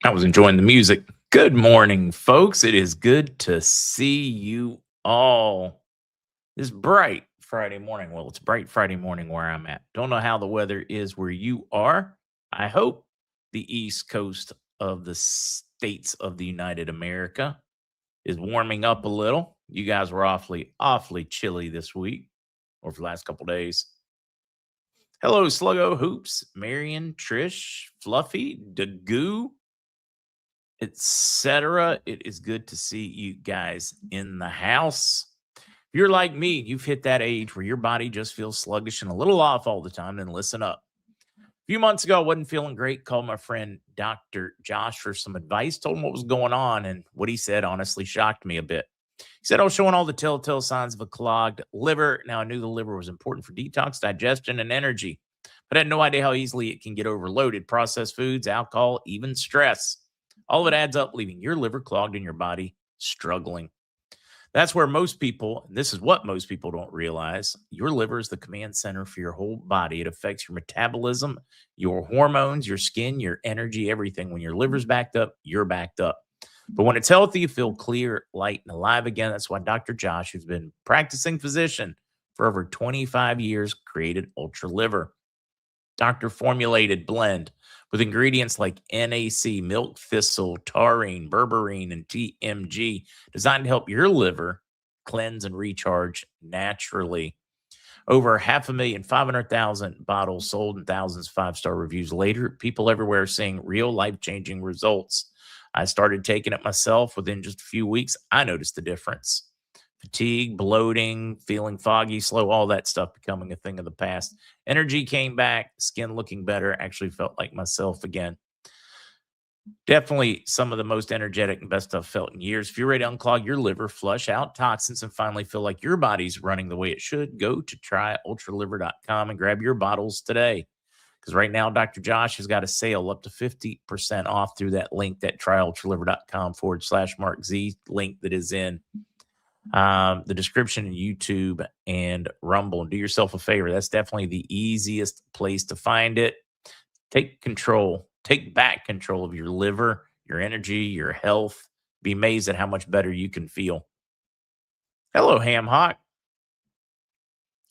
I was enjoying the music. Good morning, folks. It is good to see you all. This bright Friday morning. Well, it's bright Friday morning where I'm at. Don't know how the weather is where you are. I hope the East Coast of the states of the United America is warming up a little. You guys were awfully chilly this week or for the last couple days. Hello, Sluggo Hoops, Marion, Trish, Fluffy, Dagoo, etc. It is good to see you guys in the house. If you're like me, you've hit that age where your body just feels sluggish and a little off all the time, then listen up. A few months ago, I wasn't feeling great. Called my friend Dr. Josh for some advice, told him what was going on, and what he said honestly shocked me a bit. He said I was showing all the telltale signs of a clogged liver. Now, I knew the liver was important for detox, digestion, and energy, but I had no idea how easily it can get overloaded. Processed foods, alcohol, even stress. All of it adds up, leaving your liver clogged and your body struggling. That's where most people, and this is what most people don't realize, your liver is the command center for your whole body. It affects your metabolism, your hormones, your skin, your energy, everything. When your liver's backed up, you're backed up. But when it's healthy, you feel clear, light, and alive again. That's why Dr. Josh, who's been practicing physician for over 25 years, created Ultra Liver. Doctor formulated blend with ingredients like NAC, milk thistle, taurine, berberine, and TMG, designed to help your liver cleanse and recharge naturally. Over 500,000 bottles sold and thousands of five-star reviews later, people everywhere are seeing real life-changing results. I started taking it myself. Within just a few weeks, I noticed the difference. Fatigue, bloating, feeling foggy, slow, all that stuff becoming a thing of the past. Energy came back, skin looking better, actually felt like myself again. Definitely some of the most energetic and best I've felt in years. If you're ready to unclog your liver, flush out toxins, and finally feel like your body's running the way it should, go to tryultraliver.com and grab your bottles today. Because right now, Dr. Josh has got a sale up to 50% off through that link, that tryultraliver.com/MarkZ link that is in the description in YouTube and Rumble. And do yourself a favor. That's definitely the easiest place to find it. Take back control of your liver, your energy, your health. Be amazed at how much better you can feel. Hello, Ham Hock.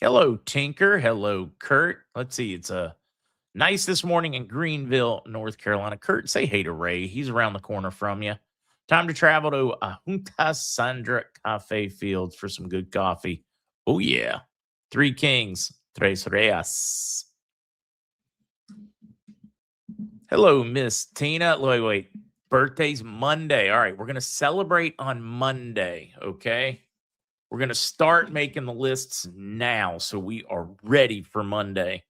Hello, Tinker. Hello, Kurt. Let's see. It's nice this morning in Greenville, North Carolina. Kurt, say hey to Ray. He's around the corner from you. Time to travel to Junta Sandra Cafe Fields for some good coffee. Oh, yeah. Three Kings, Tres Reyes. Hello, Miss Tina. Wait. Birthday's Monday. All right. We're going to celebrate on Monday. Okay. We're going to start making the lists now so we are ready for Monday.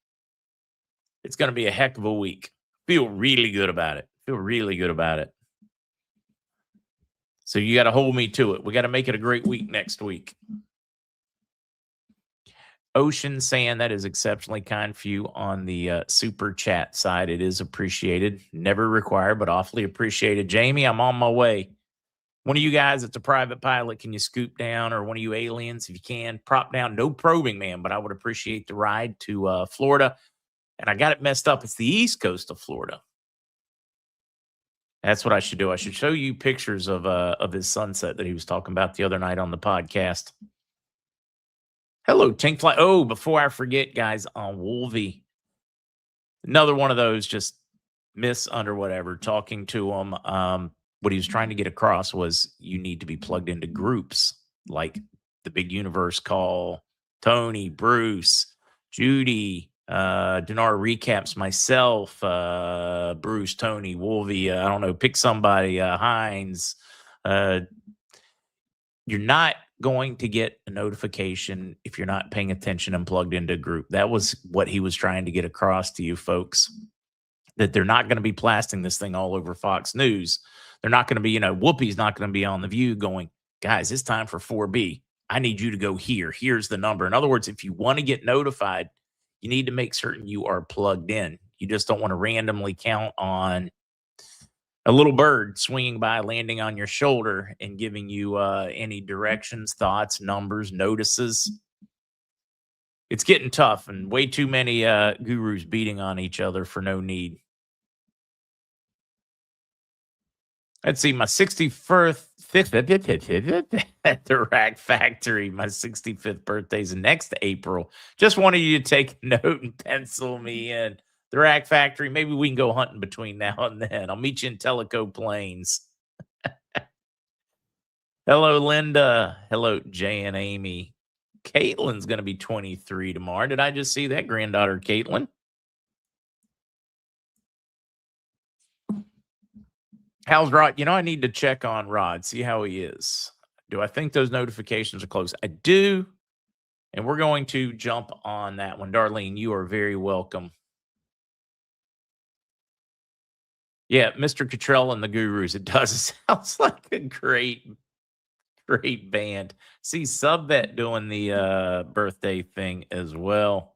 It's going to be a heck of a week. Feel really good about it. So you got to hold me to it. We got to make it a great week next week. Ocean Sand, that is exceptionally kind for you on the super chat side. It is appreciated. Never required, but awfully appreciated. Jamie, I'm on my way. One of you guys that's a private pilot, can you scoop down, or one of you aliens, if you can, prop down? No probing, man, but I would appreciate the ride to Florida. And I got it messed up. It's the east coast of Florida. That's what I should do. I should show you pictures of his sunset that he was talking about the other night on the podcast. Hello, Tinkfly. Oh, before I forget, guys, on Wolvie, another one of those just miss under whatever, talking to him. What he was trying to get across was you need to be plugged into groups like the Big Universe Call, Tony, Bruce, Judy, Dinar recaps, myself, Bruce, Tony, Wolvie, I don't know, pick somebody, Hines. You're not going to get a notification if you're not paying attention and plugged into a group. That was what he was trying to get across to you folks, that they're not going to be blasting this thing all over Fox News. They're not going to be, Whoopi's not going to be on The View going, guys, it's time for 4B. I need you to go here. Here's the number. In other words, if you want to get notified, you need to make certain you are plugged in. You just don't want to randomly count on a little bird swinging by, landing on your shoulder and giving you any directions, thoughts, numbers, notices. It's getting tough, and way too many gurus beating on each other for no need. Let's see, my 65th at the Rack Factory. My 65th birthday's next April. Just wanted you to take a note and pencil me in. The Rack Factory. Maybe we can go hunting between now and then. I'll meet you in Tellico Plains. Hello, Linda. Hello, Jay and Amy. Caitlin's going to be 23 tomorrow. Did I just see that, granddaughter Caitlin? How's Rod? I need to check on Rod, see how he is. Do I think those notifications are closed? I do. And we're going to jump on that one. Darlene, you are very welcome. Yeah, Mr. Cottrell and theGurus. It does. It sounds like a great band. See Subvet doing the birthday thing as well.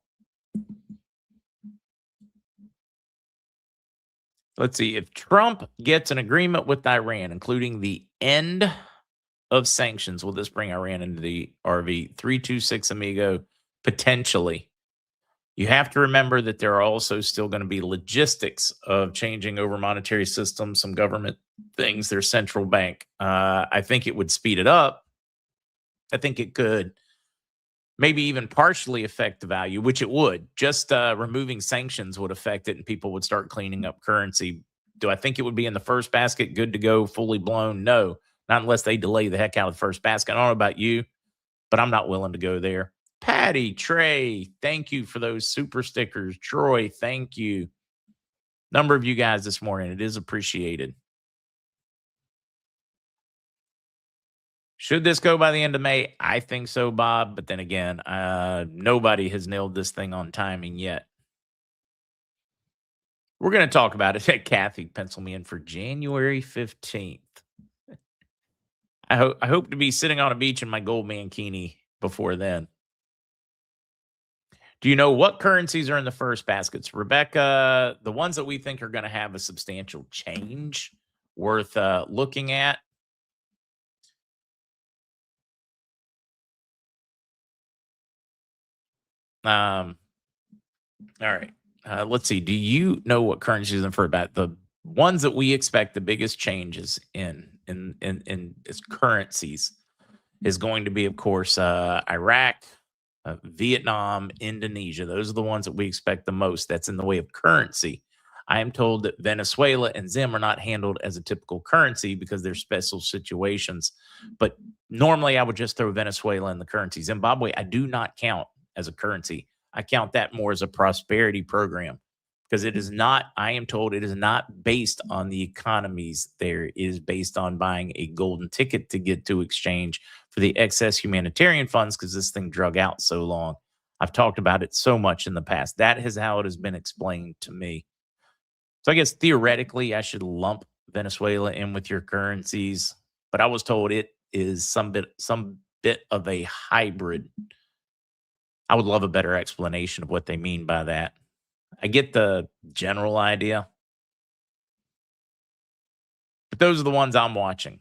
Let's see. If Trump gets an agreement with Iran, including the end of sanctions, will this bring Iran into the RV? 326 Amigo, potentially. You have to remember that there are also still going to be logistics of changing over monetary systems, some government things, their central bank. I think it would speed it up. I think it could maybe even partially affect the value, which it would. Just removing sanctions would affect it, and people would start cleaning up currency. Do I think it would be in the first basket, good to go, fully blown? No, not unless they delay the heck out of the first basket. I don't know about you, but I'm not willing to go there. Patty, Trey, thank you for those super stickers. Troy, thank you. Number of you guys this morning. It is appreciated. Should this go by the end of May? I think so, Bob. But then again, nobody has nailed this thing on timing yet. We're going to talk about it. Kathy, pencil me in for January 15th. I hope to be sitting on a beach in my gold mankini before then. Do you know what currencies are in the first baskets? Rebecca, the ones that we think are going to have a substantial change worth looking at. All right. Let's see. Do you know what currencies in first bat? The ones that we expect the biggest changes in its currencies is going to be, of course, Iraq, Vietnam, Indonesia. Those are the ones that we expect the most. That's in the way of currency. I am told that Venezuela and Zim are not handled as a typical currency because they're special situations. But normally I would just throw Venezuela in the currency. Zimbabwe, I do not count as a currency. I count that more as a prosperity program because it is not, I am told it is not based on the economies there. It is based on buying a golden ticket to get to exchange for the excess humanitarian funds because this thing drug out so long. I've talked about it so much in the past. That is how it has been explained to me. So I guess theoretically I should lump Venezuela in with your currencies, but I was told it is some bit of a hybrid. I would love a better explanation of what they mean by that. I get the general idea, but those are the ones I'm watching.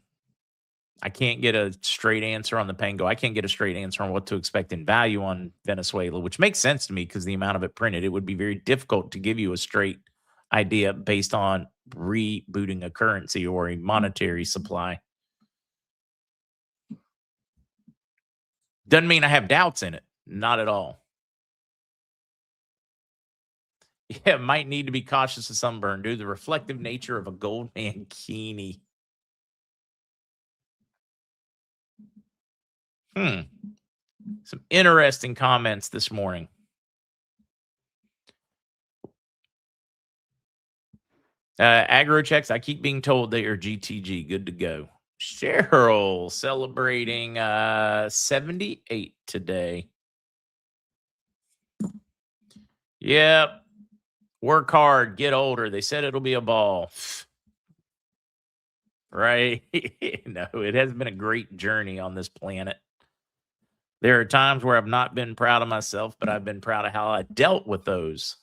I can't get a straight answer on the Pango. I can't get a straight answer on what to expect in value on Venezuela, which makes sense to me because the amount of it printed. It would be very difficult to give you a straight idea based on rebooting a currency or a monetary supply. Doesn't mean I have doubts in it. Not at all. Yeah, might need to be cautious of sunburn due to the reflective nature of a gold mankini. Some interesting comments this morning. Agro checks, I keep being told they are GTG. Good to go. Cheryl celebrating 78 today. Yep. Work hard, get older. They said it'll be a ball. Right? No, it has been a great journey on this planet. There are times where I've not been proud of myself, but I've been proud of how I dealt with those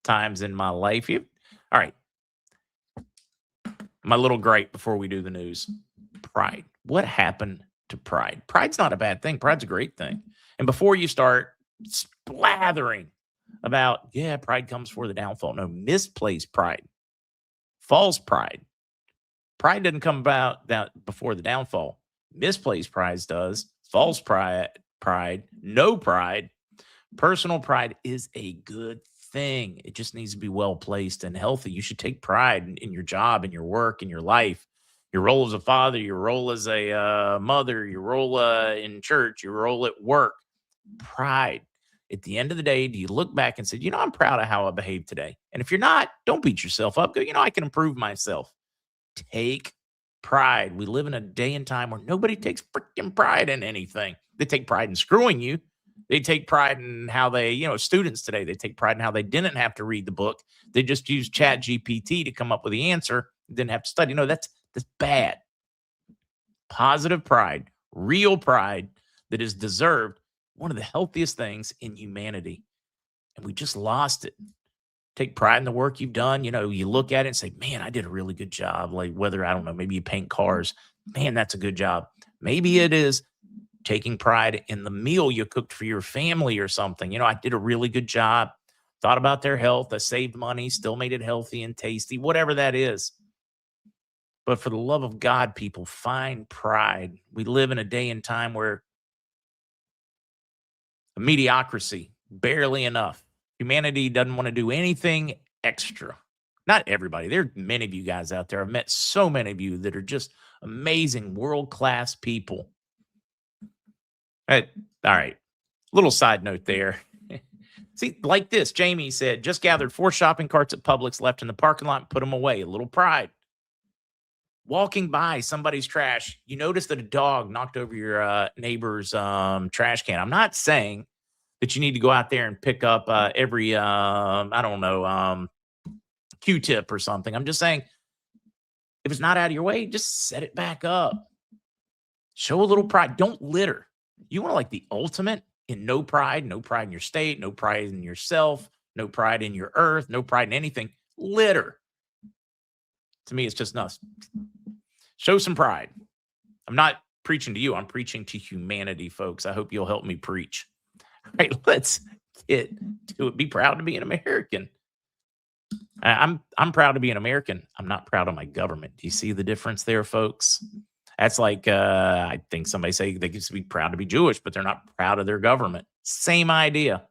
times in my life. All right. My little gripe before we do the news. Pride. What happened to pride? Pride's not a bad thing. Pride's a great thing. And before you start splathering about, yeah, pride comes before the downfall. No, misplaced pride. False pride. Pride doesn't come about that before the downfall. Misplaced pride does. False pride, no pride. Personal pride is a good thing. It just needs to be well placed and healthy. You should take pride in your job, in your work, in your life, your role as a father, your role as a mother, your role in church, your role at work. Pride. At the end of the day, do you look back and say, I'm proud of how I behaved today? And if you're not, don't beat yourself up. Go, I can improve myself. Take pride. We live in a day and time where nobody takes freaking pride in anything. They take pride in screwing you. They take pride in how they, students today, they take pride in how they didn't have to read the book. They just use Chat GPT to come up with the answer. Didn't have to study. No, that's bad. Positive pride, real pride that is deserved, one of the healthiest things in humanity. And we just lost it. Take pride in the work you've done. You look at it and say, man, I did a really good job. Like whether, I don't know, maybe you paint cars. Man, that's a good job. Maybe it is taking pride in the meal you cooked for your family or something. I did a really good job. Thought about their health. I saved money, still made it healthy and tasty, whatever that is. But for the love of God, people, find pride. We live in a day and time where a mediocrity, barely enough. Humanity doesn't want to do anything extra. Not everybody. There are many of you guys out there. I've met so many of you that are just amazing, world-class people. All right. Little side note there. See, like this, Jamie said, just gathered 4 shopping carts at Publix, left in the parking lot, and put them away. A little pride. Walking by somebody's trash, you notice that a dog knocked over your neighbor's trash can. I'm not saying that you need to go out there and pick up every, I don't know, Q-tip or something. I'm just saying, if it's not out of your way, just set it back up. Show a little pride. Don't litter. You want like the ultimate in no pride in your state, no pride in yourself, no pride in your earth, no pride in anything. Litter. To me, it's just nuts. Show some pride. I'm not preaching to you. I'm preaching to humanity, folks. I hope you'll help me preach. All right, let's get to it. Be proud to be an American. I'm proud to be an American. I'm not proud of my government. Do you see the difference there, folks? That's like, I think somebody say they can be proud to be Jewish, but they're not proud of their government. Same idea.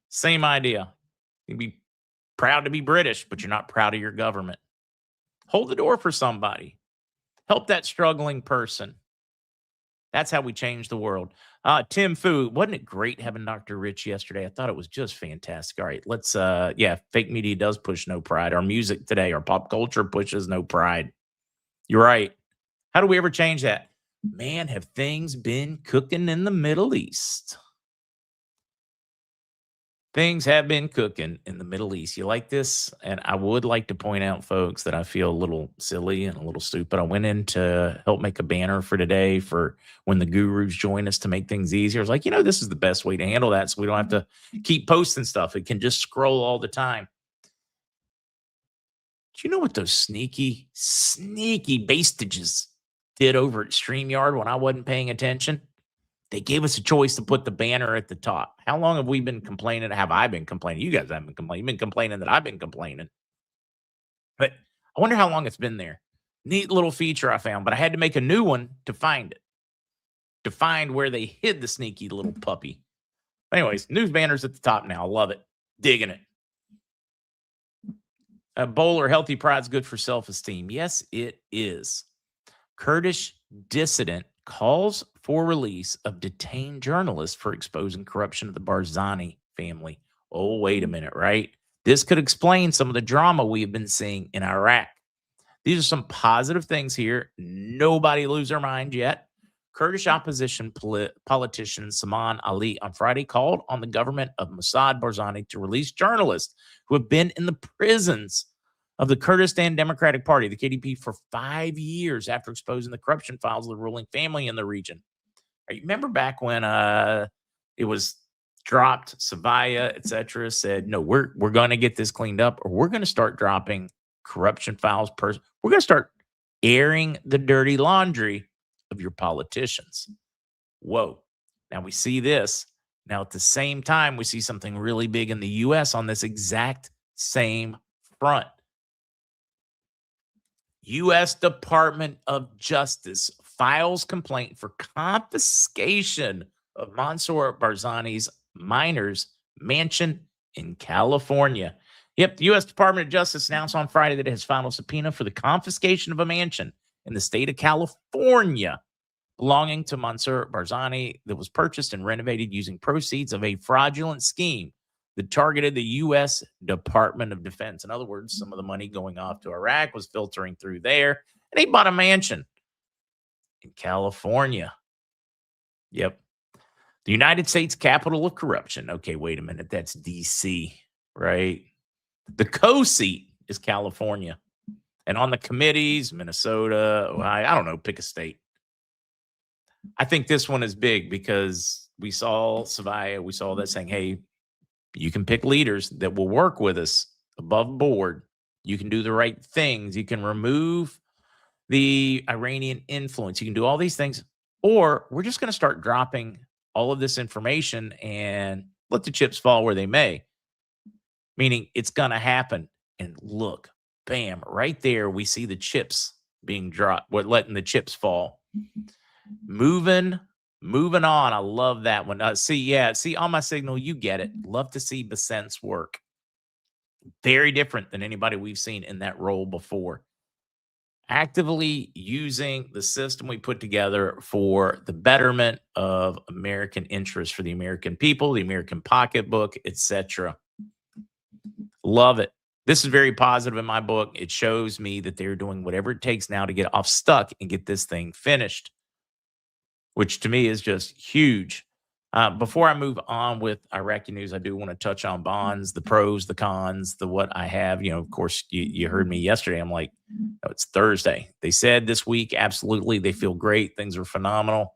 Same idea. You can be proud to be British, but you're not proud of your government. Hold the door for somebody. Help that struggling person. That's how we change the world. Tim Fu, wasn't it great having Dr. Rich yesterday? I thought it was just fantastic. All right, let's, fake media does push no pride. Our music today, our pop culture pushes no pride. You're right. How do we ever change that? Man, have things been cooking in the Middle East? Things have been cooking in the Middle East. You like this? And I would like to point out, folks, that I feel a little silly and a little stupid. I went in to help make a banner for today for when the gurus join us to make things easier. I was like, this is the best way to handle that so we don't have to keep posting stuff. It can just scroll all the time. Do you know what those sneaky bastages did over at StreamYard when I wasn't paying attention? They gave us a choice to put the banner at the top. How long have we been complaining? Have I been complaining? You guys haven't been complaining. You've been complaining that I've been complaining. But I wonder how long it's been there. Neat little feature I found, but I had to make a new one to find it. To find where they hid the sneaky little puppy. Anyways, news banner's at the top now. I love it. Digging it. A bowl or healthy pride's good for self-esteem. Yes, it is. Kurdish dissident calls for release of detained journalists for exposing corruption of the Barzani family. Oh, wait a minute, right? This could explain some of the drama we have been seeing in Iraq. These are some positive things here. Nobody lose their mind yet. Kurdish opposition politician Salman Ali on Friday called on the government of Mossad Barzani to release journalists who have been in the prisons of the Kurdistan Democratic Party, the KDP, for 5 years after exposing the corruption files of the ruling family in the region. You remember back when it was dropped, Savaya, etc., said, no, we're going to get this cleaned up, or we're going to start dropping corruption files. We're going to start airing the dirty laundry of your politicians. Whoa. Now we see this. Now at the same time, we see something really big in the U.S. on this exact same front. U.S. Department of Justice files complaint for confiscation of Mansour Barzani's miner's mansion in California. Yep, the U.S. Department of Justice announced on Friday that it has filed a subpoena for the confiscation of a mansion in the state of California belonging to Mansour Barzani that was purchased and renovated using proceeds of a fraudulent scheme that targeted the U.S. Department of Defense. In other words, some of the money going off to Iraq was filtering through there, and he bought a mansion in California. Yep. The United States capital of corruption. Okay, wait a minute. That's D.C., right? The co-seat is California. And on the committees, Minnesota, Ohio, I don't know, pick a state. I think this one is big because we saw Savaya, we saw that saying, hey, you can pick leaders that will work with us above board. You can do the right things. You can remove the Iranian influence. You can do all these things. Or we're just going to start dropping all of this information and let the chips fall where they may. Meaning it's going to happen. And look, bam, right there, we see the chips being dropped. We're letting the chips fall. Moving on. I love that one. See on my signal, you get it. Love to see Besant's work. Very different than anybody we've seen in that role before. Actively using the system we put together for the betterment of American interests, for the American people, the American pocketbook, etc. Love it. This is very positive in my book. It shows me that they're doing whatever it takes now to get off stuck and get this thing finished, which to me is just huge. Before I move on with Iraqi news, I do want to touch on bonds, the pros, the cons, the what I have. Of course, you heard me yesterday. I'm like, no, it's Thursday. They said this week, absolutely, they feel great. Things are phenomenal.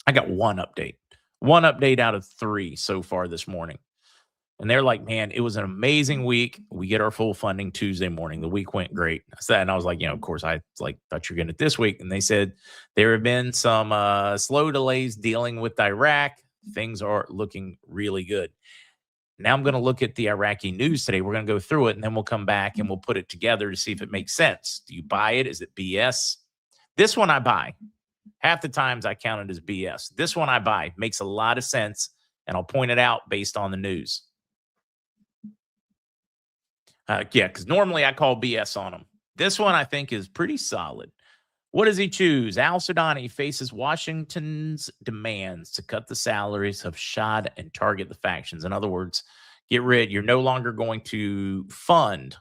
I got one update out of 3 so far this morning. And they're like, man, it was an amazing week. We get our full funding Tuesday morning. The week went great. I said, and I was like, of course, I thought you're getting it this week. And they said there have been some slow delays dealing with Iraq. Things are looking really good. Now I'm going to look at the Iraqi news today. We're going to go through it, and then we'll come back and we'll put it together to see if it makes sense. Do you buy it? Is it BS? This one I buy. Half the times I count it as BS. This one I buy. Makes a lot of sense, and I'll point it out based on the news. Because normally I call BS on them. This one I think is pretty solid. What does he choose? Al-Sudani faces Washington's demands to cut the salaries of Shad and target the factions. In other words, you're no longer going to fund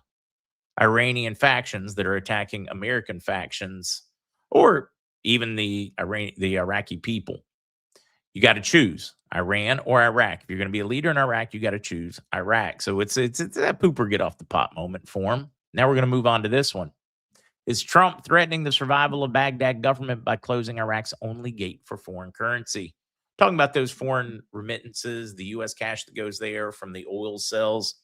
Iranian factions that are attacking American factions or even the Iraqi people. You got to choose Iran or Iraq. If you're going to be a leader in Iraq, you got to choose Iraq. So it's that pooper get off the pot moment for him. Now we're going to move on to this one. Is Trump threatening the survival of Baghdad government by closing Iraq's only gate for foreign currency? Talking about those foreign remittances, the U.S. cash that goes there from the oil sales.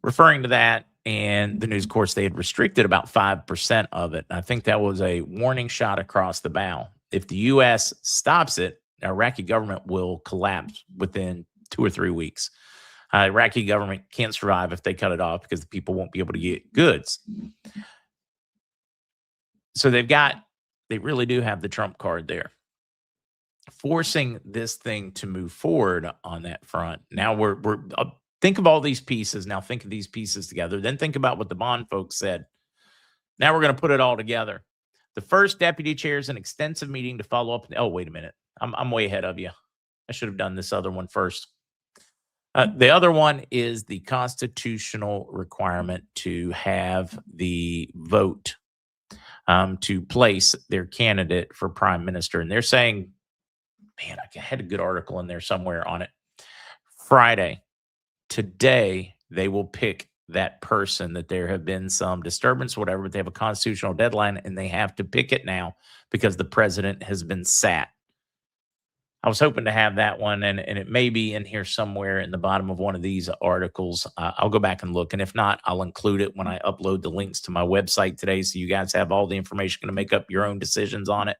Referring to that, and the news, of course, they had restricted about 5% of it. I think that was a warning shot across the bow. If the U.S. stops it, the Iraqi government will collapse within 2 or 3 weeks. Iraqi government can't survive if they cut it off because the people won't be able to get goods. So they really do have the Trump card there, forcing this thing to move forward on that front. Now we're think of all these pieces. Now think of these pieces together. Then think about what the bond folks said. Now we're going to put it all together. The first deputy chairs an extensive meeting to follow up. Oh, wait a minute. I'm way ahead of you. I should have done this other one first. The other one is the constitutional requirement to have the vote to place their candidate for prime minister. And they're saying, man, I had a good article in there somewhere on it. Friday, today, they will pick that person, that there have been some disturbance, whatever, but they have a constitutional deadline and they have to pick it now because the president has been sat. I was hoping to have that one, and it may be in here somewhere in the bottom of one of these articles. I'll go back and look, and if not, I'll include it when I upload the links to my website today so you guys have all the information to make up your own decisions on it.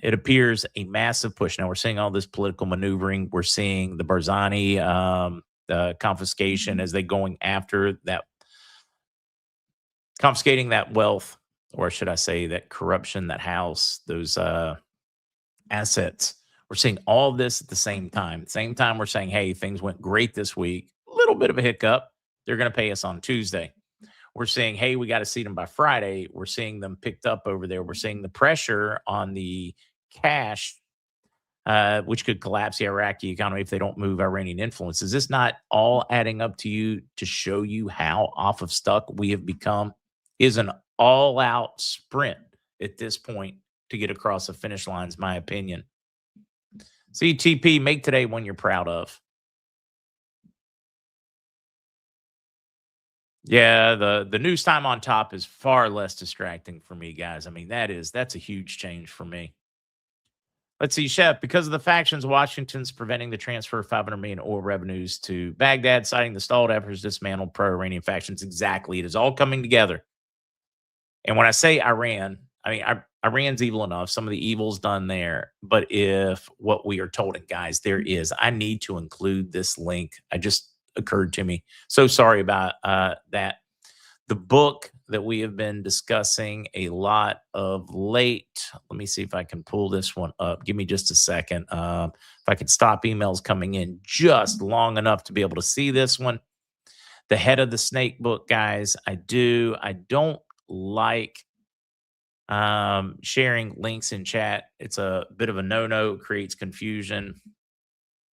It appears a massive push. Now, we're seeing all this political maneuvering. We're seeing the Barzani confiscation as they going after that, confiscating that wealth, or should I say that corruption, that house, those assets. We're seeing all this at the same time. Same time we're saying, hey, things went great this week. A little bit of a hiccup. They're going to pay us on Tuesday. We're saying, hey, we got to see them by Friday. We're seeing them picked up over there. We're seeing the pressure on the cash, which could collapse the Iraqi economy if they don't move Iranian influence. Is this not all adding up to you to show you how off of stuck we have become? Is an all-out sprint at this point to get across the finish line, is my opinion. CTP, make today one you're proud of. Yeah, the news time on top is far less distracting for me, guys. I mean, that's a huge change for me. Let's see, Chef. Because of the factions, Washington's preventing the transfer of 500 million oil revenues to Baghdad, citing the stalled efforts to dismantle pro-Iranian factions. Exactly. It is all coming together. And when I say Iran, I mean, Iran's evil enough. Some of the evil's done there. But if what we are told, and guys, there is, I need to include this link. It just occurred to me. So sorry about that. The book that we have been discussing a lot of late. Let me see if I can pull this one up. Give me just a second. If I could stop emails coming in just long enough to be able to see this one. The Head of the Snake book, guys. I don't like sharing links in chat. It's a bit of a no-no, creates confusion.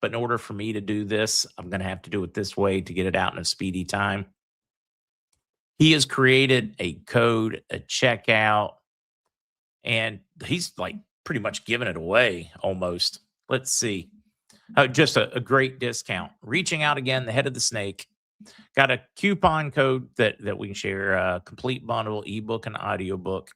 But in order for me to do this, I'm going to have to do it this way to get it out in a speedy time. He has created a code, a checkout, and he's like pretty much giving it away almost. Let's see. Just a great discount. Reaching out again, the Head of the Snake. Got a coupon code that we can share, complete bundle, ebook and audiobook.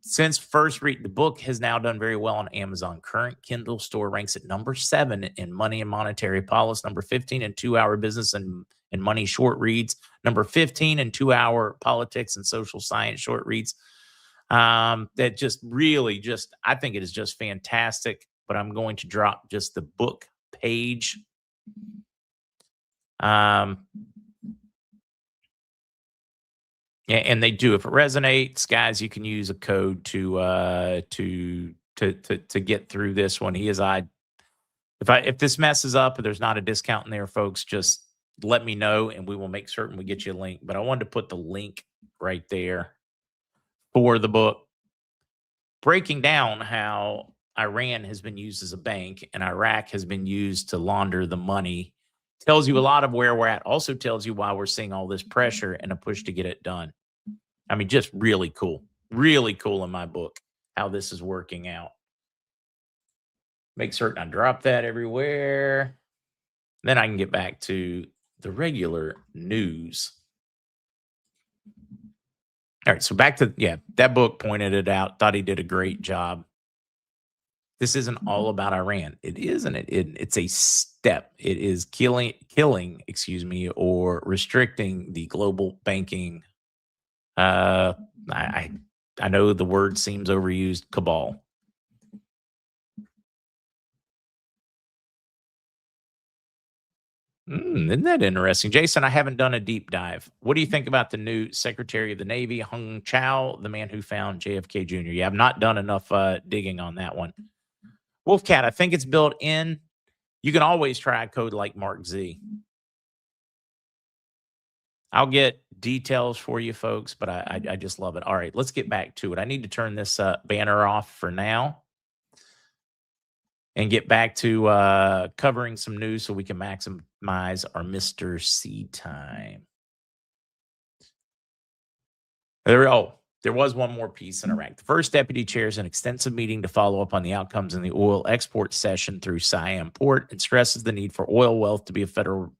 Since first read, the book has now done very well on Amazon. Current Kindle store ranks at number 7 in money and monetary policy, number 15 in 2-hour business and money short reads, number 15 in 2-hour politics and social science short reads. That just really I think it is just fantastic, but I'm going to drop just the book page. Yeah, and they do. If it resonates, guys, you can use a code to get through this one. If this messes up or there's not a discount in there, folks, just let me know and we will make certain we get you a link. But I wanted to put the link right there for the book, breaking down how Iran has been used as a bank and Iraq has been used to launder the money. Tells you a lot of where we're at. Also tells you why we're seeing all this pressure and a push to get it done. I mean, just really cool. Really cool in my book how this is working out. Make certain I drop that everywhere. Then I can get back to the regular news. All right, so back to, that book pointed it out. Thought he did a great job. This isn't all about Iran. It isn't. It's a step. It is killing, or restricting the global banking. I know the word seems overused. Cabal. Isn't that interesting, Jason? I haven't done a deep dive. What do you think about the new Secretary of the Navy, Hung Chow, the man who found JFK Jr.? Yeah, I've not done enough digging on that one. Wolfcat, I think it's built in. You can always try a code like MarkZ. I'll get details for you folks, but I just love it. All right, let's get back to it. I need to turn this banner off for now and get back to covering some news so we can maximize our Mr. C time. There was one more piece in Iraq. The first deputy chairs an extensive meeting to follow up on the outcomes in the oil export session through Siam Port and stresses the need for oil wealth to be a federal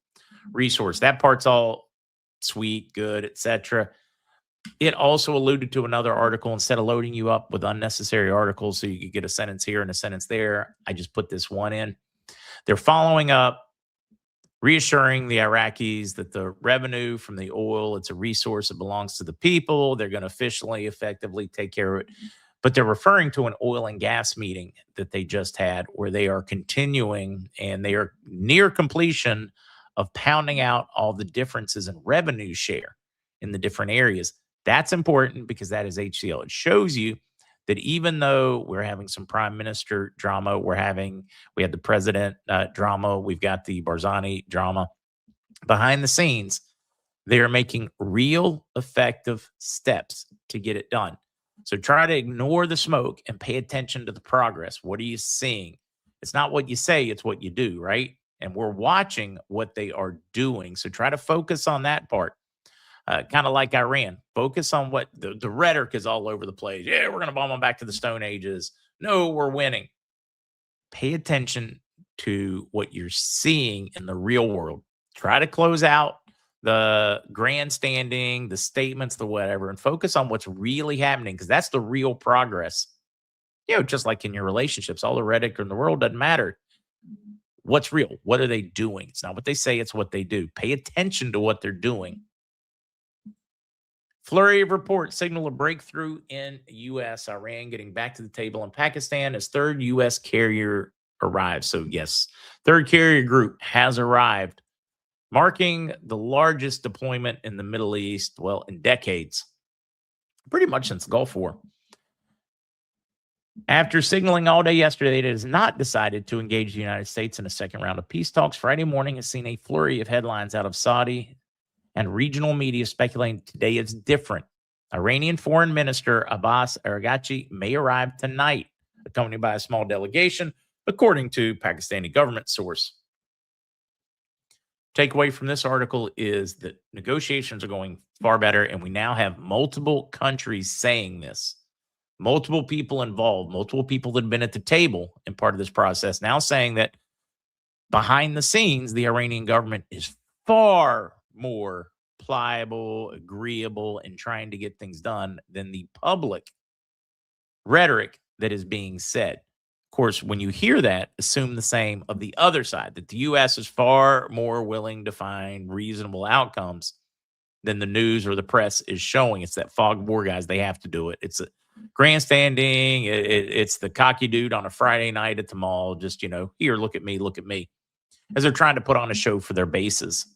resource. That part's all sweet, good, etc. It also alluded to another article. Instead of loading you up with unnecessary articles so you could get a sentence here and a sentence there, I just put this one in. They're following up, reassuring the Iraqis that the revenue from the oil, it's a resource that belongs to the people. They're going to officially, effectively take care of it. But they're referring to an oil and gas meeting that they just had where they are continuing and they are near completion of pounding out all the differences in revenue share in the different areas. That's important because that is HCL. It shows you that even though we're having some prime minister drama, we had the president drama, we've got the Barzani drama, behind the scenes, they are making real effective steps to get it done. So try to ignore the smoke and pay attention to the progress. What are you seeing? It's not what you say, it's what you do, right? And we're watching what they are doing. So try to focus on that part. Kind of like Iran. Focus on what the rhetoric is all over the place. Yeah, we're going to bomb them back to the Stone Ages. No, we're winning. Pay attention to what you're seeing in the real world. Try to close out the grandstanding, the statements, the whatever, and focus on what's really happening because that's the real progress. Just like in your relationships, all the rhetoric in the world doesn't matter. What's real? What are they doing? It's not what they say, it's what they do. Pay attention to what they're doing. Flurry of reports signal a breakthrough in U.S. Iran getting back to the table in Pakistan as third U.S. carrier arrives. So, yes, third carrier group has arrived, marking the largest deployment in the Middle East, in decades, pretty much since the Gulf War. After signaling all day yesterday that it has not decided to engage the United States in a second round of peace talks, Friday morning has seen a flurry of headlines out of Saudi and regional media speculating today is different. Iranian Foreign Minister Abbas Iraqi may arrive tonight, accompanied by a small delegation, according to Pakistani government source. Takeaway from this article is that negotiations are going far better, and we now have multiple countries saying this. Multiple people involved, multiple people that have been at the table in part of this process now saying that behind the scenes, the Iranian government is far more pliable, agreeable, and trying to get things done than the public rhetoric that is being said. Of course, when you hear that, assume the same of the other side, that the U.S. is far more willing to find reasonable outcomes than the news or the press is showing. It's that fog of war, guys. They have to do it. It's a grandstanding. It's the cocky dude on a Friday night at the mall. Just, here, look at me, as they're trying to put on a show for their bases.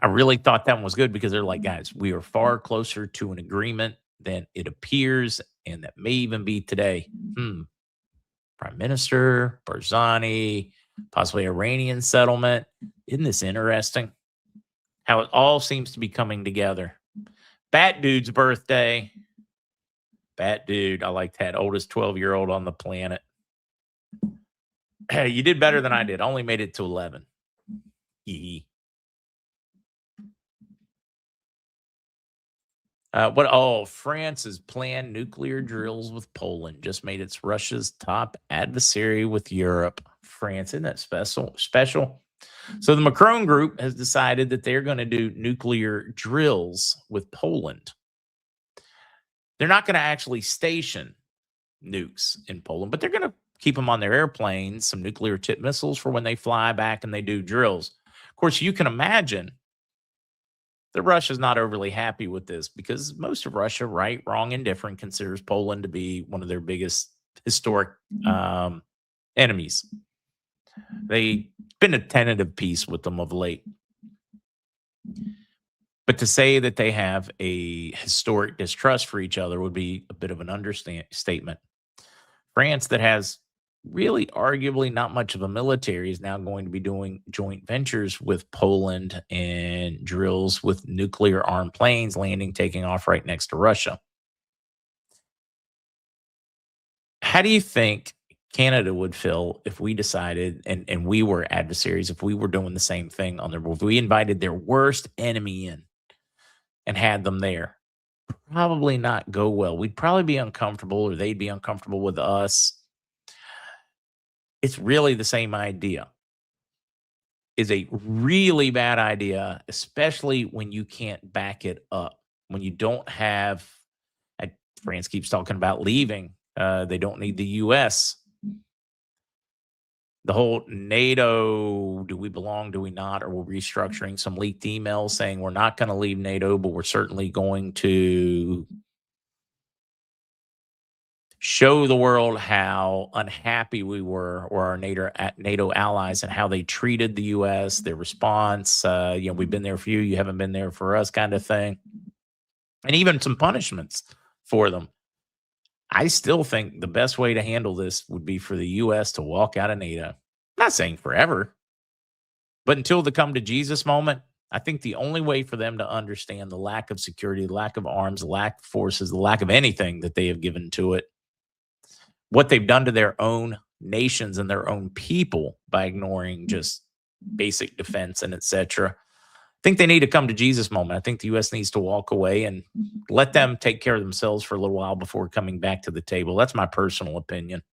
I really thought that one was good because they're like, guys, we are far closer to an agreement than it appears, and that may even be today. Prime Minister, Barzani, possibly Iranian settlement. Isn't this interesting? How it all seems to be coming together. Bat Dude's birthday. Bat Dude, I like that. Oldest 12-year-old on the planet. Hey, you did better than I did. I only made it to 11. Hee. France's planned nuclear drills with Poland just made its Russia's top adversary with Europe. France, isn't that special? So the Macron group has decided that they're going to do nuclear drills with Poland. They're not going to actually station nukes in Poland, but they're going to keep them on their airplanes, some nuclear tipped missiles for when they fly back and they do drills. Of course, you can imagine that Russia's not overly happy with this because most of Russia, right, wrong, indifferent, considers Poland to be one of their biggest historic enemies. They've been a tentative peace with them of late. But to say that they have a historic distrust for each other would be a bit of an understatement. France, that has really arguably not much of a military, is now going to be doing joint ventures with Poland and drills with nuclear armed planes landing, taking off right next to Russia. How do you think Canada would feel if we decided and we were adversaries, if we were doing the same thing on their, if we invited their worst enemy in and had them there? Probably not go well. We'd probably be uncomfortable, or they'd be uncomfortable with us. It's really the same idea. Is a really bad idea, especially when you can't back it up. When you don't have, France keeps talking about leaving. They don't need the U.S. The whole NATO, do we belong, do we not? Or we're restructuring some leaked emails saying we're not going to leave NATO, but we're certainly going to show the world how unhappy we were, or our NATO allies, and how they treated the U.S., their response. We've been there for you, you haven't been there for us, kind of thing, and even some punishments for them. I still think the best way to handle this would be for the U.S. to walk out of NATO. I'm not saying forever, but until the come to Jesus moment, I think the only way for them to understand the lack of security, the lack of arms, the lack of forces, the lack of anything that they have given to it, what they've done to their own nations and their own people by ignoring just basic defense and etc. I think they need to come to Jesus moment. I think the U.S. needs to walk away and let them take care of themselves for a little while before coming back to the table. That's my personal opinion.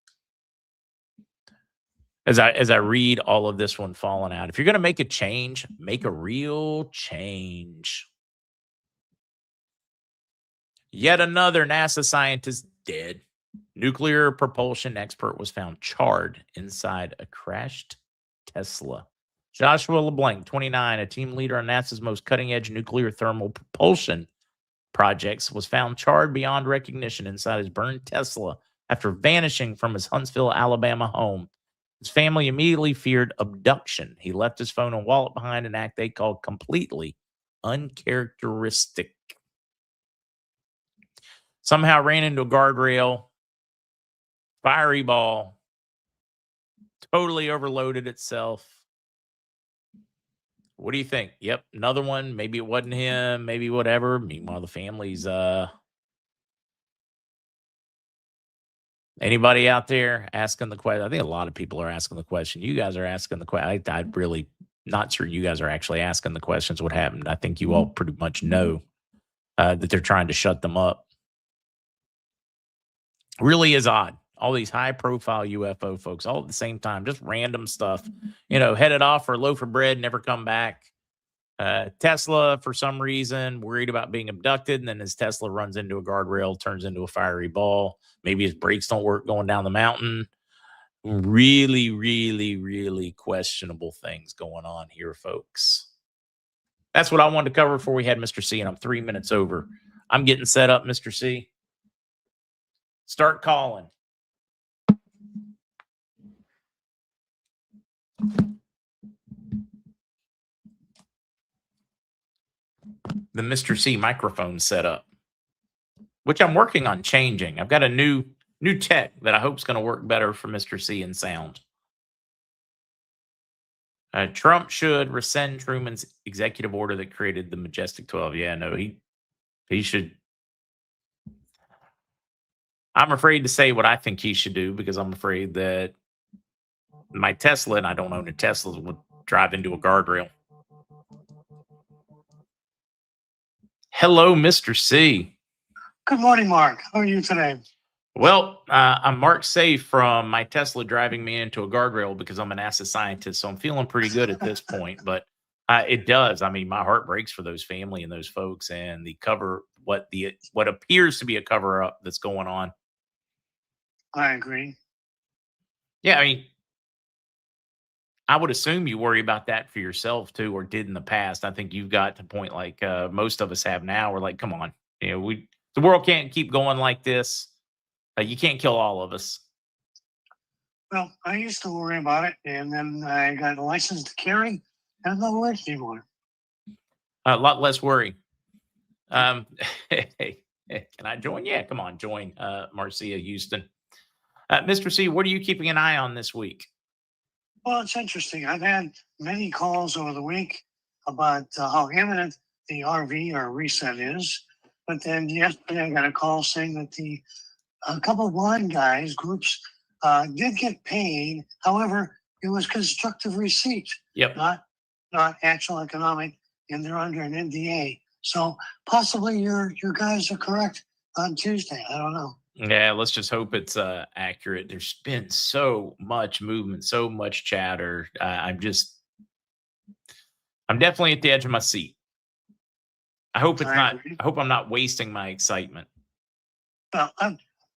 As I read all of this one falling out, if you're going to make a change, make a real change. Yet another NASA scientist dead. Nuclear propulsion expert was found charred inside a crashed Tesla. Joshua LeBlanc, 29, a team leader on NASA's most cutting-edge nuclear thermal propulsion projects, was found charred beyond recognition inside his burned Tesla after vanishing from his Huntsville, Alabama home. His family immediately feared abduction. He left his phone and wallet behind, an act they called completely uncharacteristic. Somehow ran into a guardrail, fiery ball, totally overloaded itself. What do you think? Yep, another one. Maybe it wasn't him, maybe whatever. Meanwhile, the family's anybody out there asking the question? I think a lot of people are asking the question. You guys are asking the question. I'm really not sure you guys are actually asking the questions what happened. I think you all pretty much know that they're trying to shut them up. Really is odd. All these high-profile UFO folks, all at the same time, just random stuff. Headed off for a loaf of bread, never come back. Tesla, for some reason, worried about being abducted, and then his Tesla runs into a guardrail, turns into a fiery ball. Maybe his brakes don't work going down the mountain. Really, really, really questionable things going on here, folks. That's what I wanted to cover before we had Mr. C, and I'm 3 minutes over. I'm getting set up, Mr. C. Start calling. The Mr. C microphone set up, which I'm working on changing. I've got a new tech that I hope is going to work better for Mr. C in sound. Trump should rescind Truman's executive order that created the Majestic 12. Yeah, no, he should. I'm afraid to say what I think he should do because I'm afraid that my Tesla, and I don't own a Tesla, would drive into a guardrail. Hello, Mr. C. Good morning, Mark. How are you today? Well, I'm MarkZ from my Tesla driving me into a guardrail because I'm a NASA scientist, so I'm feeling pretty good at this point. But it does. I mean, my heart breaks for those family and those folks, and what appears to be a cover up that's going on. I agree. Yeah, I mean, I would assume you worry about that for yourself too, or did in the past. I think you've got to the point like most of us have now. We're like, come on, the world can't keep going like this. You can't kill all of us. Well, I used to worry about it, and then I got a license to carry, and I'm not worried anymore. A lot less worry. Hey, can I join? Yeah, come on, join Marcia Houston. Mr. C, what are you keeping an eye on this week? Well, it's interesting. I've had many calls over the week about how imminent the RV or reset is. But then yesterday I got a call saying that a couple of blind guys, groups, did get paid. However, it was constructive receipt, not actual economic, and they're under an NDA. So possibly your guys are correct on Tuesday. I don't know. Yeah, let's just hope it's accurate. There's been so much movement, so much chatter. I'm definitely at the edge of my seat. I hope I hope I'm not wasting my excitement. Well,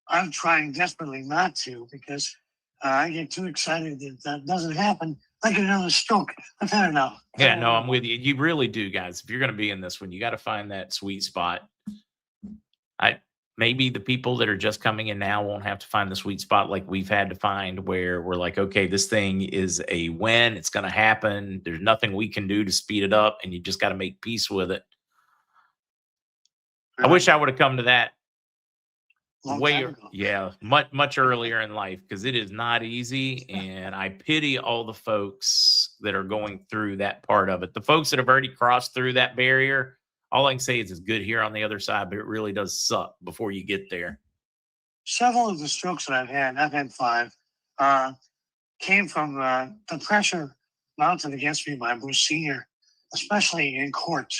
I'm trying desperately not to because I get too excited if that doesn't happen. I get another stroke. I've had enough. Yeah, no, I'm with you. You really do, guys. If you're going to be in this one, you got to find that sweet spot. maybe the people that are just coming in now won't have to find the sweet spot like we've had to find, where we're like, okay, this thing is a win. It's going to happen. There's nothing we can do to speed it up, and you just got to make peace with it. I wish I would have come to that much earlier in life, because it is not easy, and I pity all the folks that are going through that part of it. The folks that have already crossed through that barrier, all I can say is it's good here on the other side, but it really does suck before you get there. Several of the strokes that I've had 5, came from the pressure mounted against me by Bruce Sr., especially in court,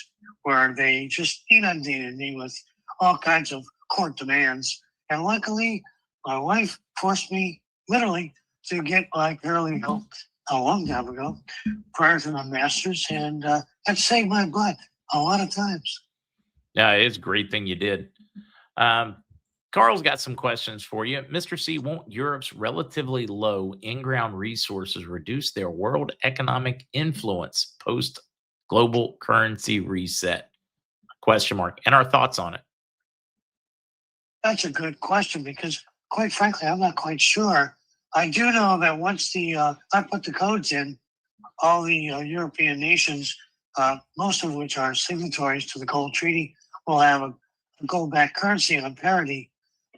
where they just inundated me with all kinds of court demands. And luckily, my wife forced me literally to get my paralegal a long time ago, prior to my master's, and that saved my butt a lot of times. Yeah, it's a great thing you did. Carl's got some questions for you. Mr. C, won't Europe's relatively low in-ground resources reduce their world economic influence post-global currency reset? Question mark. And our thoughts on it. That's a good question, because quite frankly, I'm not quite sure. I do know that once I put the codes in, all the European nations, most of which are signatories to the gold treaty, will have a gold-backed currency on parity.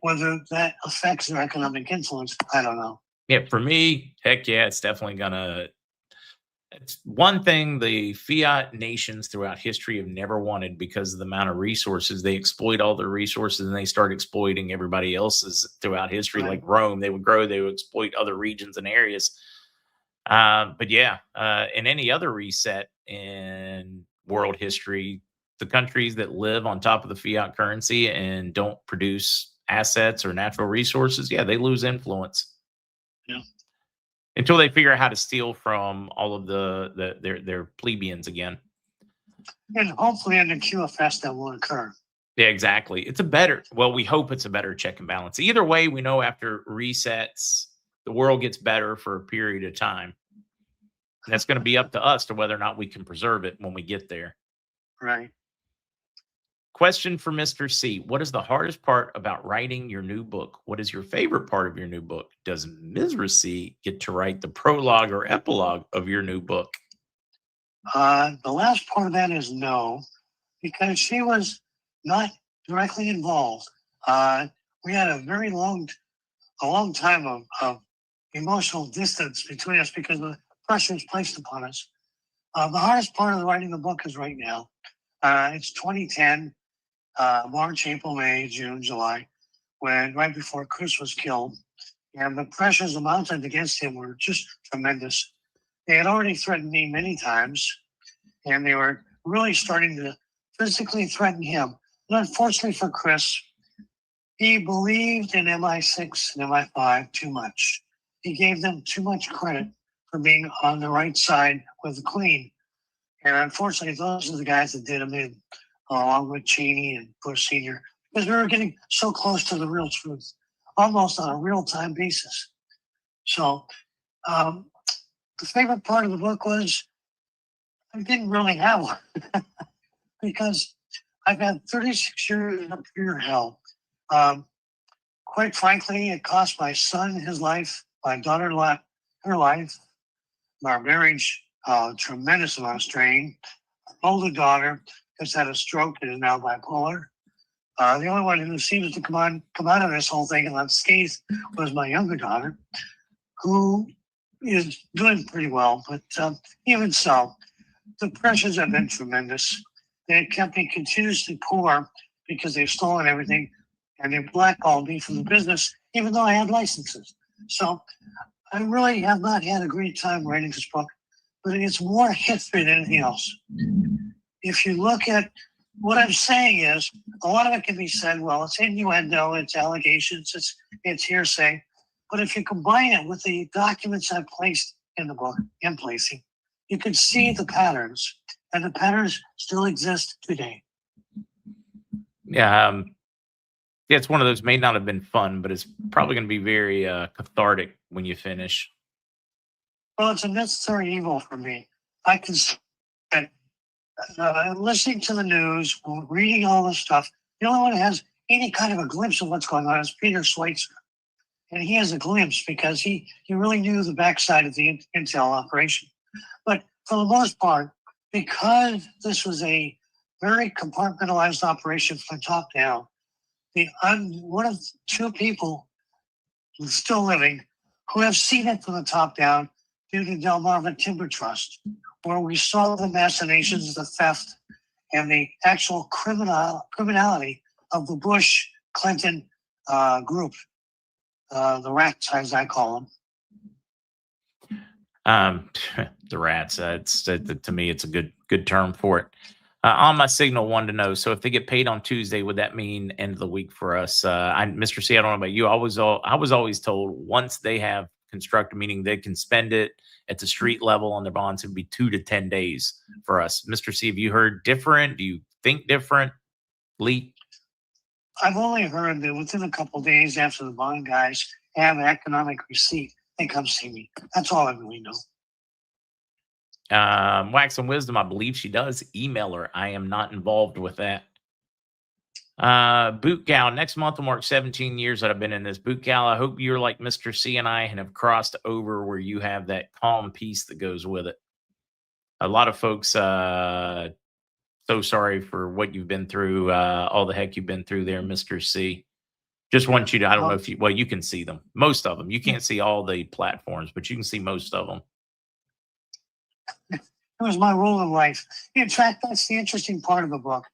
Whether that affects their economic influence, I don't know. Yeah, for me, heck yeah, it's definitely gonna. It's one thing the fiat nations throughout history have never wanted, because of the amount of resources. They exploit all their resources, and they start exploiting everybody else's throughout history. Right. Like Rome, they would grow, they would exploit other regions and areas. But yeah, in any other reset in world history, the countries that live on top of the fiat currency and don't produce assets or natural resources, yeah, they lose influence. Yeah. Until they figure out how to steal from all of their plebeians again. And hopefully in the QFS that will occur. Yeah, exactly. We hope it's a better check and balance. Either way, we know after resets, the world gets better for a period of time. And that's going to be up to us to whether or not we can preserve it when we get there. Right. Question for Mr. C. What is the hardest part about writing your new book? What is your favorite part of your new book? Does Ms. C get to write the prologue or epilogue of your new book? The last part of that is no, because she was not directly involved. We had a long time of emotional distance between us because of the pressures placed upon us. The hardest part of writing the book is right now. It's 2010. March, April, May, June, July, right before Chris was killed, and the pressures mounted against him were just tremendous. They had already threatened me many times, and they were really starting to physically threaten him. And unfortunately for Chris, he believed in MI6 and MI5 too much. He gave them too much credit for being on the right side with the Queen. And unfortunately, those are the guys that did him in, along with Cheney and Bush Sr., because we were getting so close to the real truth, almost on a real-time basis. So the favorite part of the book was I didn't really have one because I've had 36 years of pure hell. Quite frankly, it cost my son his life, my daughter her life, our marriage, tremendous amount of strain. Our older daughter has had a stroke and is now bipolar. The only one who seems to come out of this whole thing unscathed was my younger daughter, who is doing pretty well. But even so, the pressures have been tremendous. They kept me continuously poor because they've stolen everything, and they blackballed me from the business, even though I had licenses. So I really have not had a great time writing this book, but it's more history than anything else. If you look at what I'm saying is, a lot of it can be said, well, it's innuendo, it's allegations, it's hearsay. But if you combine it with the documents I've placed in the book, you can see the patterns, and the patterns still exist today. Yeah, it's one of those, may not have been fun, but it's probably going to be very cathartic when you finish. Well, it's a necessary evil for me. I can see that listening to the news, reading all this stuff, the only one that has any kind of a glimpse of what's going on is Peter Schweitzer. And he has a glimpse because he really knew the backside of the intel operation. But for the most part, because this was a very compartmentalized operation from the top down, I'm one of two people who's still living who have seen it from the top down due to Delmarva Timber Trust, where we saw the machinations, the theft, and the actual criminality of the Bush-Clinton group, the rats, as I call them. The rats. To me, it's a good term for it. On my signal, wanted to know. So if they get paid on Tuesday, would that mean end of the week for us? Mr. C, I don't know about you. I was always told once they have constructed, meaning they can spend it at the street level on their bonds, it would be 2 to 10 days for us. Mr. C, have you heard different? Do you think different? Lee? I've only heard that within a couple of days after the bond guys have an economic receipt, they come see me. That's all I really know. Wax and Wisdom, I believe she does. Email her. I am not involved with that. Boot Gal, next month will mark 17 years that I've been in this. Boot Gal, I hope you're like Mr. C and I and have crossed over where you have that calm peace that goes with it. A lot of folks, so sorry for what you've been through, all the heck you've been through there, Mr. C. Just want you to, I don't know if you, well, you can see them. Most of them. You can't see all the platforms, but you can see most of them. It was my role in life. In fact, that's the interesting part of the book.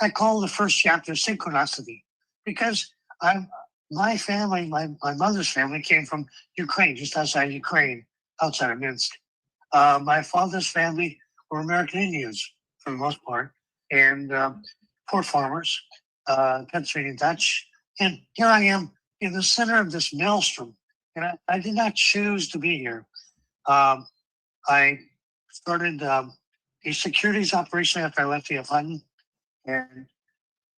I call the first chapter Synchronicity, because my family, my mother's family came from Ukraine, just outside Ukraine, outside of Minsk. My father's family were American Indians for the most part, and poor farmers, Pennsylvania Dutch. And here I am in the center of this maelstrom, and I did not choose to be here. I started a securities operation after I left the Hutton, and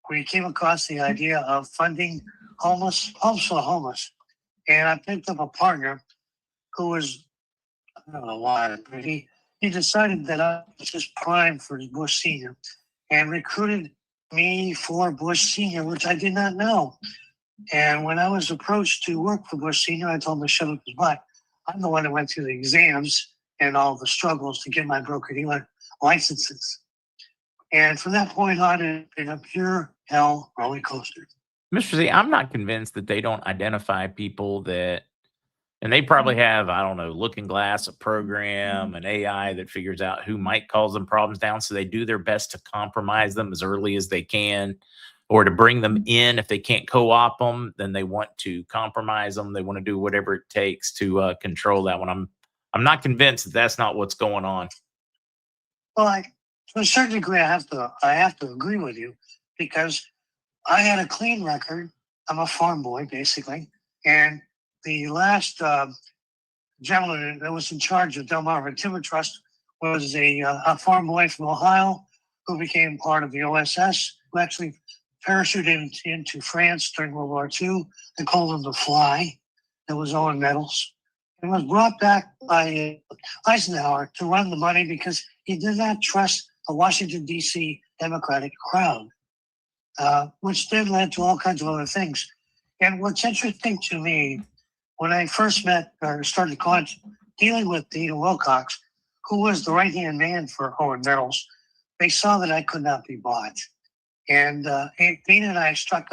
we came across the idea of funding homes for the homeless. And I picked up a partner who was, I don't know why, but he decided that I was just prime for Bush Sr. and recruited me for Bush Sr., which I did not know. And when I was approached to work for Bush Sr., I told him to shut up his butt. I'm the one that went through the exams and all the struggles to get my broker-dealer licenses. And from that point on, it's been a pure hell roller coaster. Mr. Z, I'm not convinced that they don't identify people that, and they probably have, I don't know, Looking Glass, a program, an AI that figures out who might cause them problems down. So they do their best to compromise them as early as they can, or to bring them in. If they can't co-op them, then they want to compromise them. They want to do whatever it takes to control that one. I'm not convinced that that's not what's going on. Well, to a certain degree, I have to agree with you, because I had a clean record. I'm a farm boy, basically. And the last gentleman that was in charge of Delmarva Timber Trust was a farm boy from Ohio who became part of the OSS, who actually parachuted into France during World War II. They called him the Fly. That was Owen Metals. And was brought back by Eisenhower to run the money because he did not trust the Washington, D.C. Democratic crowd, which then led to all kinds of other things. And what's interesting to me, when I first met or started dealing with Dina Wilcox, who was the right-hand man for Owen Metals, they saw that I could not be bought. And Dina and I struck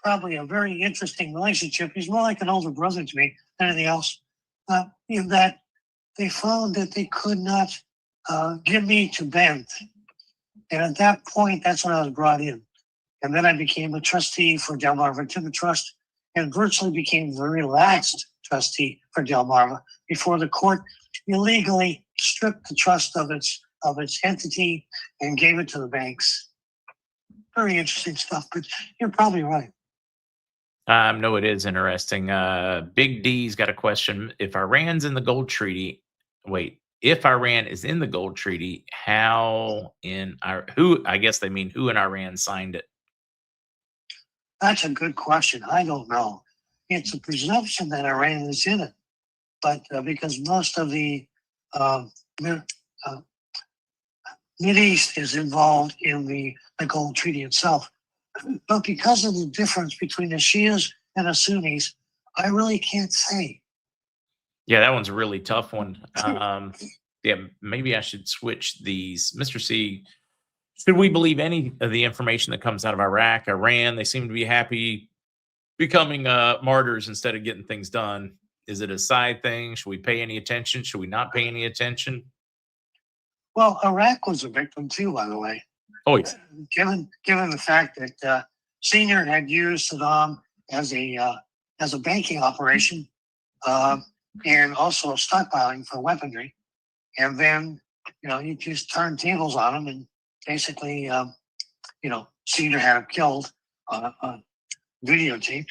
probably a very interesting relationship. He's more like an older brother to me than anything else, in that they found that they could not get me to bend. And at that point, that's when I was brought in. And then I became a trustee for Delmarva Timber Trust, and virtually became the very last trustee for Delmarva before the court illegally stripped the trust of its entity and gave it to the banks. Very interesting stuff, but you're probably right. No, it is interesting. Big D's got a question. If Iran's in the gold treaty, if Iran is in the gold treaty, who, I guess they mean who in Iran signed it? That's a good question. I don't know. It's a presumption that Iran is in it, but because most of the Mideast is involved in the gold treaty itself. But because of the difference between the Shias and the Sunnis, I really can't say. Yeah, that one's a really tough one. Yeah, maybe I should switch these. Mr. C, should we believe any of the information that comes out of Iraq, Iran? They seem to be happy becoming martyrs instead of getting things done. Is it a side thing? Should we pay any attention? Should we not pay any attention? Well, Iraq was a victim too, by the way. Oh, yeah. Given the fact that Senior had used Saddam as a banking operation and also stockpiling for weaponry, and then you just turn tables on him and basically Senior had him killed, videotaped.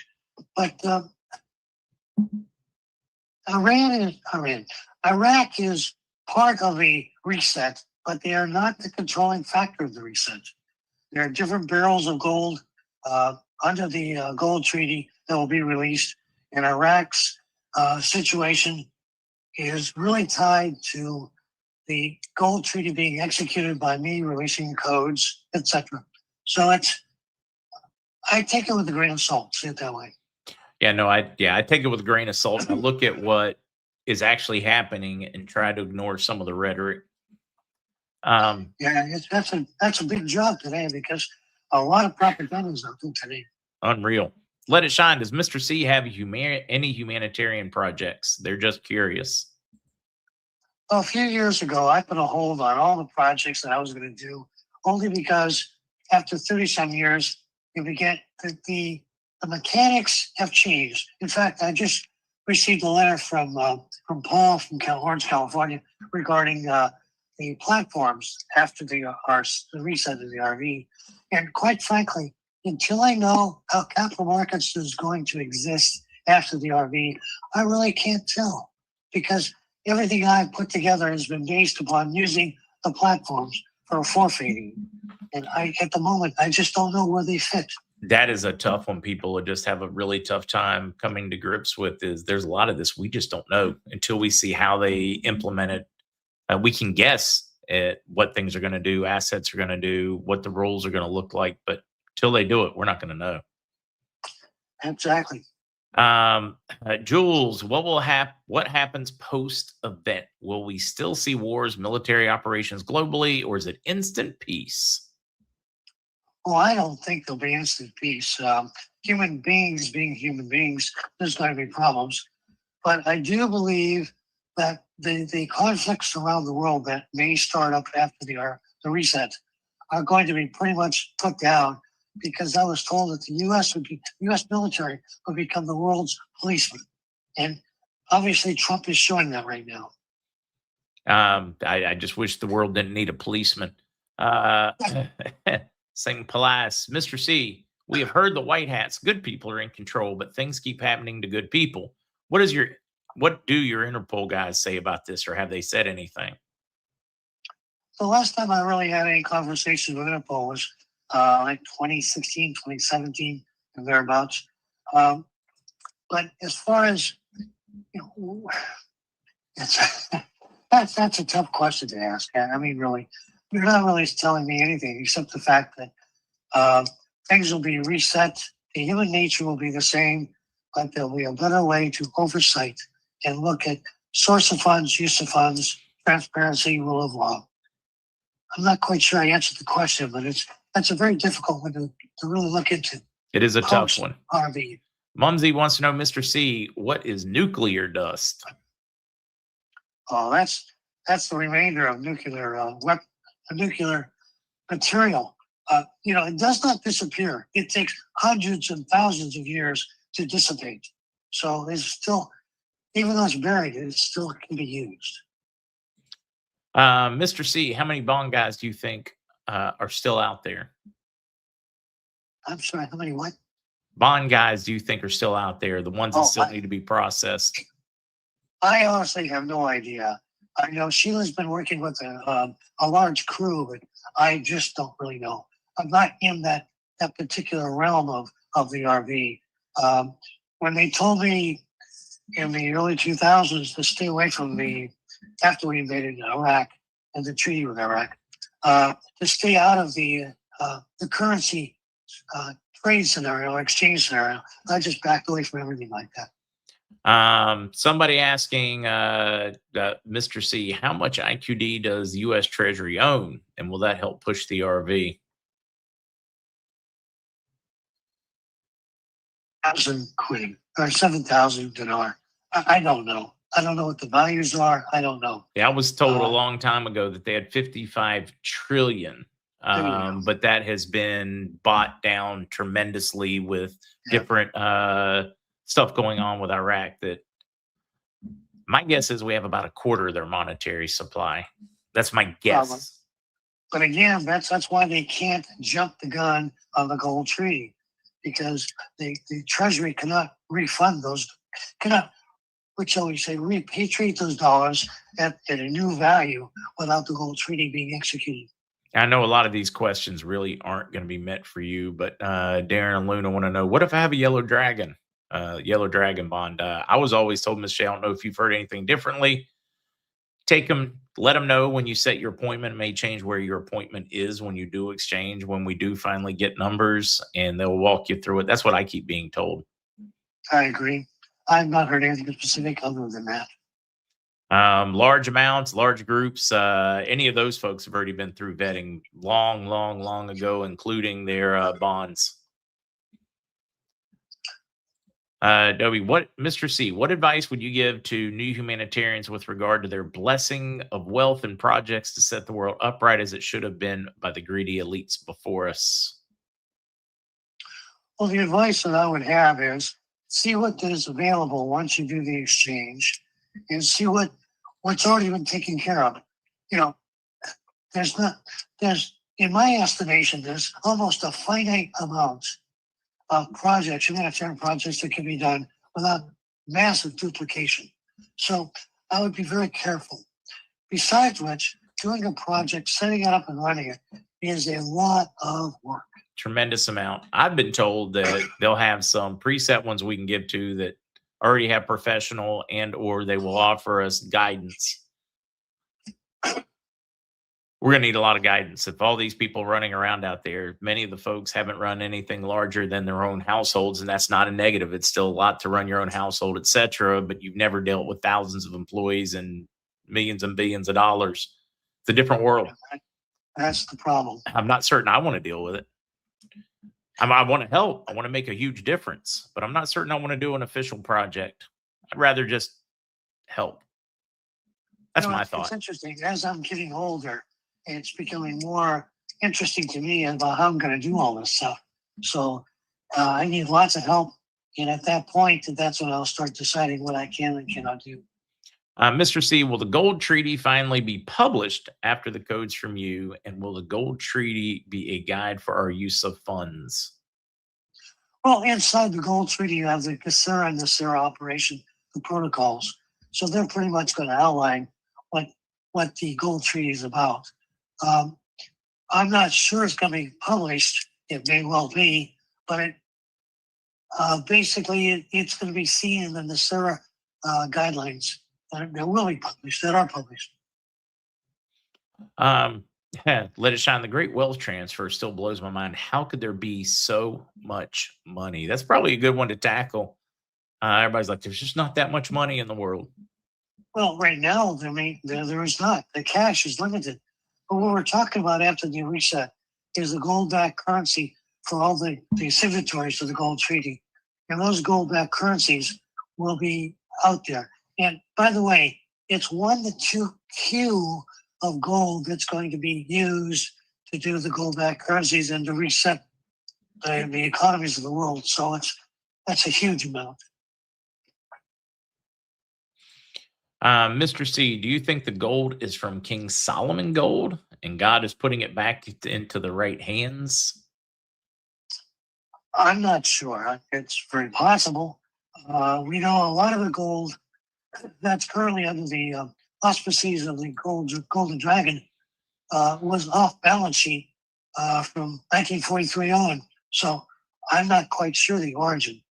But Iraq is part of a reset, but they are not the controlling factor of the reset. There are different barrels of gold under the gold treaty that will be released, and Iraq's situation is really tied to the gold treaty being executed by me, releasing codes, etc. So I take it with a grain of salt, say it that way. Yeah, no, I take it with a grain of salt. I look at what is actually happening and try to ignore some of the rhetoric. That's a big job today because a lot of propaganda is out there today. Unreal. Let it shine. Does Mr. C have any humanitarian projects? They're just curious. Well, a few years ago, I put a hold on all the projects that I was going to do, only because after 30-some years, you begin the mechanics have changed. In fact, I just received a letter from Paul from Orange, California, regarding the platforms after the reset of the RV. And quite frankly, until I know how capital markets is going to exist after the RV, I really can't tell, because everything I've put together has been based upon using the platforms for forfeiting. And at the moment, I just don't know where they fit. That is a tough one. People would just have a really tough time coming to grips with. Is there's a lot of this we just don't know until we see how they implement it. We can guess at what things are going to do, assets are going to do, what the rules are going to look like, but till they do it, we're not going to know. Exactly. Jules, what happens post event? Will we still see wars, military operations globally, or is it instant peace? Well, I don't think there'll be instant peace. Human beings being human beings, there's going to be problems. But I do believe that the conflicts around the world that may start up after the reset are going to be pretty much put down, because I was told that the U.S. military would become the world's policeman. And obviously Trump is showing that right now. I just wish the world didn't need a policeman. Saying Palace, Mr. C, we have heard the white hats, good people are in control, but things keep happening to good people. What do your Interpol guys say about this, or have they said anything? The last time I really had any conversations with Interpol was like 2016, 2017, and thereabouts. But as far as, that's a tough question to ask. I mean, really, you're not really telling me anything except the fact that things will be reset. The human nature will be the same, but there'll be a better way to oversight and look at source of funds, use of funds, transparency, rule of law. I'm not quite sure I answered the question, but that's a very difficult one to really look into. It is a tough one. RV. Mumsy wants to know, Mr. C, what is nuclear dust? Oh, that's the remainder of nuclear nuclear material. It does not disappear. It takes hundreds and thousands of years to dissipate. So it's still, even though it's buried, it still can be used. Mr. C, how many Bond guys do you think are still out there? I'm sorry, how many what? Bond guys do you think are still out there, the ones that still need to be processed? I honestly have no idea. I know Sheila's been working with a large crew, but I just don't really know. I'm not in that particular realm of the RV. When they told me in the early 2000s to stay away from after we invaded Iraq and the treaty with Iraq, to stay out of the currency trade scenario or exchange scenario. I just backed away from everything like that. Somebody asking Mr. C, how much IQD does the U.S. Treasury own, and will that help push the RV? 1,000 quid or 7,000 dinar. I don't know. I don't know what the values are. I don't know. Yeah, I was told a long time ago that they had 55 trillion. But that has been bought down tremendously with different stuff going on with Iraq. That my guess is we have about a quarter of their monetary supply. That's my guess. But again, that's why they can't jump the gun on the gold treaty, because the Treasury cannot refund those, what shall we say, repatriate those dollars at a new value without the gold treaty being executed. I know a lot of these questions really aren't going to be meant for you, but Darren and Luna want to know, what if I have a yellow dragon bond? I was always told, Ms. Shea, I don't know if you've heard anything differently. Take them, let them know when you set your appointment. It may change where your appointment is when you do exchange, when we do finally get numbers, and they'll walk you through it. That's what I keep being told. I agree. I've not heard anything specific other than that. Large amounts, large groups, any of those folks have already been through vetting long ago, including their bonds. Dobie, Mr. C, what advice would you give to new humanitarians with regard to their blessing of wealth and projects to set the world upright as it should have been by the greedy elites before us? Well, the advice that I would have is see what is available once you do the exchange, and see what's already been taken care of. There's in my estimation, there's almost a finite amount of projects, humanitarian projects, that can be done without massive duplication. So I would be very careful. Besides which, doing a project, setting it up and running it is a lot of work. Tremendous amount. I've been told that they'll have some preset ones we can give to that already have professional, and or they will offer us guidance. We're going to need a lot of guidance. If all these people running around out there, many of the folks haven't run anything larger than their own households, and that's not a negative. It's still a lot to run your own household, etc. But you've never dealt with thousands of employees and millions and billions of dollars. It's a different world. That's the problem. I'm not certain I want to deal with it. I want to help. I want to make a huge difference, but I'm not certain I want to do an official project. I'd rather just help. That's my thought. It's interesting. As I'm getting older, it's becoming more interesting to me about how I'm going to do all this stuff. So I need lots of help. And at that point, that's when I'll start deciding what I can and cannot do. Mr. C, will the gold treaty finally be published after the codes from you? And will the gold treaty be a guide for our use of funds? Well, inside the gold treaty, you have the Kasera and the Nasera operation, the protocols. So they're pretty much going to outline what the gold treaty is about. I'm not sure it's going to be published. It may well be, but basically it's going to be seen in the Nasera guidelines. They will be published, that are published. Let it shine. The great wealth transfer still blows my mind. How could there be so much money? That's probably a good one to tackle. Everybody's like, there's just not that much money in the world. Well, right now, there is not. The cash is limited. But what we're talking about after the reset is the gold-backed currency for all the signatories to the gold treaty. And those gold-backed currencies will be out there. And by the way, it's 1 to 2Q of gold that's going to be used to do the gold-backed currencies and to reset the economies of the world. So that's a huge amount. Mr. C, do you think the gold is from King Solomon gold and God is putting it back into the right hands? I'm not sure. It's very possible. We know a lot of the gold that's currently under the auspices of the Golden Dragon was off balance sheet from 1943 on. So I'm not quite sure the origin.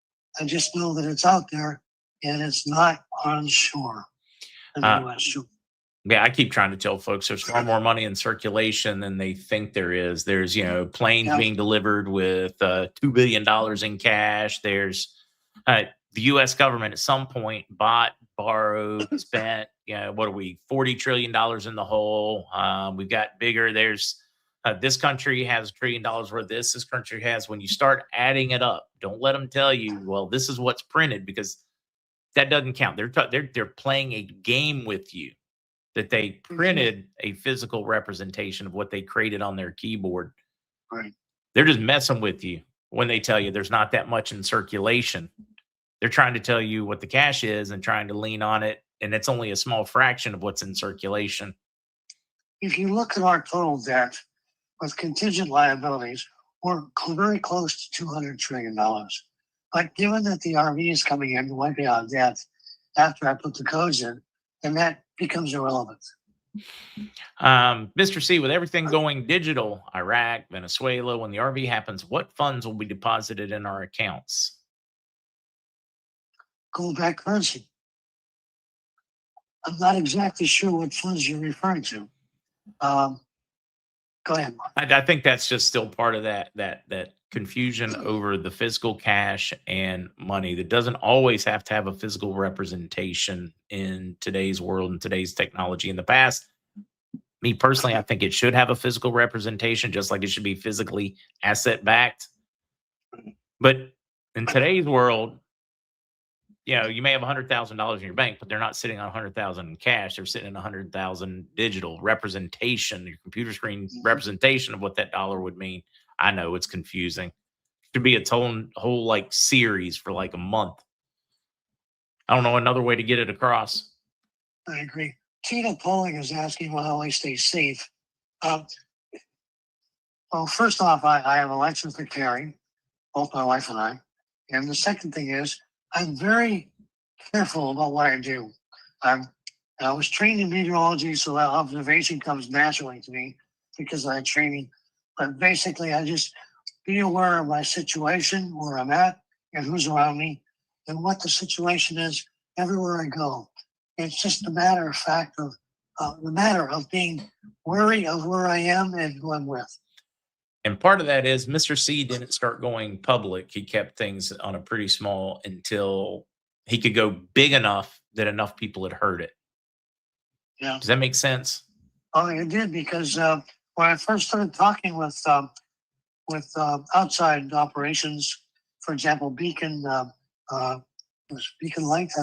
I just know that it's out there and it's not onshore. Yeah, I keep trying to tell folks there's far more money in circulation than they think there is. There's, planes Yeah. being delivered with $2 billion in cash. There's the U.S. government at some point bought, borrowed, spent, what are we, $40 trillion in the hole. We've got bigger. There's this country has $1 trillion worth. This country has. When you start adding it up, don't let them tell you, well, this is what's printed, because that doesn't count. They're playing a game with you, that they printed a physical representation of what they created on their keyboard. Right. They're just messing with you when they tell you there's not that much in circulation. They're trying to tell you what the cash is and trying to lean on it, and it's only a small fraction of what's in circulation. If you look at our total debt with contingent liabilities, we're very close to $200 trillion. But given that the RV is coming in to wipe out debt after I put the codes in, then that becomes irrelevant. Mr. C, with everything going digital, Iraq, Venezuela, when the RV happens, what funds will be deposited in our accounts? Gold back currency. I'm not exactly sure what funds you're referring to. Go ahead, Mark. I think that's just still part of that confusion over the physical cash and money. That doesn't always have to have a physical representation in today's world and today's technology. In the past, me personally, I think it should have a physical representation, just like it should be physically asset backed. But in today's world, you may have $100,000 in your bank, but they're not sitting on 100,000 in cash. They're sitting in 100,000 digital representation, your computer screen representation of what that dollar would mean. I know it's confusing. It should be its whole like series for like a month. I don't know another way to get it across. I agree. Tina Polling is asking, well, how I stay safe. Well, first off, I have a license for carrying, both my wife and I. And the second thing is, I'm very careful about what I do. I was trained in meteorology, so that observation comes naturally to me because of that training. But basically, I just be aware of my situation, where I'm at, and who's around me, and what the situation is everywhere I go. It's just a matter of being wary of where I am and who I'm with. And part of that is Mr. C didn't start going public. He kept things on a pretty small until he could go big enough that enough people had heard it. Yeah. Does that make sense? Oh, it did, because when I first started talking with outside operations, for example, Beacon Light, I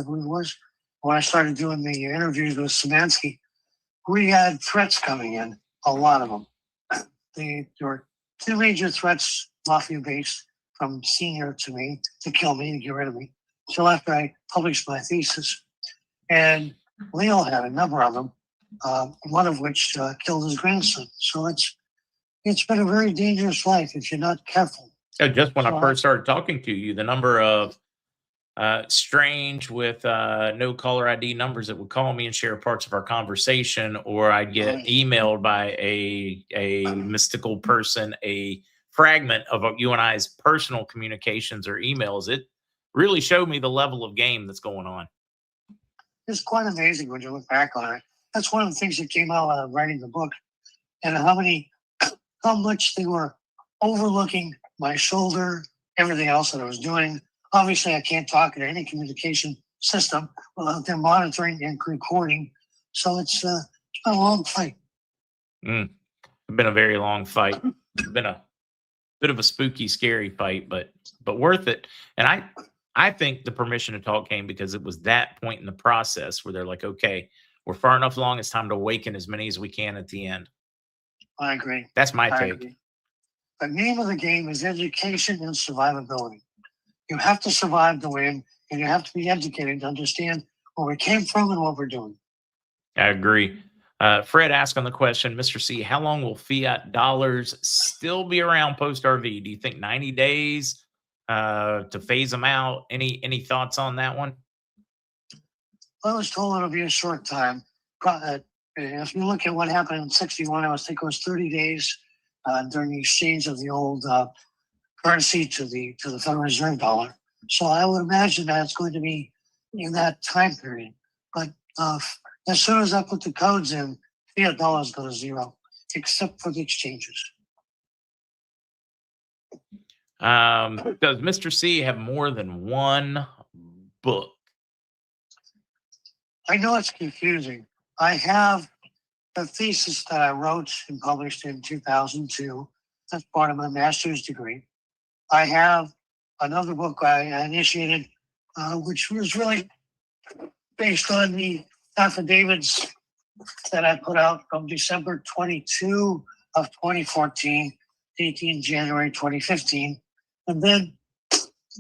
believe it was, when I started doing the interviews with Szymanski, we had threats coming in, a lot of them. There were two major threats, mafia-based, from senior to me, to kill me, to get rid of me, until after I published my thesis. And Leo had a number of them, one of which killed his grandson. So it's been a very dangerous life if you're not careful. Just when I first started talking to you, the number of strange with no caller ID numbers that would call me and share parts of our conversation, or I'd get emailed by a mystical person, a fragment of you and I's personal communications or emails. It really showed me the level of game that's going on. It's quite amazing when you look back on it. That's one of the things that came out of writing the book, and how much they were overlooking my shoulder, everything else that I was doing. Obviously, I can't talk in any communication system without them monitoring and recording. So it's been a long fight. It's been a very long fight. It's been a bit of a spooky, scary fight, but worth it. And I think the permission to talk came because it was that point in the process where they're like, okay, we're far enough along. It's time to awaken as many as we can at the end. I agree. That's my take. Agree. The name of the game is education and survivability. You have to survive to win, and you have to be educated to understand where we came from and what we're doing. I agree. Fred asked on the question, Mr. C, how long will fiat dollars still be around post RV? Do you think 90 days to phase them out? Any thoughts on that one? I was told it'll be a short time. If you look at what happened in 61, I think it was 30 days during the exchange of the old currency to the Federal Reserve dollar. So I would imagine that it's going to be in that time period. But As soon as I put the codes in, fiat dollars go to zero, except for the exchanges. Does Mr. C have more than one book? I know it's confusing. I have a thesis that I wrote and published in 2002. That's part of my master's degree. I have another book I initiated, which was really based on the affidavits that I put out from December 22 of 2014 to 18 January 2015. And then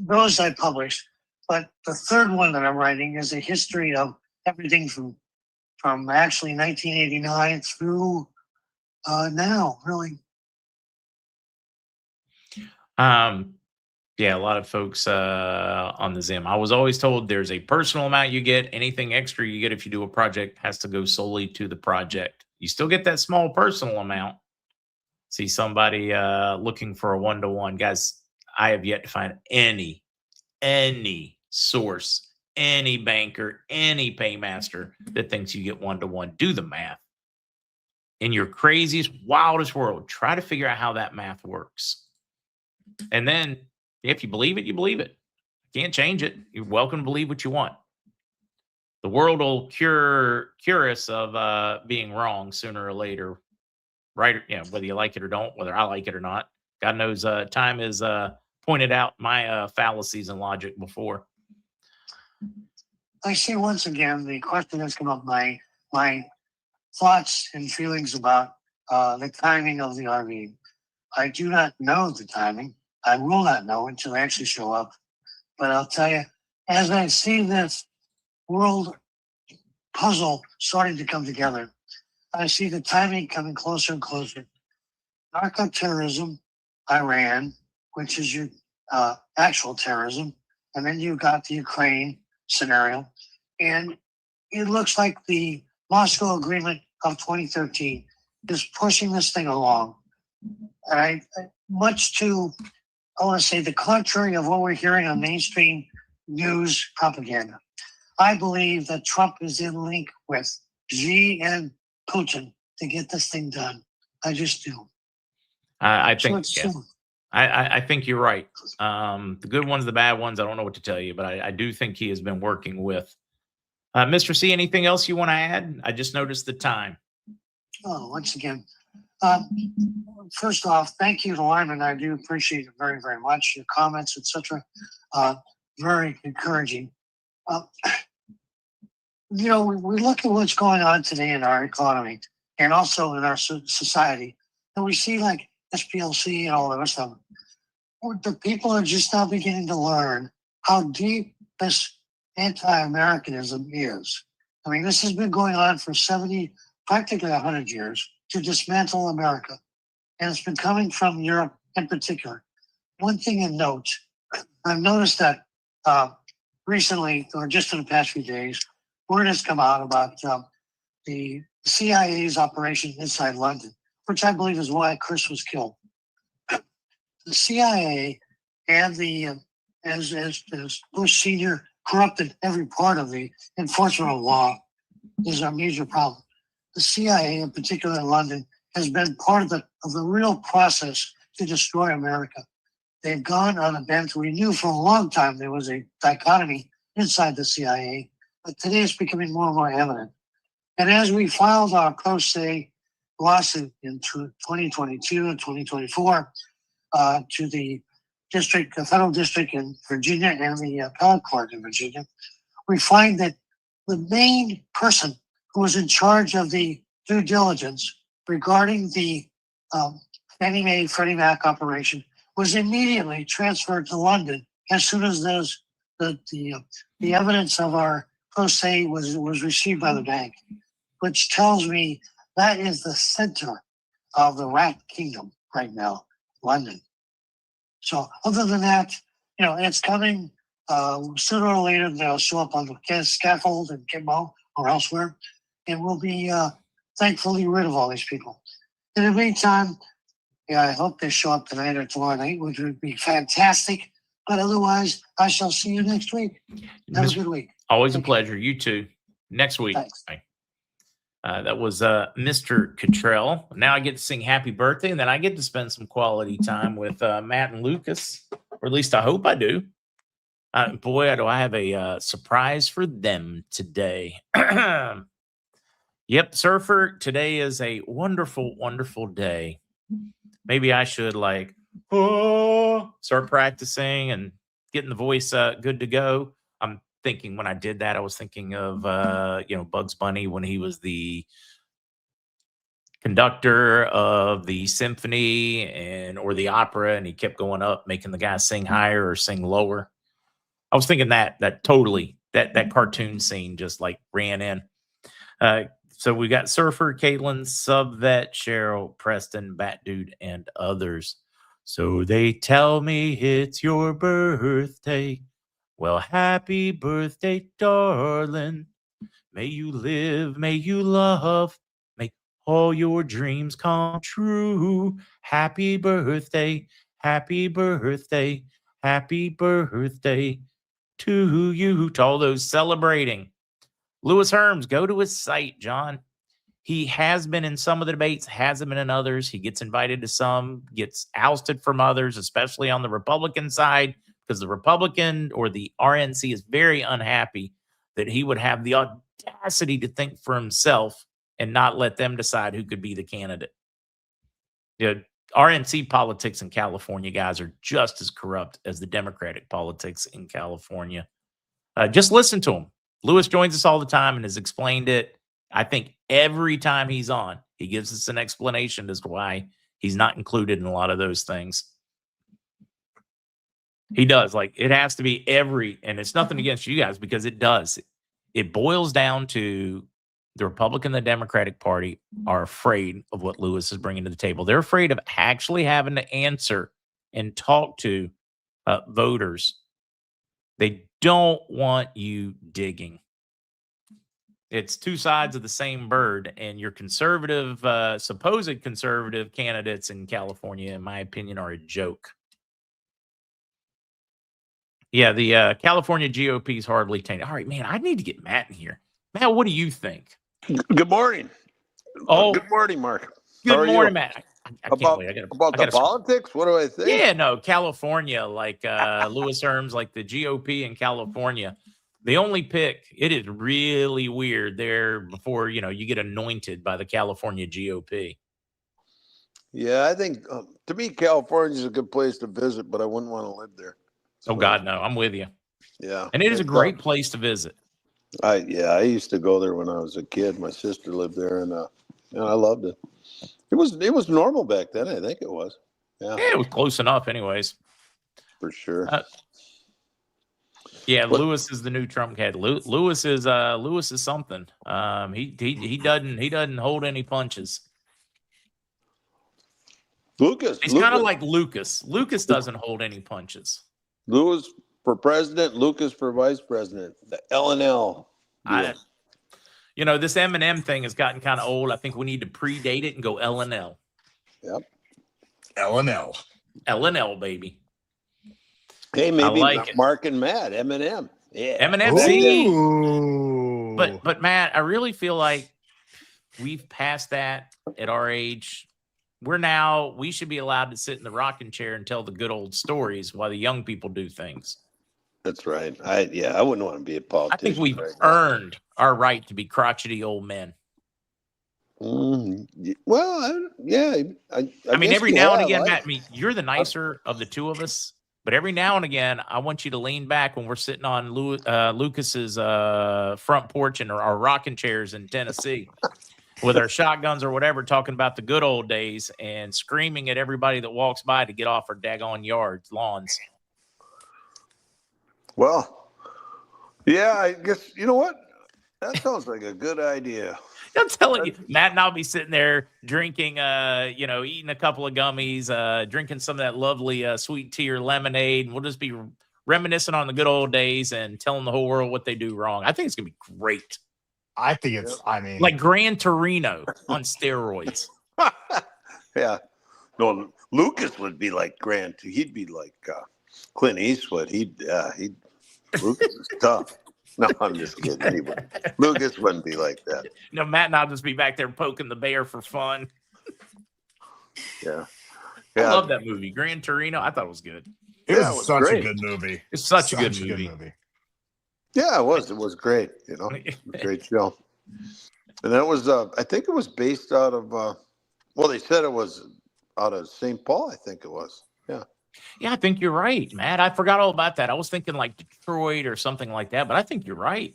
those I published. But the third one that I'm writing is a history of everything from actually 1989 through now, really. Yeah, a lot of folks on the Zim. I was always told there's a personal amount you get. Anything extra you get if you do a project has to go solely to the project. You still get that small personal amount. See somebody looking for a one-to-one. Guys, I have yet to find any source, any banker, any paymaster that thinks you get one-to-one. Do the math. In your craziest, wildest world, try to figure out how that math works. And then if you believe it, you believe it. Can't change it. You're welcome to believe what you want. The world will cure us of being wrong sooner or later, right? You know, whether you like it or don't, whether I like it or not. God knows time has pointed out my fallacies and logic before. I see once again the question has come up, my thoughts and feelings about the timing of the RV. I do not know the timing. I will not know until I actually show up. But I'll tell you, as I see this world puzzle starting to come together, I see the timing coming closer and closer. Narco-terrorism, Iran, which is your actual terrorism, and then you've got the Ukraine scenario. And it looks like the Moscow Agreement of 2013 is pushing this thing along. And I want to say the contrary of what we're hearing on mainstream news propaganda. I believe that Trump is in link with Xi and Putin to get this thing done. I just do. I think I think you're right. The good ones, the bad ones, I don't know what to tell you, but I do think he has been working with. Mr. C, anything else you want to add? I just noticed the time. Oh, once again, first off, thank you to Lyman. I do appreciate it very, very much. Your comments, etc., very encouraging. You know, we look at what's going on today in our economy and also in our society, and we see like SPLC and all the rest of them. The people are just now beginning to learn how deep this anti-Americanism is. I mean, this has been going on for 70, practically 100 years to dismantle America. And it's been coming from Europe in particular. One thing to note, I've noticed that recently, or just in the past few days, word has come out about the CIA's operation inside London, which I believe is why Chris was killed. The CIA and the, as Bush Sr. corrupted every part of the enforcement of law is a major problem. The CIA, in particular in London, has been part of the real process to destroy America. They've gone on a bent. We knew for a long time there was a dichotomy inside the CIA, but today it's becoming more and more evident. And as we filed our pro se lawsuit in 2022 and 2024 to the federal district in Virginia and the appellate court in Virginia, we find that the main person who was in charge of the due diligence regarding the Fannie Mae Freddie Mac operation was immediately transferred to London as soon as the evidence of our pro se was received by the bank, which tells me that is the center of the rat kingdom right now, London. So other than that, you know, it's coming. Sooner or later, they'll show up on the scaffold in Kimbo or elsewhere, and we'll be thankfully rid of all these people. In the meantime, yeah, I hope they show up tonight or tomorrow night, which would be fantastic. But otherwise, I shall see you next week. Have a good week. Always a pleasure. You too. Next week. Thanks. Bye. That was Mr. Cottrell. Now I get to sing happy birthday, and then I get to spend some quality time with Matt and Lucas, or at least I hope I do. Boy, do I have a surprise for them today. Yep, Surfer, today is a wonderful, wonderful day. Maybe I should start practicing and getting the voice good to go. I'm thinking when I did that, I was thinking of Bugs Bunny when he was the conductor of the symphony or the opera, and he kept going up, making the guy sing higher or sing lower. I was thinking that totally that cartoon scene just like ran in. So we got Surfer, Caitlin, Subvet, Cheryl, Preston, Bat Dude, and others. So they tell me it's your birthday. Well, happy birthday, darling. May you live, may you love, may all your dreams come true. Happy birthday, happy birthday, happy birthday to you. To all those celebrating. Louis Herms, go to his site, John. He has been in some of the debates, hasn't been in others. He gets invited to some, gets ousted from others, especially on the Republican side, because the Republican or the RNC is very unhappy that he would have the audacity to think for himself and not let them decide who could be the candidate. RNC politics in California, guys, are just as corrupt as the Democratic politics in California. Just listen to him. Louis joins us all the time and has explained it. I think every time he's on, he gives us an explanation as to why he's not included in a lot of those things. He does. It has to be and it's nothing against you guys because it does. It boils down to the Republican and the Democratic Party are afraid of what Louis is bringing to the table. They're afraid of actually having to answer and talk to voters. They don't want you digging. It's two sides of the same bird, and your conservative, supposed conservative candidates in California, in my opinion, are a joke. Yeah, the California GOP is hardly tainted. All right, man, I need to get Matt in here. Matt, what do you think? Good morning. Oh, good morning, Mark. Good morning, Matt. I can't wait. About the politics? What do I think? Yeah, no, California, Louis Herms, the GOP in California. They only pick, it is really weird there before, you get anointed by the California GOP. Yeah, I think, to me, California is a good place to visit, but I wouldn't want to live there. So, God, no, I'm with you. Yeah. And it is a great place to visit. I used to go there when I was a kid. My sister lived there, and I loved it. It was normal back then, I think it was. Yeah, it was close enough anyways. For sure. Louis is the new Trump cat. Louis is something. He doesn't hold any punches. He's kind of like Lucas. Lucas doesn't hold any punches. Louis for president, Lucas for vice president. The L&L. This M&M thing has gotten kind of old. I think we need to predate it and go L&L. Yep. L&L. L&L, baby. Hey, maybe Mark and Matt, M&M. Yeah. M&M. See? But Matt, I really feel like we've passed that at our age. We should be allowed to sit in the rocking chair and tell the good old stories while the young people do things. That's right. I wouldn't want to be a politician. I think we've earned our right to be crotchety old men. Well, yeah. I mean, every now and again, Matt, you're the nicer of the two of us, but every now and again, I want you to lean back when we're sitting on Lucas's front porch in our rocking chairs in Tennessee with our shotguns or whatever, talking about the good old days and screaming at everybody that walks by to get off our daggone lawns. Well, yeah, I guess, you know what? That sounds like a good idea. I'm telling you, Matt and I'll be sitting there drinking, eating a couple of gummies, drinking some of that lovely sweet tea or lemonade, and we'll just be reminiscing on the good old days and telling the whole world what they do wrong. I think it's going to be great. I think it's, like Gran Torino on steroids. Yeah. No, Lucas would be like he'd be like Clint Eastwood. Lucas is tough. No, I'm just kidding. Lucas wouldn't be like that. No, Matt and I'll just be back there poking the bear for fun. Yeah. I Yeah. love that movie, Gran Torino. I thought it was good. It Yeah, was it was such great. a good movie. It's such a good movie. Yeah, it was. It was great. You know, it was a great show. And that was, I think it was based out of, well, they said it was out of St. Paul, I think it was. Yeah. Yeah, I think you're right, Matt. I forgot all about that. I was thinking like Detroit or something like that, but I think you're right.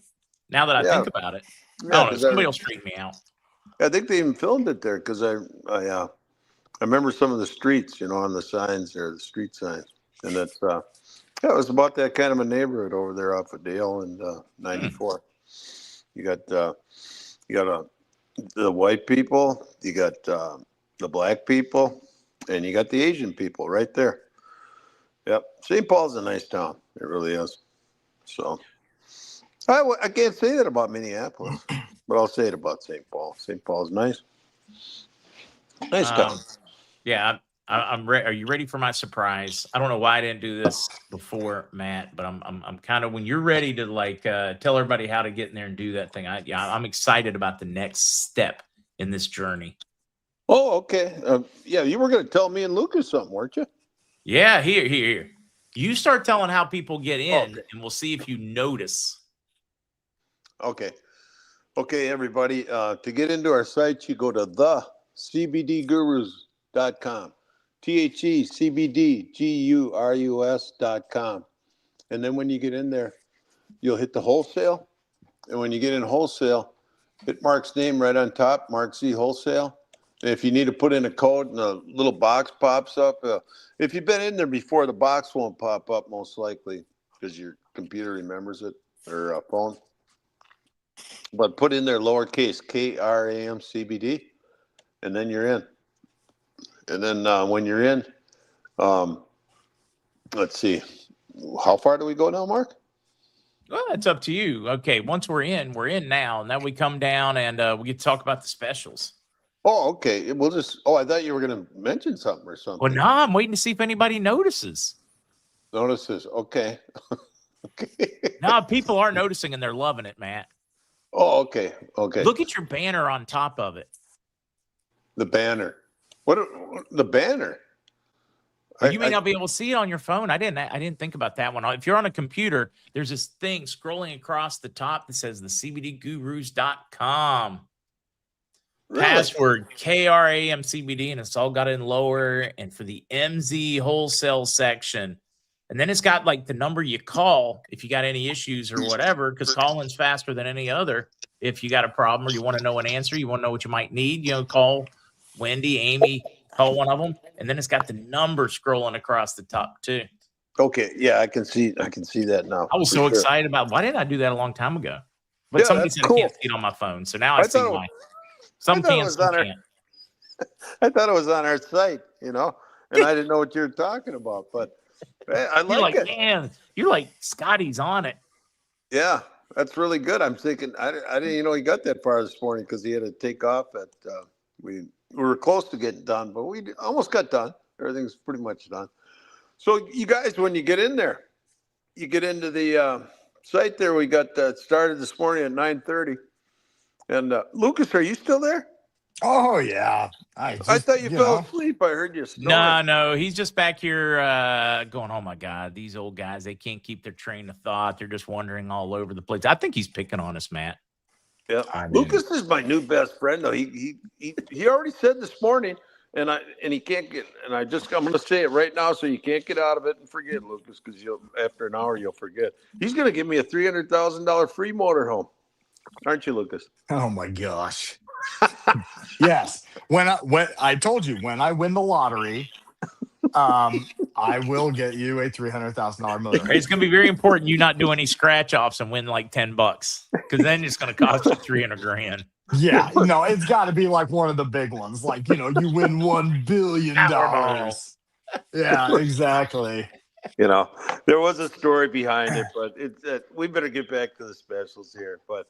Now that I think about it, I Yeah, don't know. 'cause Somebody will straighten me out. I think they even filmed it there because I remember some of the streets, you know, on the signs there, the street signs. And that's, yeah, it was about that kind of a neighborhood over there off of Dale and 94. You got the white people, you got the black people, and you got the Asian people right there. Yep. St. Paul's a nice town. It really is. So I can't say that about Minneapolis, but I'll say it about St. Paul. St. Paul's nice. Nice town. Yeah, I'm ready. Are you ready for my surprise? I don't know why I didn't do this before, Matt, but I'm kind of, when you're ready to like tell everybody how to get in there and do that thing. I'm excited about the next step in this journey. Oh, okay. Yeah, you were going to tell me and Lucas something, weren't you? Yeah, here. You start telling how people get in, and we'll see if you notice. Okay. Okay, everybody. To get into our site, you go to thecbdgurus.com. thecbdgurus.com. And then when you get in there, you'll hit the wholesale. And when you get in wholesale, hit Mark's name right on top, MarkZ Wholesale. And if you need to put in a code and a little box pops up, if you've been in there before, the box won't pop up most likely because your computer remembers it, or phone. But put in there lowercase KRAMCBD, and then you're in. And then when you're in, let's see, how far do we go now, Mark? Well, that's up to you. Okay, once we're in now. Now we come down and we get to talk about the specials. Oh, okay. We'll just. Oh, I thought you were going to mention something or something. Well, no, I'm waiting to see if anybody notices. Notices. Okay. Okay. No, people are noticing and they're loving it, Matt. Oh, okay. Okay. Look at your banner on top of it. The banner. What? The banner? Well, you may not be able to see it on your phone. I didn't think about that one. If you're on a computer, there's this thing scrolling across the top that says thecbdgurus.com. Really? Password KRAMCBD, and it's all got it in lower. And for the MZ wholesale section, and then it's got like the number you call if you got any issues or whatever, because calling's faster than any other. If you got a problem or you want to know an answer, you want to know what you might need, call Wendy, Amy, call one of them. And then it's got the number scrolling across the top too. Okay. Yeah, I can see that now. I was so excited about, why didn't I do that a long time ago? But Yeah, somebody that's said cool. I can't see it on my phone. So now I see why. Some can, some can't. I thought it was on our site, and I didn't know what you were talking about, but I like it. Man, you're like, Scotty's on it. Yeah, that's really good. I'm thinking, I didn't even know he got that far this morning because he had to take off we were close to getting done, but we almost got done. Everything's pretty much done. So you guys, when you get in there, you get into the site there. We got started this morning at 9:30. And Lucas, are you still there? Oh, yeah. I thought you fell asleep. I heard you snoring. No, he's just back here going, oh, my God, these old guys, they can't keep their train of thought. They're just wandering all over the place. I think he's picking on us, Matt. Yeah, Lucas is my new best friend, though. He already said this morning, and he can't get. And I'm going to say it right now, so you can't get out of it and forget, Lucas, because after an hour you'll forget. He's going to give me a $300,000 free motorhome, aren't you, Lucas? Oh my gosh. Yes. When I told you, when I win the lottery, I will get you a $300,000 motor. It's going to be very important you not do any scratch offs and win like $10, because then it's going to cost you $300,000. Yeah, no, it's got to be like one of the big ones, like you win $1 billion. Yeah, exactly. There was a story behind it, but we better get back to the specials here. But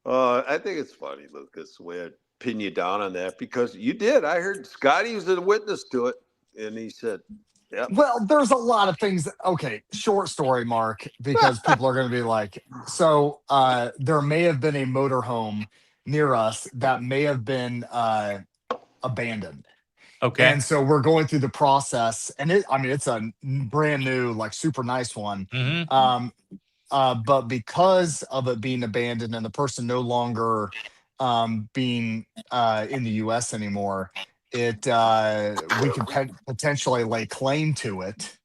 I think it's funny, Lucas, the way I pin you down on that, because you did. I heard Scotty was a witness to it, and he said, Yep. Well, there's a lot of things. Okay, short story, Mark, because people are going to be like, so there may have been a motorhome near us that may have been abandoned. Okay. And so we're going through the process, and I mean, it's a brand new, like super nice one. Hmm. But because of it being abandoned and the person no longer being in the U.S. anymore, we could potentially lay claim to it.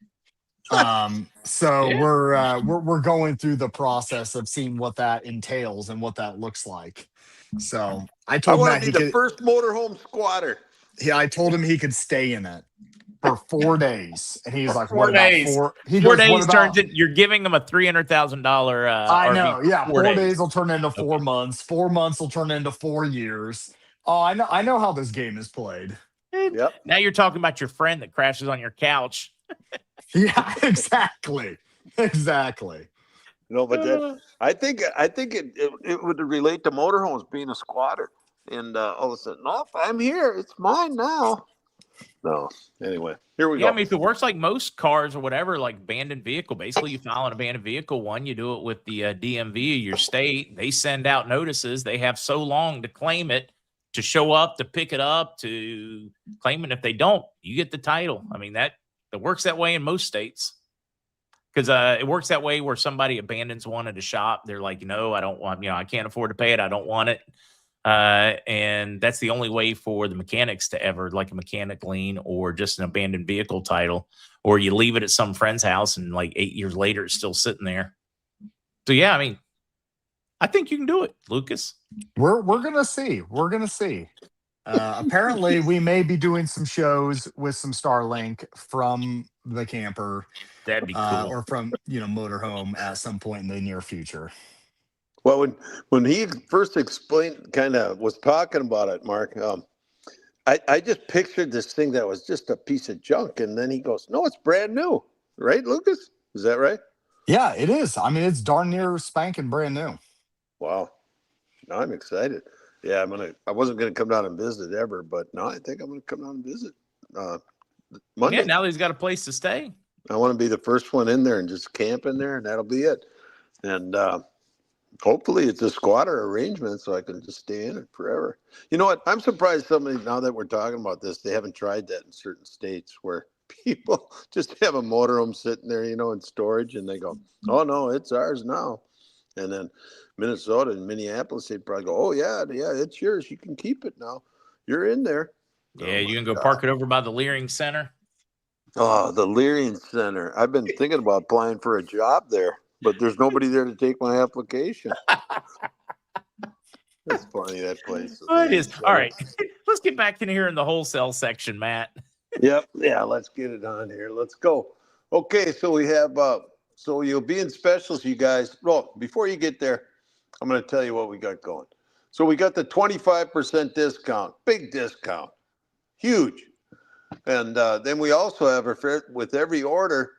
So Yeah. we're going through the process of seeing what that entails and what that looks like. So I I told want Matt to he be the could. first motorhome squatter. Yeah, I told him he could stay in it for 4 days, and he's For like, "What four about days. 4?" He 4 goes, "What days turns about?" it. You're giving them a $300,000 I RV know. for Yeah, 4 days. 4 days will turn into Okay. 4 months. 4 months will turn into 4 years. Oh, I know. I know how this game is played. Yep. Now you're talking about your friend that crashes on your couch. Yeah, exactly. Exactly. No, but I think it would relate to motorhomes being a squatter, and all of a sudden, no, I'm here. It's mine now. No. Anyway, here we Yeah, I go. mean, if it works like most cars or whatever, like abandoned vehicle, basically you file an abandoned vehicle one, you do it with the DMV of your state. They send out notices. They have so long to claim it, to show up, to pick it up, to claim it. If they don't, you get the title. I mean, that works that way in most states. Because it works that way where somebody abandons one at a shop. They're like, no, I don't want, I can't afford to pay it. I don't want it. And that's the only way for the mechanics to ever, like a mechanic lien or just an abandoned vehicle title, or you leave it at some friend's house and like 8 years later, it's still sitting there. So, yeah, I mean, I think you can do it, Lucas. We're gonna see. We're gonna see. Apparently, we may be doing some shows with some Starlink from the camper, That'd be cool. or from motorhome at some point in the near future. Well, when he first explained, kind of was talking about it, Mark, I just pictured this thing that was just a piece of junk, and then he goes, "No, it's brand new, right, Lucas? Is that right?" Yeah, it is. I mean, it's darn near spanking brand new. Wow. Now I'm excited. Yeah, I wasn't gonna come down and visit ever, but now I think I'm gonna come down and visit Monday. Yeah, now that he's got a place to stay. I want to be the first one in there and just camp in there, and that'll be it. And hopefully it's a squatter arrangement so I can just stay in it forever. You know what? I'm surprised somebody, now that we're talking about this, they haven't tried that in certain states where people just have a motorhome sitting there, in storage, and they go, "Oh no, it's ours now." And then Minnesota and Minneapolis, they'd probably go, "Oh yeah, it's yours. You can keep it now. You're in there." Yeah, Oh you my can go God. park it over by the Leering Center. Oh, the Leering Center. I've been thinking about applying for a job there, but there's nobody there to take my application. It's funny, that place. Oh, it is. All right. Let's get back in here in the wholesale section, Matt. Yep. Yeah, let's get it on here. Let's go. Okay, so we have so you'll be in specials, you guys. Well, before you get there, I'm gonna tell you what we got going. So we got the 25% discount, big discount, huge. And then we also have with every order,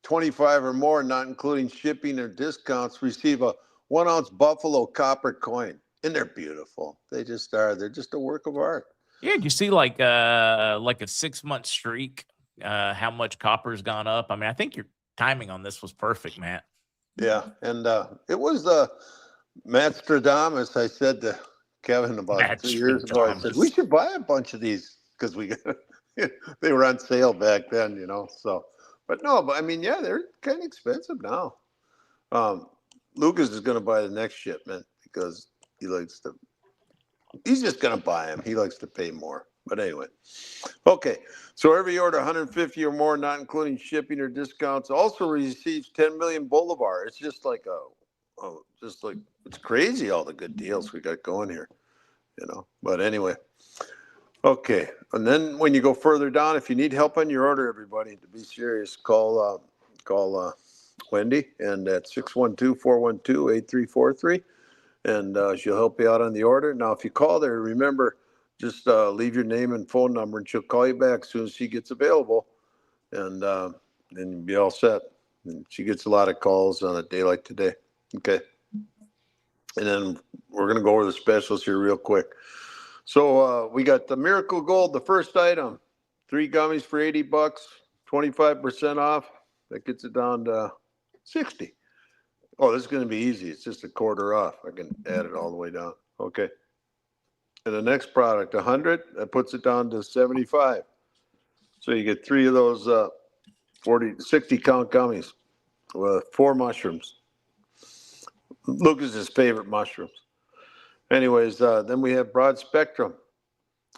25 or more, not including shipping or discounts, receive a 1-ounce Buffalo copper coin. And they're beautiful. They just are. They're just a work of art. Yeah, you see like a 6-month streak, how much copper's gone up. I mean, I think your timing on this was perfect, Matt. Yeah, and it was Matt Stradamus. I said to Kevin about Matt 3 years ago, I said, Stradamus. we should buy a bunch of these because they were on sale back then, so. But no, I mean, yeah, they're kind of expensive now. Lucas is going to buy the next shipment because he's just going to buy them. He likes to pay more. But anyway, okay. So every order 150 or more, not including shipping or discounts, also receives 10 million Bolivar. It's just like it's crazy all the good deals we got going here, But anyway, okay. And then when you go further down, if you need help on your order, everybody, to be serious, call Wendy, and at 612-412-8343. And she'll help you out on the order. Now, if you call there, remember, just leave your name and phone number, and she'll call you back as soon as she gets available. And then you'll be all set. And she gets a lot of calls on a day like today. Okay. And then we're going to go over the specials here real quick. So we got the Miracle Gold, the first item, 3 gummies for $80. 25% off. That gets it down to 60. Oh, this is going to be easy. It's just a quarter off. I can add it all the way down. Okay. And the next product, 100, that puts it down to 75. So you get 3 of those 60 count gummies with 4 mushrooms. Lucas's favorite mushrooms. Anyways, then we have broad spectrum.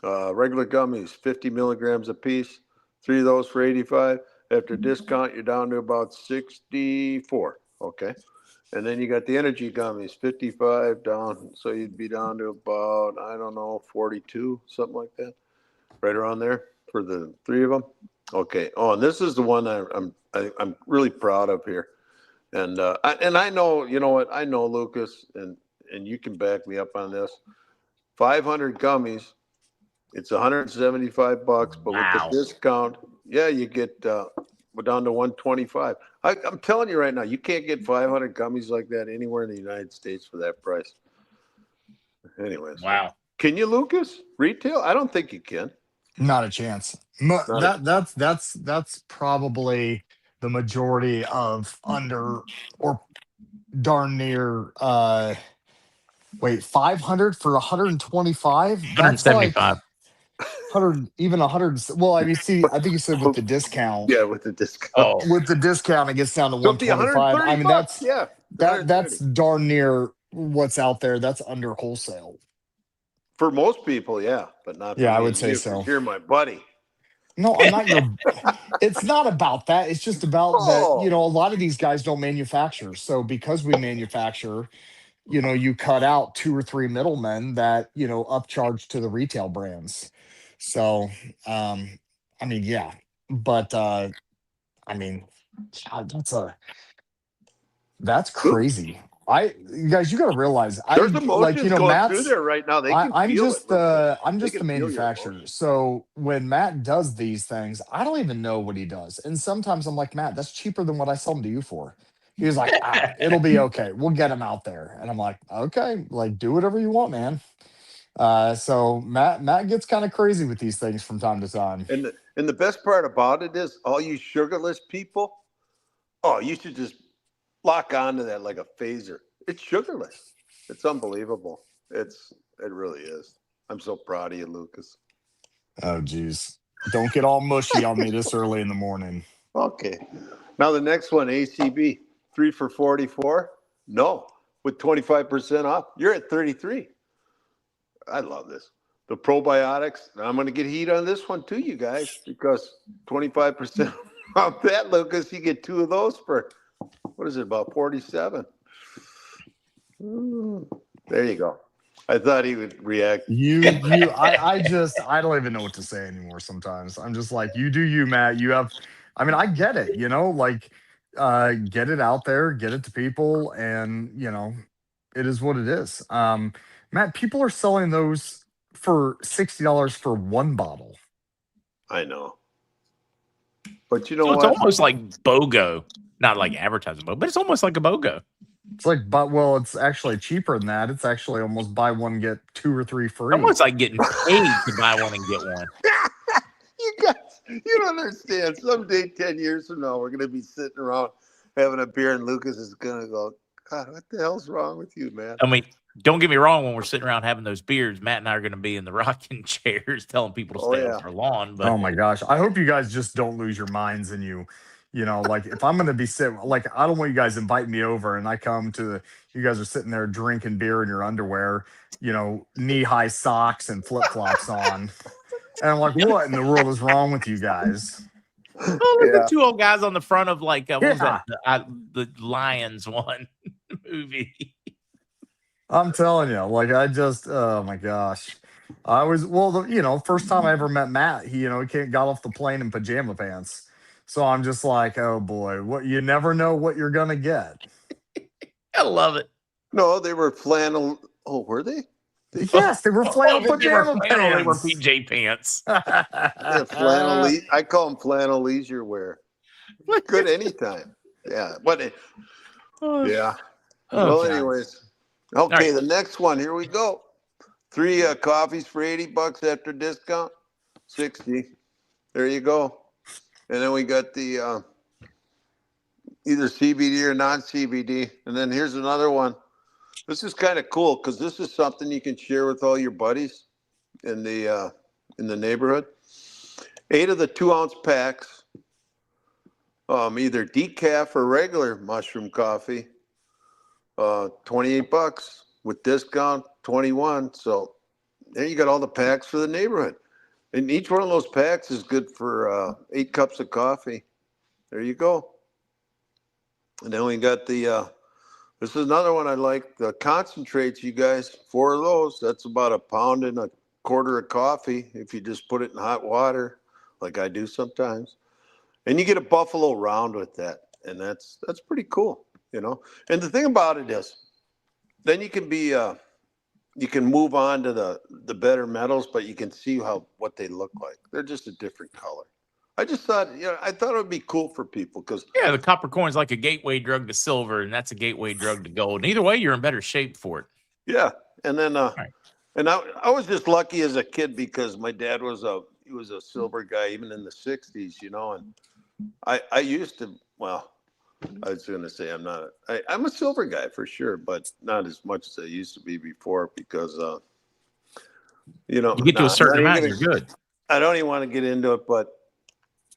Regular gummies, 50 milligrams a piece. 3 of those for 85. After discount, you're down to about 64. Okay. And then you got the energy gummies, 55 down. So you'd be down to about, I don't know, 42, something like that. Right around there for the 3 of them. Okay. Oh, and this is the one I'm really proud of here. And I know, you know what? I know, Lucas, and you can back me up on this. 500 gummies. It's $175, but with the discount, yeah, you get we're down to 125. I'm telling you right now, you can't get 500 gummies like that anywhere in the United States for that price. Anyways, Wow. Can you, Lucas? Retail? I don't think you can. Not a chance. That's probably the majority of under or darn near 500 for 125. That's like 175. 100, even 100. Well, I mean, see, I think you said with the discount. Yeah, with the discount. Oh, With the discount, it gets down to So it'd be 125. I mean, $130. Yeah, that's darn near what's out there. That's under wholesale. for most people, yeah, but not for Yeah, I me would and say you, so. 'cause you're my buddy. No, I'm not your. It's not about that. It's just about that. Oh. A lot of these guys don't manufacture. So because we manufacture, you cut out 2 or 3 middlemen that upcharge to the retail brands. So, I mean, yeah, but I mean, God, that's crazy. You guys, you got to realize, There's emotions going through Matt's. there right now. They can I'm feel just it. Lucas. I'm They just the can feel your manufacturer. emotions. So when Matt does these things, I don't even know what he does. And sometimes I'm like, Matt, that's cheaper than what I sell them to you for. He was like, it'll be okay. We'll get him out there. And I'm like, okay, like do whatever you want, man. So Matt gets kind of crazy with these things from time to time. And the best part about it is, all you sugarless people, oh, you should just lock onto that like a phaser. It's sugarless. It's unbelievable. It really is. I'm so proud of you, Lucas. Oh, geez. Don't get all mushy on me this early in the morning. Okay. Now the next one, ACB, 3 for 44. No, with 25% off, you're at 33. I love this. The probiotics. I'm going to get heat on this one too, you guys, because 25% off that, Lucas, you get 2 of those for, what is it, about 47. There you go. I thought he would react. I don't even know what to say anymore sometimes. I'm just like, you do you, Matt. I get it, get it out there, get it to people, and it is what it is. Matt, people are selling those for $60 for 1 bottle. I know. But you know so what? it's almost like BOGO. Not like advertising BOGO, but it's almost like a BOGO. It's like, it's actually cheaper than that. It's actually almost buy one, get 2 or 3 free. Almost like getting paid to buy one and get one. You guys, you don't understand. Someday, 10 years from now, we're going to be sitting around having a beer, and Lucas is going to go, God, what the hell's wrong with you, man? I mean, don't get me wrong. When we're sitting around having those beers, Matt and I are going to be in the rocking chairs telling people to stay off our lawn. But oh my gosh, I hope you guys just don't lose your minds and like if I'm going to be sitting, like I don't want you guys inviting me over and I come to you guys are sitting there drinking beer in your underwear, knee-high socks and flip-flops on. And I'm like, what in the world is wrong with you guys? oh, look at 2 old guys on the front of what was that? The Lions one movie. I'm telling you, oh my gosh. I was, first time I ever met Matt, he got off the plane in pajama pants. So I'm just like, oh boy, you never know what you're going to get. I love it. No, they were flannel. Oh, were they? Yes, they were flannel pajama pants. They were PJ pants. Yeah, flannel. I call them flannel leisure wear. Good anytime. Yeah. Yeah. Well, anyways. Okay, the next one. Here we go. 3 coffees for $80 after discount. 60. There you go. And then we got the either CBD or non-CBD. And then here's another one. This is kind of cool because this is something you can share with all your buddies in the neighborhood. 8 of the 2-ounce packs, either decaf or regular mushroom coffee, $28 with discount, 21. So there you got all the packs for the neighborhood. And each one of those packs is good for 8 cups of coffee. There you go. And then we got the, this is another one I like, the concentrates, you guys. 4 of those, that's about a pound and a quarter of coffee if you just put it in hot water, like I do sometimes. And you get a buffalo round with that. And that's pretty cool, you know. And the thing about it is, then you can be, you can move on to the better metals, but you can see what they look like. They're just a different color. I just thought, I thought it would be cool for people because Yeah, the copper coin's like a gateway drug to silver, and that's a gateway drug to gold. And either way, you're in better shape for it. yeah. And then Right. and I was just lucky as a kid because my dad was a silver guy even in the 60s, and I used to, well, I was going to say I'm a silver guy for sure, but not as much as I used to be before because You get to a certain amount, you're good. I don't even want to get into it, but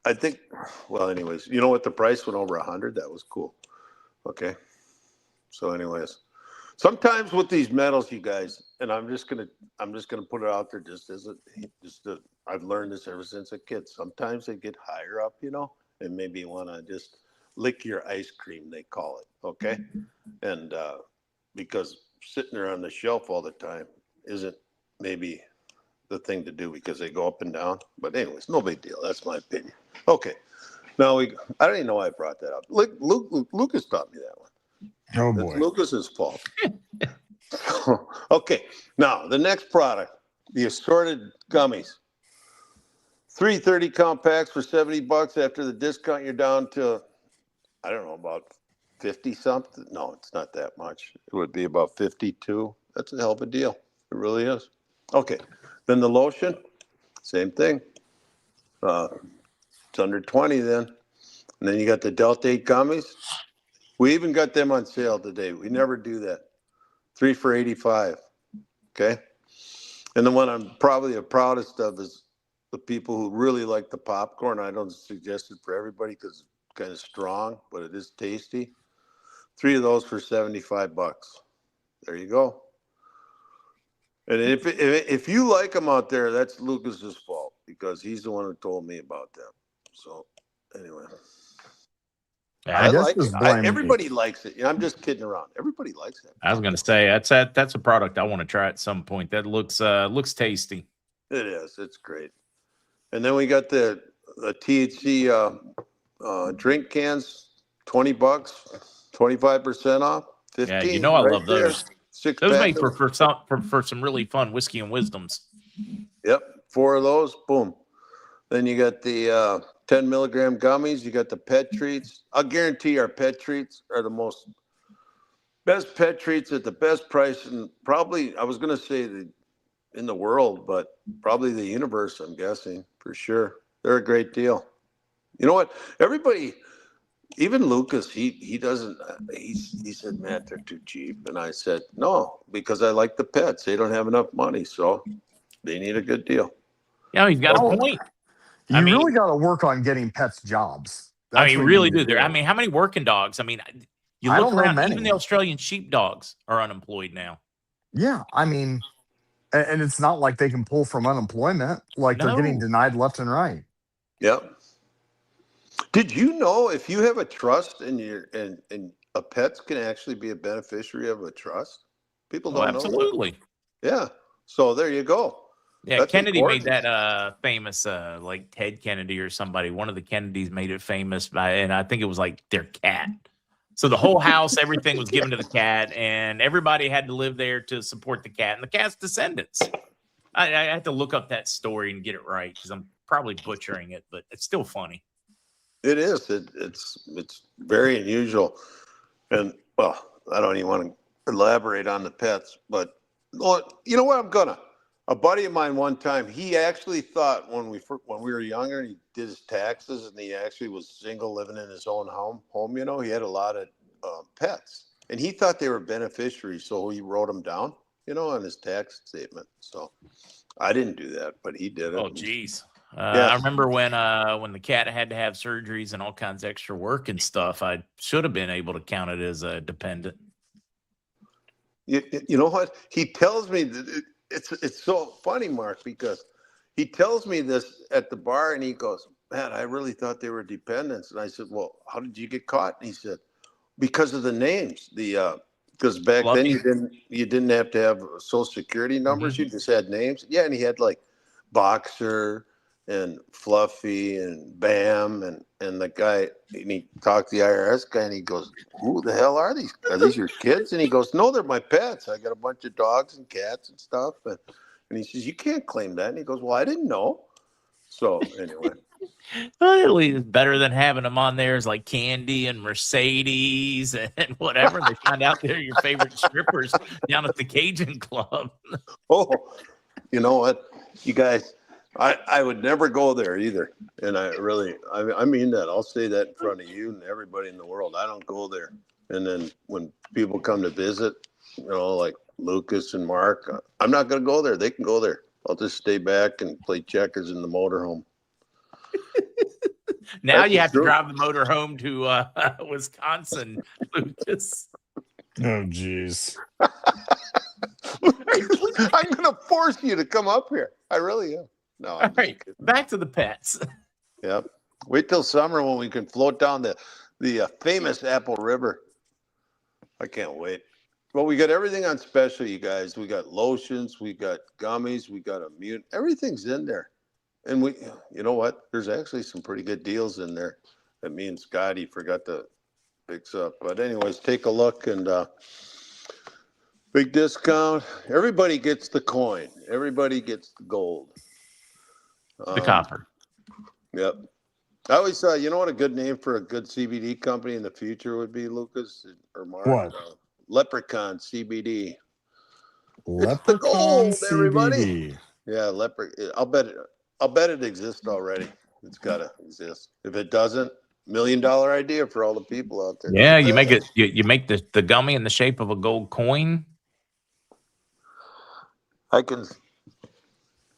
I think, well, anyways, you know what? The price went over 100. That was cool. Okay. So anyways, sometimes with these metals, you guys, and I'm just gonna put it out there I've learned this ever since a kid. Sometimes they get higher up, and maybe you want to just lick your ice cream, they call it. Okay. And because sitting there on the shelf all the time isn't maybe the thing to do because they go up and down. But anyways, no big deal. That's my opinion. Okay. Now I don't even know why I brought that up. Lucas taught me that one. Oh That's boy. Lucas's fault. Okay. Now the next product, the assorted gummies. 3 30-count packs for $70. After the discount, you're down to, I don't know, about 50 something. No, it's not that much. It would be about 52. That's a hell of a deal. It really is. Okay. Then the lotion, same thing. It's under 20 then. And then you got the Delta 8 gummies. We even got them on sale today. We never do that. 3 for $85. Okay. And the one I'm probably the proudest of is the people who really like the popcorn. I don't suggest it for everybody because it's kind of strong, but it is tasty. 3 of those for $75. There you go. And if you like them out there, that's Lucas's fault because he's the one who told me about them. So anyway, Yeah, I guess like just it. blame me. Everybody likes it. I'm just kidding around. Everybody likes it. I was going to say that's a product I want to try at some point. That looks tasty. It is. It's great. And then we got the THC drink cans, $20, 25% off. 15. Yeah, I right love there. those. 6 Those pack make of- for some really fun whiskey and wisdoms. Yep, 4 of those. Boom. Then you got the 10 milligram gummies. You got the pet treats. I'll guarantee our pet treats are the best pet treats at the best price, and probably I was going to say in the world, but probably the universe. I'm guessing for sure. They're a great deal. You know what? Everybody, even Lucas, he doesn't. He said, Matt, they're too cheap, and I said, no, because I like the pets. They don't have enough money, so they need a good deal. Yeah, he's got a point. You I mean- really got to work on getting pets jobs. I That's mean, what really you need do. to There. I mean, how many working dogs? I mean, you I look don't know around. many. Even the Australian sheepdogs are unemployed now. Yeah, I mean, and it's not like they can pull from unemployment. Like they're getting No. denied left and right. Yep. Did you know if you have a trust and a pets can actually be a beneficiary of a trust? People don't know Absolutely. that. Yeah. So there you go. Yeah, That's Kennedy important. made that famous, like Ted Kennedy or somebody. One of the Kennedys made it famous and I think it was like their cat. So the whole house, everything was given to the cat, and everybody had to live there to support the cat and the cat's descendants. I had to look up that story and get it right because I'm probably butchering it, but it's still funny. It is. It's very unusual, and well, I don't even want to elaborate on the pets, but you know what? A buddy of mine one time, he actually thought when we were younger, he did his taxes, and he actually was single, living in his own home. You know, he had a lot of pets, and he thought they were beneficiaries, so he wrote them down, you know, on his tax statement. So I didn't do that, but he did it. Oh, geez. Yeah. I remember when the cat had to have surgeries and all kinds of extra work and stuff. I should have been able to count it as a dependent. You know what? He tells me that it's so funny, Mark, because he tells me this at the bar, and he goes, "Man, I really thought they were dependents." And I said, "Well, how did you get caught?" And he said, "Because of the names. Because back then you didn't have to have social security numbers. You just had names." Yeah, and he had like Boxer and Fluffy and Bam and the guy, and he talked to the IRS guy, and he goes, "Who the hell are these? Are these your kids?" And he goes, "No, they're my pets. I got a bunch of dogs and cats and stuff." And he says, "You can't claim that." And he goes, "Well, I didn't know." So anyway. Well, at least better than having them on there as like Candy and Mercedes and whatever. And they find out they're your favorite strippers down at the Cajun Club. Oh, you know what, you guys, I would never go there either. And I mean that. I'll say that in front of you and everybody in the world. I don't go there. And then when people come to visit, you know, like Lucas and Mark, I'm not going to go there. They can go there. I'll just stay back and play checkers in the motorhome. Now you have to drive the motor home to Wisconsin, Lucas. Oh, geez. I'm going to force you to come up here. I really am. No. All right, back to the pets. Yep. Wait till summer when we can float down the famous Apple River. I can't wait. Well, we got everything on special, you guys. We got lotions, we got gummies, we got immune. Everything's in there. And you know what? There's actually some pretty good deals in there that me and Scotty forgot to fix up. But anyways, take a look, and big discount. Everybody gets the coin. Everybody gets the gold. The copper. Yep. I always thought, you know what a good name for a good CBD company in the future would be, Lucas or Mark? What? Leprechaun CBD. Leprechaun it's the gold, CBD. Everybody. Yeah, I'll bet it exists already. It's gotta exist. If it doesn't, $1 million idea for all the people out there. Yeah, you make it. You make the gummy in the shape of a gold coin. I can.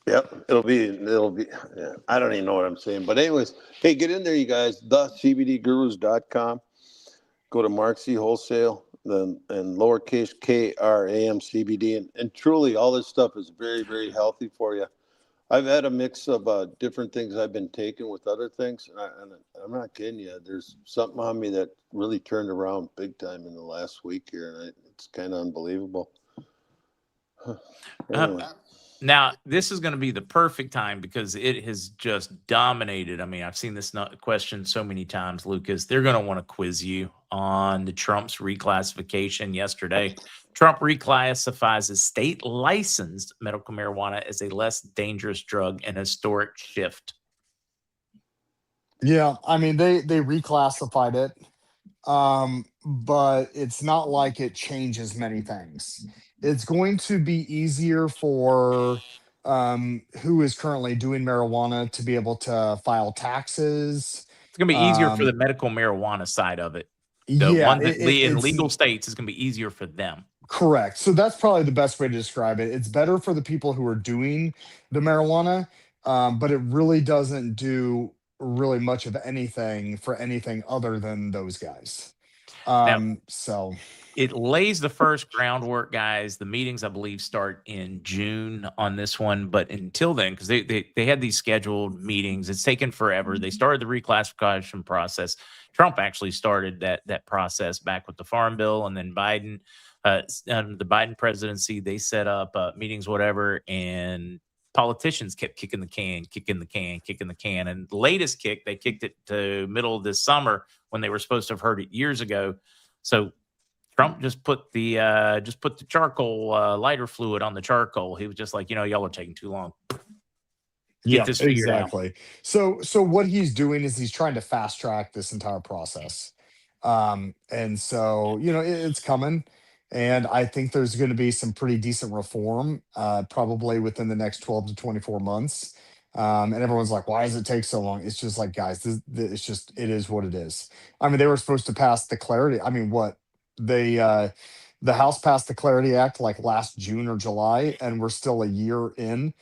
Yep, it'll be. Yeah, I don't even know what I'm saying, but anyways, hey, get in there, you guys. thecbdgurus.com. Go to MarkZ Wholesale, and lowercase KRAM CBD, and truly, all this stuff is very, very healthy for you. I've had a mix of different things I've been taking with other things, and I'm not kidding you. There's something on me that really turned around big time in the last week here, and it's kind of unbelievable. Anyway. Now, this is going to be the perfect time because it has just dominated. I mean, I've seen this question so many times, Lucas. They're going to want to quiz you on the Trump's reclassification yesterday. Trump reclassifies as state-licensed medical marijuana as a less dangerous drug, an historic shift. Yeah, I mean, they reclassified it, but it's not like it changes many things. It's going to be easier for who is currently doing marijuana to be able to file taxes. It's going to be easier for the medical marijuana side of it. The Yeah, one that in legal states is going to be easier for them. Correct. So that's probably the best way to describe it. It's better for the people who are doing the marijuana, but it really doesn't do really much of anything for anything other than those guys. So it lays the first groundwork, guys. The meetings, I believe, start in June on this one. But until then, because they had these scheduled meetings, it's taken forever. They started the reclassification process. Trump actually started that process back with the Farm Bill, and then Biden, the Biden presidency, they set up meetings, whatever, and politicians kept kicking the can. And the latest kick, they kicked it to middle of this summer when they were supposed to have heard it years ago. So Trump just put the charcoal lighter fluid on the charcoal. He was just like, y'all are taking too long. Get this figured exactly out. So what he's doing is he's trying to fast track this entire process. And so, it's coming. And I think there's going to be some pretty decent reform, probably within the next 12 to 24 months. And everyone's like, why does it take so long? It's just like, guys, it's just, it is what it is. I mean, they were supposed to pass the clarity. I mean, what the House passed the Clarity Act like last June or July, and we're still a year in,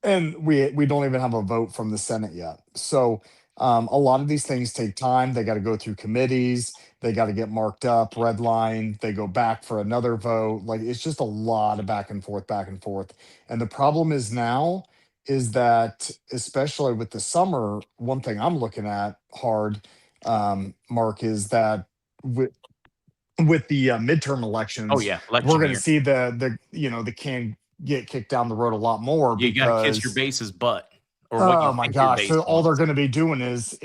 and we don't even have a vote from the Senate yet. So a lot of these things take time. They got to go through committees. They got to get marked up, red line. They go back for another vote. Like, it's just a lot of back and forth, back and forth. And the problem is now is that, especially with the summer, one thing I'm looking at hard, Mark, is that with the midterm Oh elections, yeah, we're election going to year. see the can get kicked down the road a lot more You got to kiss your because base's butt, or what you oh my think your gosh, base so all they're wants. going to be doing is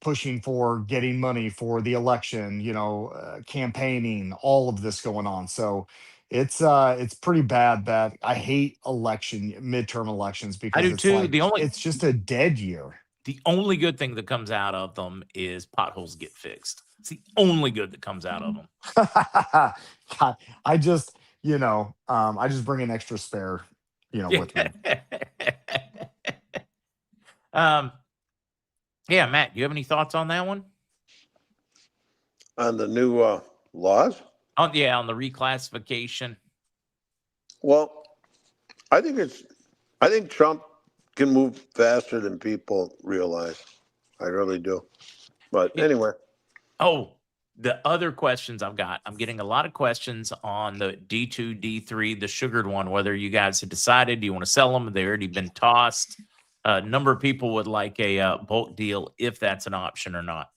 pushing for getting money for the election, campaigning, all of this going on. So it's pretty bad that I hate midterm elections I because do it's too. like it's just a dead year. The only good thing that comes out of them is potholes get fixed. It's the only good that comes out of them. God, I just bring an extra spare, with me. um, yeah, Matt, you have any thoughts on that one? On the new laws? On the reclassification. Well, I think Trump can move faster than people realize. I really do. But anyway. Oh, the other questions I've got, I'm getting a lot of questions on the D2, D3, the sugared one, whether you guys have decided, do you want to sell them? They've already been tossed. A number of people would like a bulk deal if that's an option or not.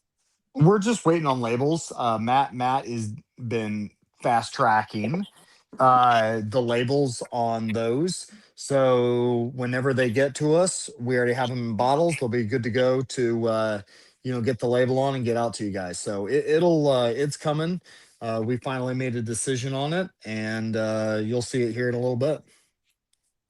We're just waiting on labels. Matt has been fast tracking the labels on those. So whenever they get to us, we already have them in bottles. They'll be good to go to get the label on and get out to you guys. So it's coming. We finally made a decision on it, and you'll see it here in a little bit.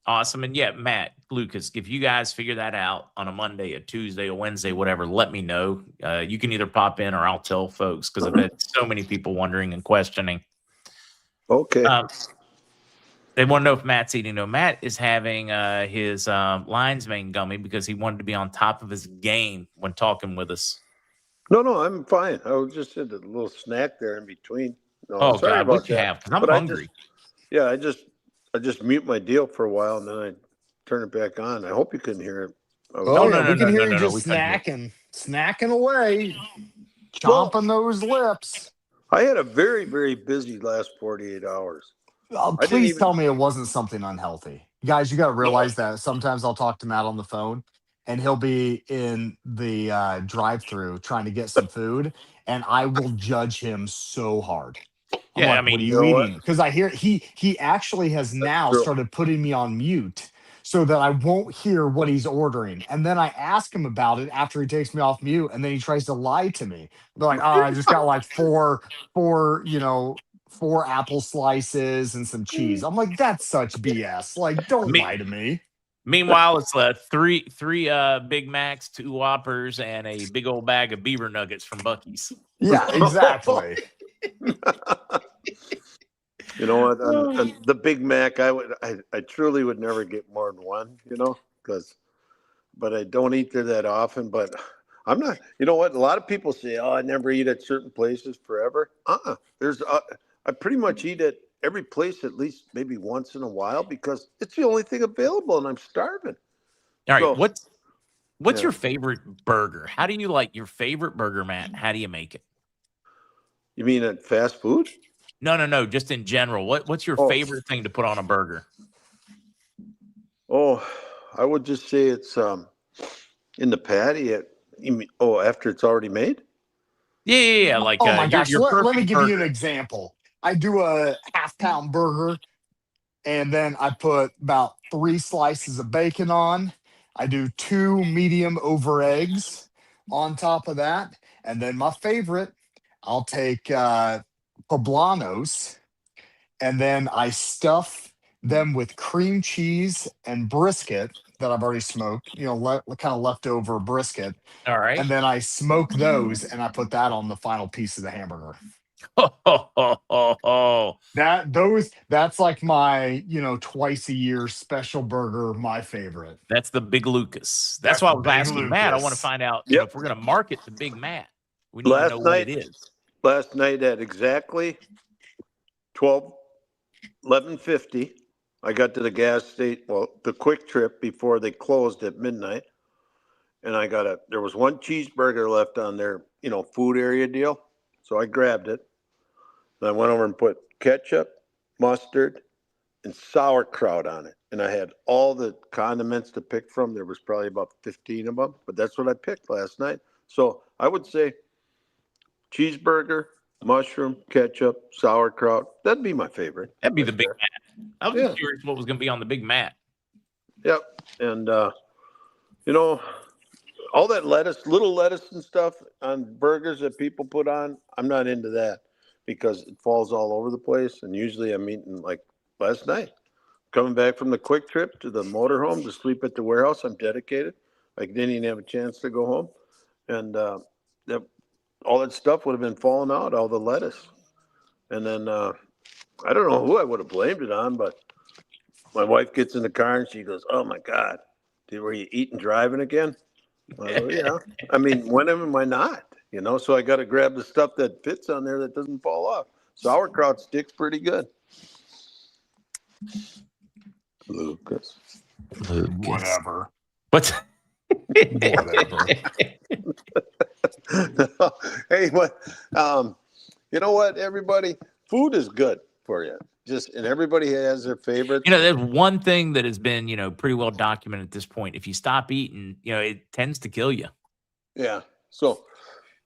Awesome. And yeah, Matt, Lucas, if you guys figure that out on a Monday, a Tuesday, a Wednesday, whatever, let me know. You can either pop in or I'll tell folks, because I've had so many people wondering and questioning. Okay. They want to know if Matt's eating. No, Matt is having his lion's mane gummy because he wanted to be on top of his game when talking with us. No, I'm fine. I was just had a little snack there in between. No, Oh sorry God, about what you that. have? Because I'm But hungry. I just mute my deal for a while and then I turn it back on. I hope you couldn't hear it. Oh no, yeah, we can hear you we just couldn't hear. snacking away, chomping those lips. I had a very, very busy last 48 hours. Please tell me it wasn't something unhealthy. Guys, you got to realize that sometimes I'll talk to Matt on the phone and he'll be in the drive-through trying to get some food, and I will judge him so hard. I'm Yeah, like, I mean, what are you you know what? eating? Because I hear he actually has now true. started putting me on mute so that I won't hear what he's ordering. And then I ask him about it after he takes me off mute, and then he tries to lie to me. They're like, oh, I just got like four, four apple slices and some cheese. I'm like, that's such BS. Like, don't lie to me. Meanwhile, it's three Big Macs, 2 Whoppers, and a big old bag of beaver nuggets from Buc-ee's. Yeah, exactly. You know what? On the Big Mac, I truly would never get more than one. But I don't eat there that often. But I'm not. You know what? A lot of people say, "Oh, I never eat at certain places forever." I pretty much eat at every place at least maybe once in a while because it's the only thing available, and I'm starving. All right, So, what's your favorite burger? How do you like your favorite burger, Matt? How do you make it? You mean at fast food? No, just in general. What's your favorite thing to put on a burger? Oh, I would just say it's in the patty. After it's already made? Yeah. Like, oh my gosh, your let me perfect give you an burger. example. I do a half-pound burger, and then I put about 3 slices of bacon on. I do 2 medium over eggs on top of that. And then my favorite, I'll take poblanos, and then I stuff them with cream cheese and brisket that I've already smoked, kind of leftover brisket. All right. And then I smoke those and I put that on the final piece of the hamburger. That's like my, twice a year special burger, my favorite. That's the Big Lucas. That's That's why I the was Big asking Matt. I want to Lucas. find out, Yep. if we're going to market the Big Matt, we need to know what it is. Last night at exactly 11:50, I got to the gas station, the Quick Trip before they closed at midnight. And there was one cheeseburger left on their, food area deal. So I grabbed it. And I went over and put ketchup, mustard, and sauerkraut on it. And I had all the condiments to pick from. There was probably about 15 of them, but that's what I picked last night. So I would say cheeseburger, mushroom, ketchup, sauerkraut. That'd be my favorite. That'd be right the Big there. Matt. I was curious what was going to be on the Big Matt. Yep. And, all that little lettuce and stuff on burgers that people put on, I'm not into that because it falls all over the place. And usually I'm eating, like last night, coming back from the Quick Trip to the motorhome to sleep at the warehouse. I'm dedicated. I didn't even have a chance to go home. And all that stuff would have been falling out, all the lettuce. And then I don't know who I would have blamed it on, but my wife gets in the car and she goes, "Oh my God, were you eating driving again?" I go, "Yeah." I mean, when am I not? So I got to grab the stuff that fits on there that doesn't fall off. Sauerkraut sticks pretty good. Lucas. Whatever. What's Whatever. Hey, what? You know what, everybody? Food is good for you. And everybody has their favorites. There's one thing that has been, pretty well documented at this point. If you stop eating, it tends to kill you. Yeah. So,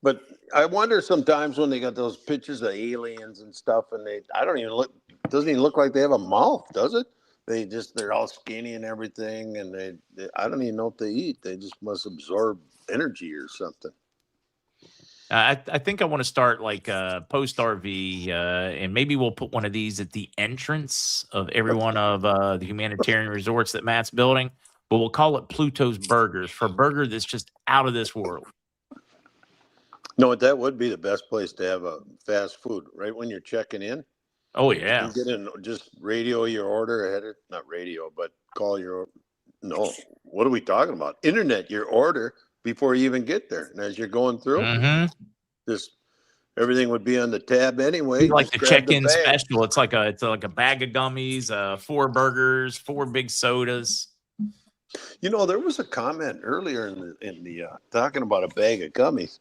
but I wonder sometimes when they got those pictures of aliens and stuff, and it doesn't even look like they have a mouth, does it? They're all skinny and everything, and I don't even know what they eat. They just must absorb energy or something. I think I want to start like post RV, and maybe we'll put one of these at the entrance of every one of the humanitarian resorts that Matt's building. But we'll call it Pluto's Burgers for a burger that's just out of this world. No, that would be the best place to have a fast food, right when you're checking in. Oh yeah, You get in, just radio your order ahead of, not radio, but call your. No, what are we talking about? Internet your order before you even get there, and as you're going through, just everything would be on the tab anyway. Like just the grab check-in bag. special. It's like a bag of gummies, 4 burgers, 4 big sodas. There was a comment earlier in the talking about a bag of gummies.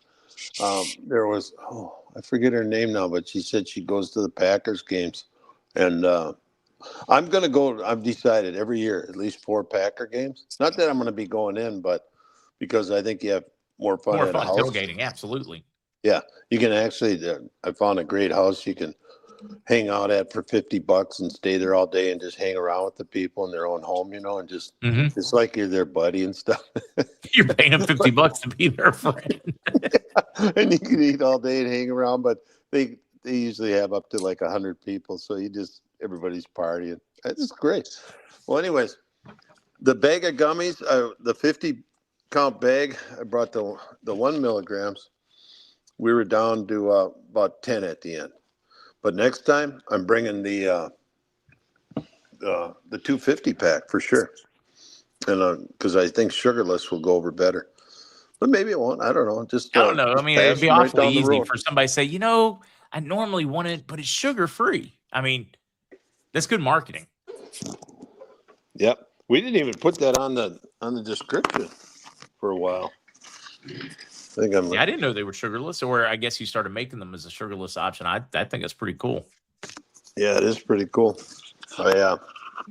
There was, I forget her name now, but she said she goes to the Packers games, and I'm gonna go. I've decided every year at least 4 Packer games. Not that I'm gonna be going in, but because I think you have more fun at a house. Tailgating, absolutely. Yeah, you can actually. I found a great house you can hang out at for $50 and stay there all day and just hang around with the people in their own home, and just it's like you're their buddy and stuff. You're paying them $50 to be their friend. And you can eat all day and hang around, but they usually have up to like 100 people, so everybody's partying. It's great. Well, anyways, the bag of gummies, the 50-count bag, I brought the 1 milligrams. We were down to about 10 at the end. But next time, I'm bringing the 250 pack for sure, and because I think sugarless will go over better. But maybe it won't. I don't know. I don't know. I mean, it'd be awfully easy for somebody to say, I normally want it, but it's sugar free. I mean, that's good marketing. Yep. We didn't even put that on the description for a while. I didn't know they were sugarless, or I guess you started making them as a sugarless option. I think that's pretty cool. Yeah, it is pretty cool. Oh yeah.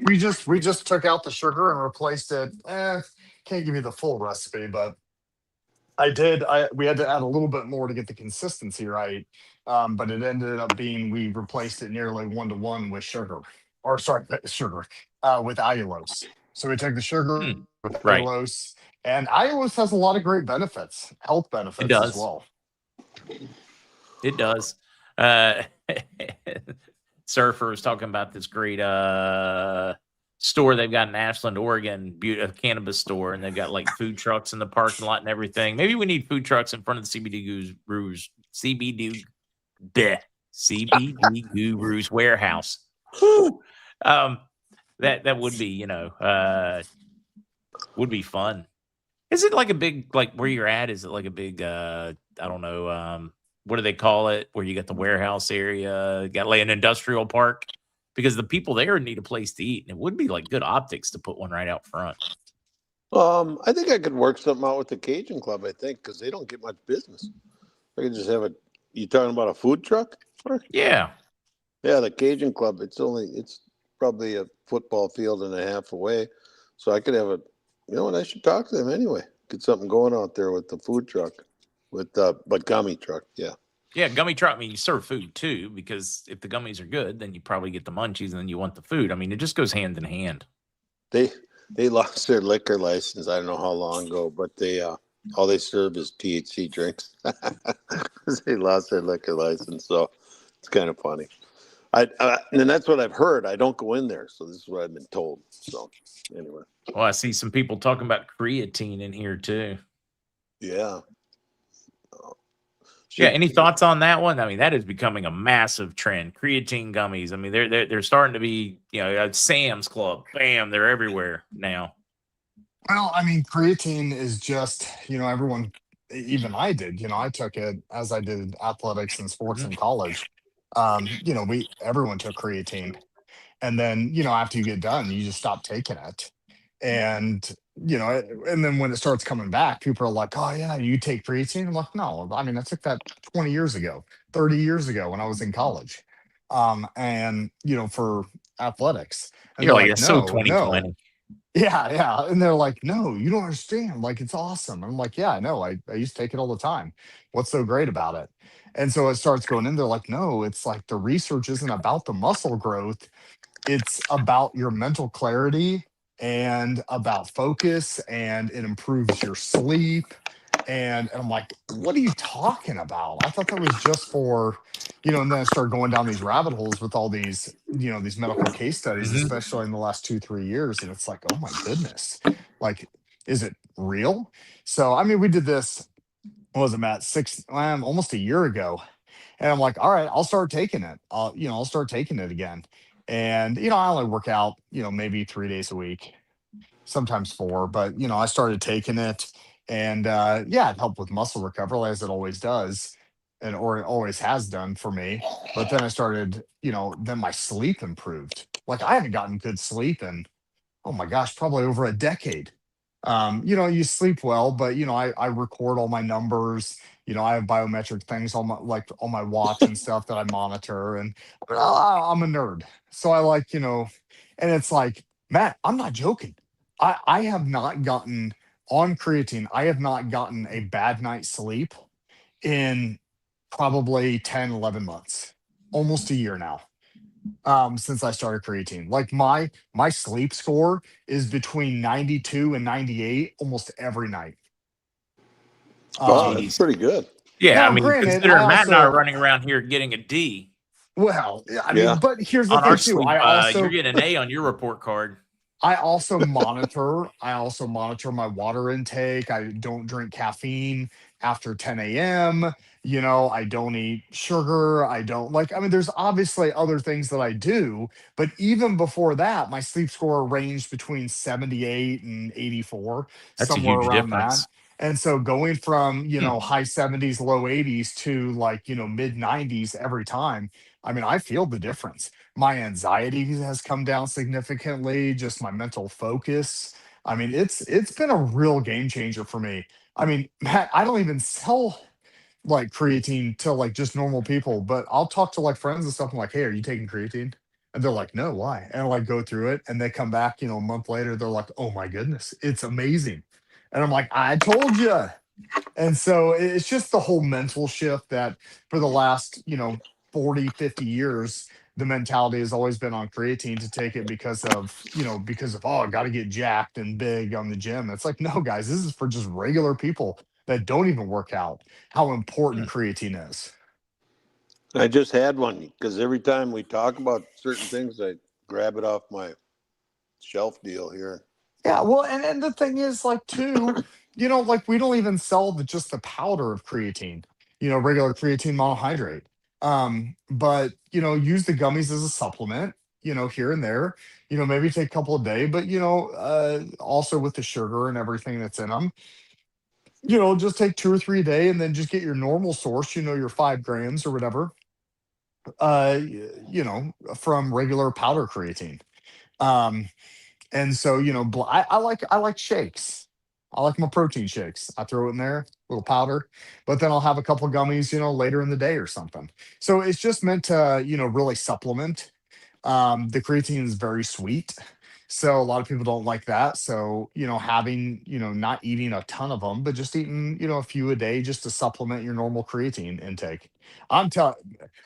We just took out the sugar and replaced it. Can't give you the full recipe, but we had to add a little bit more to get the consistency right. But it ended up being we replaced it nearly 1-to-1 with sugar. Or sorry, with allulose. So we took the sugar with allulose. And allulose has a lot of great benefits, health benefits as well. It does. Surfer was talking about this great store they've got in Ashland, Oregon, a cannabis store, and they've got like food trucks in the parking lot and everything. Maybe we need food trucks in front of the CBD CBD Gurus Warehouse. Whew. That would be, would be fun. Is it like a big, like where you're at? Is it like a big, I don't know, what do they call it? Where you got the warehouse area, got like an industrial park? Because the people there need a place to eat, and it would be like good optics to put one right out front. I think I could work something out with the Cajun Club. I think because they don't get much business. I could just have a. You talking about a food truck? Yeah. Yeah, the Cajun Club. It's probably a football field and a half away, so I could have a. You know what? I should talk to them anyway. Get something going out there with the food truck, but gummy truck. Yeah. Yeah, gummy truck. I mean, you serve food too, because if the gummies are good, then you probably get the munchies, and then you want the food. I mean, it just goes hand in hand. They lost their liquor license. I don't know how long ago, but all they serve is THC drinks. They lost their liquor license, so it's kind of funny. And that's what I've heard. I don't go in there, so this is what I've been told. So anyway. Well, I see some people talking about creatine in here too. Yeah. Yeah. Any thoughts on that one? I mean, that is becoming a massive trend. Creatine gummies. I mean, they're starting to be, Sam's Club. Bam, they're everywhere now. Well, I mean, creatine is just, everyone, even I did, I took it as I did athletics and sports in college. Everyone took creatine. And then, after you get done, you just stop taking it. And, and then when it starts coming back, people are like, oh, yeah, you take creatine? I'm like, no, I mean, I took that 20 years ago, 30 years ago when I was in college. For athletics. And You're they're like, like, it's so no, 2020. yeah, yeah. And they're like, no, you don't understand. Like, it's awesome. I'm like, yeah, I know. I used to take it all the time. What's so great about it? And so it starts going in. They're like, no, it's like the research isn't about the muscle growth. It's about your mental clarity and about focus, and it improves your sleep. And I'm like, what are you talking about? I thought that was just for, and then I started going down these rabbit holes with all these, these medical case studies, Mhm. especially in the last 2, 3 years. And it's like, oh my goodness, like, is it real? So, I mean, we did this, what was it, Matt, almost a year ago. And I'm like, all right, I'll start taking it. I'll start taking it again. And, I only work out, maybe 3 days a week, sometimes four, but I started taking it, and yeah, it helped with muscle recovery as it always does, or it always has done for me. But then I started, then my sleep improved. Like, I haven't gotten good sleep in, oh my gosh, probably over a decade. You sleep well, but I record all my numbers. I have biometric things on my watch and stuff that I monitor, and I'm a nerd. So I like, and it's like, Matt, I'm not joking. I have not gotten on creatine, I have not gotten a bad night's sleep in probably 10, 11 months, almost a year now, since I started creatine. Like, my sleep score is between 92 and 98 almost every night. Oh, that's Jeez. pretty good. Yeah, I Now, mean, granted, considering Matt and I are running around here getting a D well, I Yeah. mean, but here's the on our thing too. sleep, you're getting an A on your report card. I also monitor my water intake. I don't drink caffeine after 10 a.m. I don't eat sugar. I don't like, I mean, there's obviously other things that I do, but even before that, my sleep score ranged between 78 and 84, That's a somewhere huge around that. difference. And so going from, Hmm. high 70s, low 80s to like, mid 90s every time, I mean, I feel the difference. My anxiety has come down significantly, just my mental focus. I mean, it's been a real game changer for me. I mean, Matt, I don't even sell like creatine to like just normal people, but I'll talk to like friends and stuff. I'm like, hey, are you taking creatine? And they're like, no, why? And I like go through it, and they come back, a month later, they're like, oh my goodness, it's amazing. And I'm like, I told you. And so it's just the whole mental shift that for the last, 40, 50 years, the mentality has always been on creatine to take it because of, oh, I got to get jacked and big on the gym. It's like, no, guys, this is for just regular people that don't even work out, how important creatine is. I just had one because every time we talk about certain things, I grab it off my shelf deal here. Yeah, well, and the thing is, like, too, like we don't even sell just the powder of creatine, regular creatine monohydrate. But use the gummies as a supplement, here and there, maybe take a couple a day, but also with the sugar and everything that's in them, just take 2 or 3 a day and then just get your normal source, your 5 grams or whatever, from regular powder creatine. Um, and so, I like shakes. I like my protein shakes. I throw it in there, little powder, but then I'll have a couple gummies, later in the day or something. So it's just meant to, really supplement. The creatine is very sweet. So a lot of people don't like that. So, having, not eating a ton of them, but just eating, a few a day just to supplement your normal creatine intake. I'm telling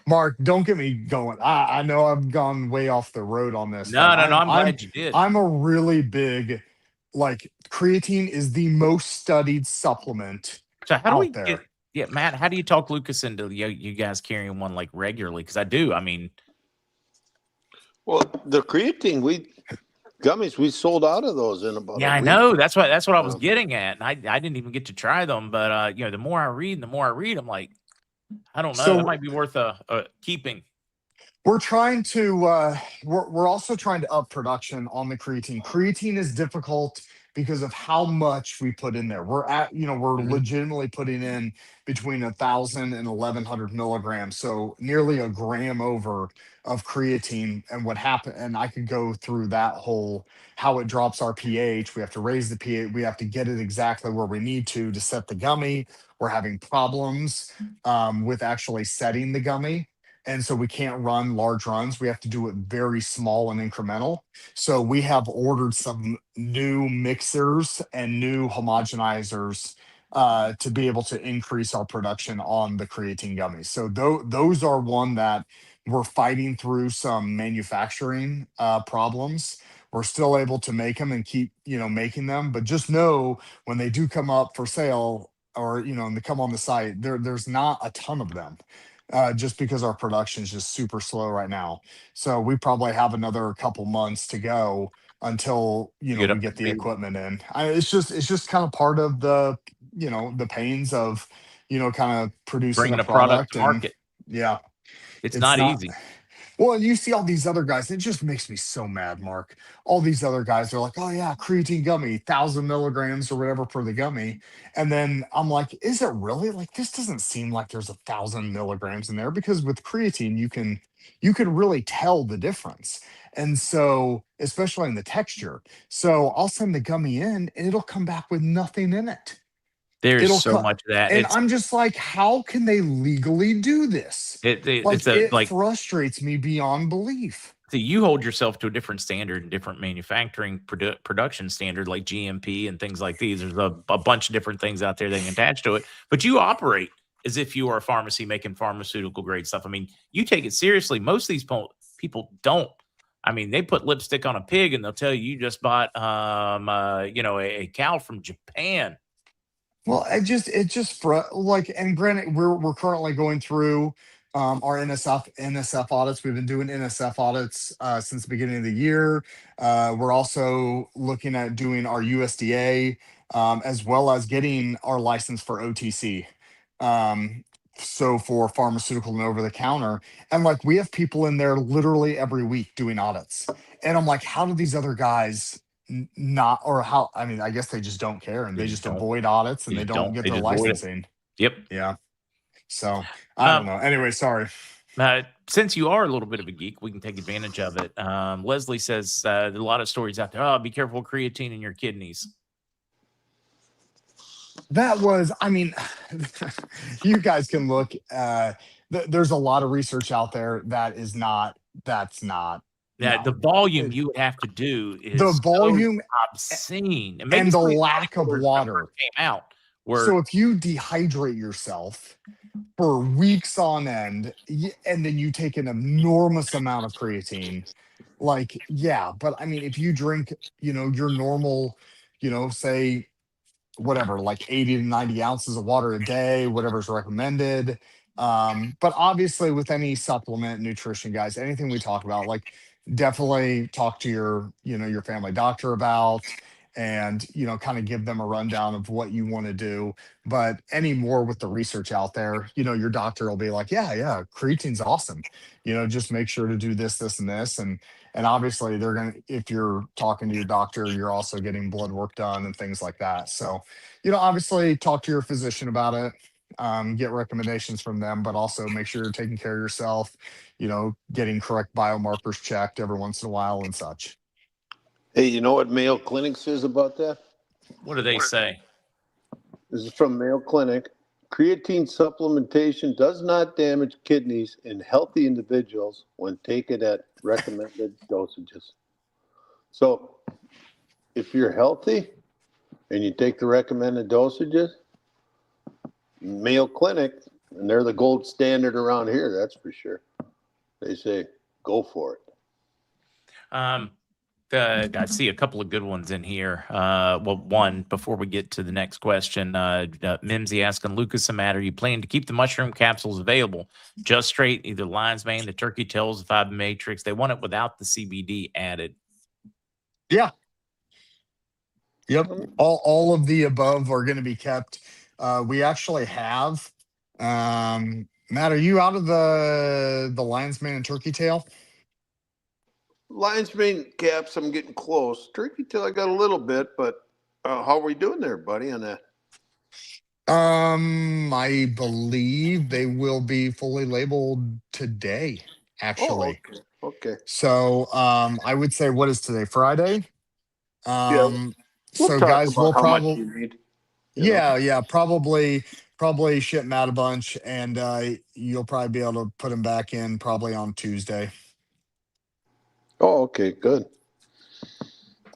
Mark, don't get me going. I know I've gone way off the road on this, but No, no, no. I'm I'm I'm glad you did. I'm a really big, like, creatine is the most studied supplement So how do we out get? there. Yeah, Matt. How do you talk Lucas into you guys carrying one like regularly? Because I do. I mean, Well, the creatine gummies, we sold out of those in about yeah, a I week. know. That's what I was Yeah. getting at. And I didn't even get to try them, but the more I read, I'm like, I don't know. That So might be worth a keeping. we're trying to we're also trying to up production on the creatine. Creatine is difficult because of how much we put in there. We're Mhm. legitimately putting in between 1,000 and 1,100 milligrams, so nearly a gram over of creatine. And what happened, and I could go through that whole how it drops our pH. We have to raise the pH, we have to get it exactly where we need to set the gummy. We're having problems with actually setting the gummy, and so we can't run large runs. We have to do it very small and incremental. So we have ordered some new mixers and new homogenizers to be able to increase our production on the creatine gummies. So those are one that we're fighting through some manufacturing problems. We're still able to make them and keep making them, but just know when they do come up for sale, or and they come on the site, there's not a ton of them, just because our production is just super slow right now. So we probably have another couple months to go until Get we up to get the speed. equipment in. It's just kind of part of the pains of kind of producing a Bringing a product product. to And market. yeah, It's it's not not. easy. Well, and you see all these other guys, it just makes me so mad, Mark. All these other guys are like, oh yeah, creatine gummy, 1,000 milligrams or whatever per the gummy. And then I'm like, is it really? Like, this doesn't seem like there's 1,000 milligrams in there, because with creatine, you can really tell the difference. And so, especially in the texture. So I'll send the gummy in and it'll come back with nothing in it. There's It'll so cut. much of that. And I'm just like, how can they legally do this? It's Like, a it like frustrates me beyond belief. so you hold yourself to a different standard and different manufacturing production standard like GMP and things like these. There's a bunch of different things out there that can attach to it, but you operate as if you are a pharmacy making pharmaceutical grade stuff. I mean, you take it seriously. Most of these people don't. I mean, they put lipstick on a pig and they'll tell you just bought a cow from Japan. Well, like, and granted, we're currently going through our NSF audits. We've been doing NSF audits since the beginning of the year. We're also looking at doing our USDA, as well as getting our license for OTC. Um, so for pharmaceutical and over the counter, and like, we have people in there literally every week doing audits, and I'm like, how do these other guys not, or how, I mean, I guess they just don't care and They they just just don't. avoid audits They and they just don't don't. get They their just avoid it. licensing. Yep. Yeah. So I don't Um, know. Anyway, sorry. Since you are a little bit of a geek, we can take advantage of it. Leslie says there are a lot of stories out there. Oh, be careful with creatine in your kidneys. That was, I mean, you guys can look. There's a lot of research out there that's not, Yeah, the no. volume It- you would have to do the is so volume obscene. And maybe and the some of these lack of orders when it water. first came out So were if you dehydrate yourself for weeks on end, and then you take an enormous amount of creatine, like, yeah. But I mean, if you drink, your normal, say, whatever, like 80 to 90 ounces of water a day, whatever's recommended. But obviously, with any supplement, nutrition, guys, anything we talk about, like, definitely talk to your family doctor about. and kind of give them a rundown of what you want to do. But anymore with the research out there, your doctor will be like, yeah, creatine's awesome. Just make sure to do this, and this, and obviously they're gonna, if you're talking to your doctor, you're also getting blood work done and things like that. So, obviously talk to your physician about it, get recommendations from them, but also make sure you're taking care of yourself, getting correct biomarkers checked every once in a while and such. Hey, you know what Mayo Clinic says about that? What do they say? This is from Mayo Clinic. Creatine supplementation does not damage kidneys in healthy individuals when taken at recommended dosages. So if you're healthy and you take the recommended dosages, Mayo Clinic, and they're the gold standard around here, that's for sure. They say, go for it. I see a couple of good ones in here. Well, one, before we get to the next question, Mimsy asking Lucas and Matt, are you planning to keep the mushroom capsules available? Just straight, either lion's mane, the turkey tails, the fiber matrix. They want it without the CBD added. Yeah. Yep. All of the above are going to be kept. We actually have, Matt, are you out of the lion's mane and turkey tail? Lion's mane caps, I'm getting close. Turkey tail, I got a little bit, but how are we doing there, buddy, on that? I believe they will be fully labeled today, actually. Oh, okay. So, I would say, what is today? Friday? We'll So talk guys, about we'll how much probably, you need. yeah, probably ship Matt a bunch, and you'll probably be able to put them back in probably on Tuesday. Oh, okay, good.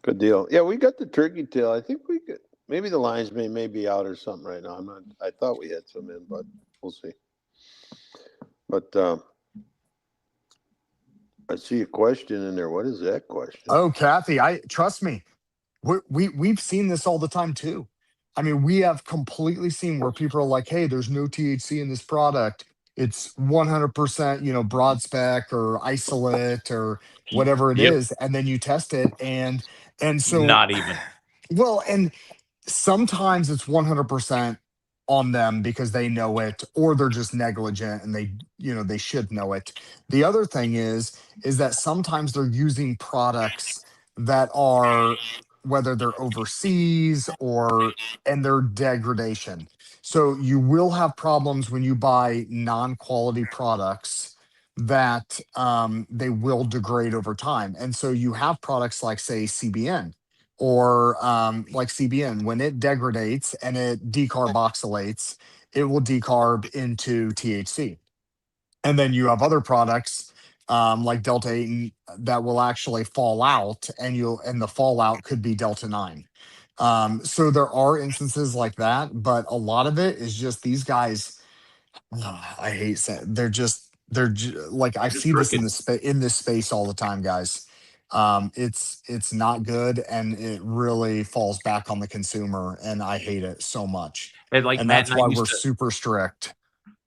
Good deal. Yeah, we got the turkey tail. I think we could, maybe the lion's mane may be out or something right now. I thought we had some in, but we'll see. But I see a question in there. What is that question? Oh, Kathy, trust me, we've seen this all the time too. I mean, we have completely seen where people are like, hey, there's no THC in this product. It's 100%, broad spec or isolate or whatever it Yep. is. And then you test it. And so, Not even. well, and sometimes it's 100% on them because they know it, or they're just negligent and they should know it. The other thing is that sometimes they're using products that are, whether they're overseas or, and they're degradation. So you will have problems when you buy non-quality products that they will degrade over time. And so you have products like, say, CBN, or like CBN, when it degradates and it decarboxylates, it will decarb into THC. And then you have other products like Delta 8 that will actually fall out, and the fallout could be Delta 9. So there are instances like that, but a lot of it is just these guys. I hate saying, like, I Just see this crooked. in this space all the time, guys. It's not good, and it really falls back on the consumer, and I hate it so much. And like And Matt that's and I why used we're to, super strict.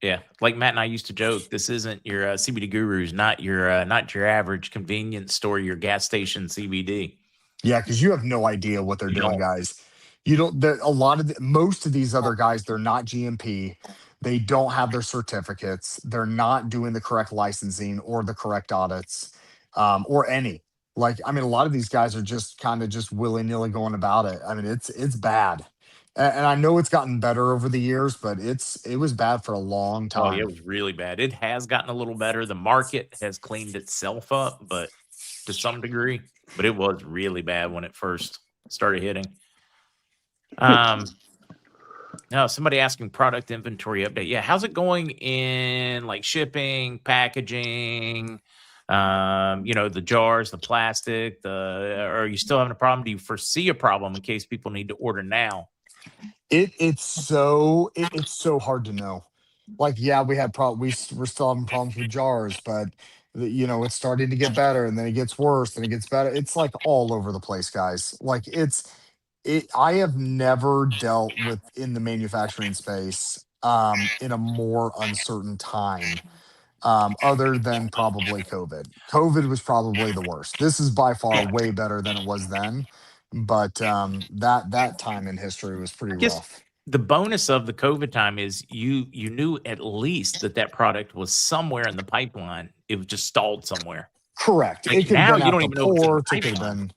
yeah, like Matt and I used to joke, this isn't your CBD gurus, not your average convenience store, your gas station CBD. Yeah, because you have no idea what they're You doing, don't. guys. You don't. Most of these other guys, they're not GMP. They don't have their certificates. They're not doing the correct licensing or the correct audits, or any. Like, I mean, a lot of these guys are just kind of just willy nilly going about it. I mean, it's bad, and I know it's gotten better over the years, but it was bad for a long Oh, yeah, it time. was really bad. It has gotten a little better. The market has cleaned itself up, but to some degree, but it was really bad when it first started hitting. Now somebody asking product inventory update. Yeah, how's it going in like shipping, packaging, the jars, the plastic, are you still having a problem? Do you foresee a problem in case people need to order now? It's so hard to know. Like, yeah, we're still having problems with jars, but it's starting to get better, and then it gets worse, and it gets better. It's like all over the place, guys. Like, I have never dealt with, in the manufacturing space, in a more uncertain time, other than probably COVID. COVID was probably the worst. This is by far Yeah. way better than it was then. But that time in history was pretty I guess rough. the bonus of the COVID time is you knew at least that product was somewhere in the pipeline. It was just stalled somewhere. Correct. Like It could have now, been you at don't the even know if it's in the port. It could have pipeline.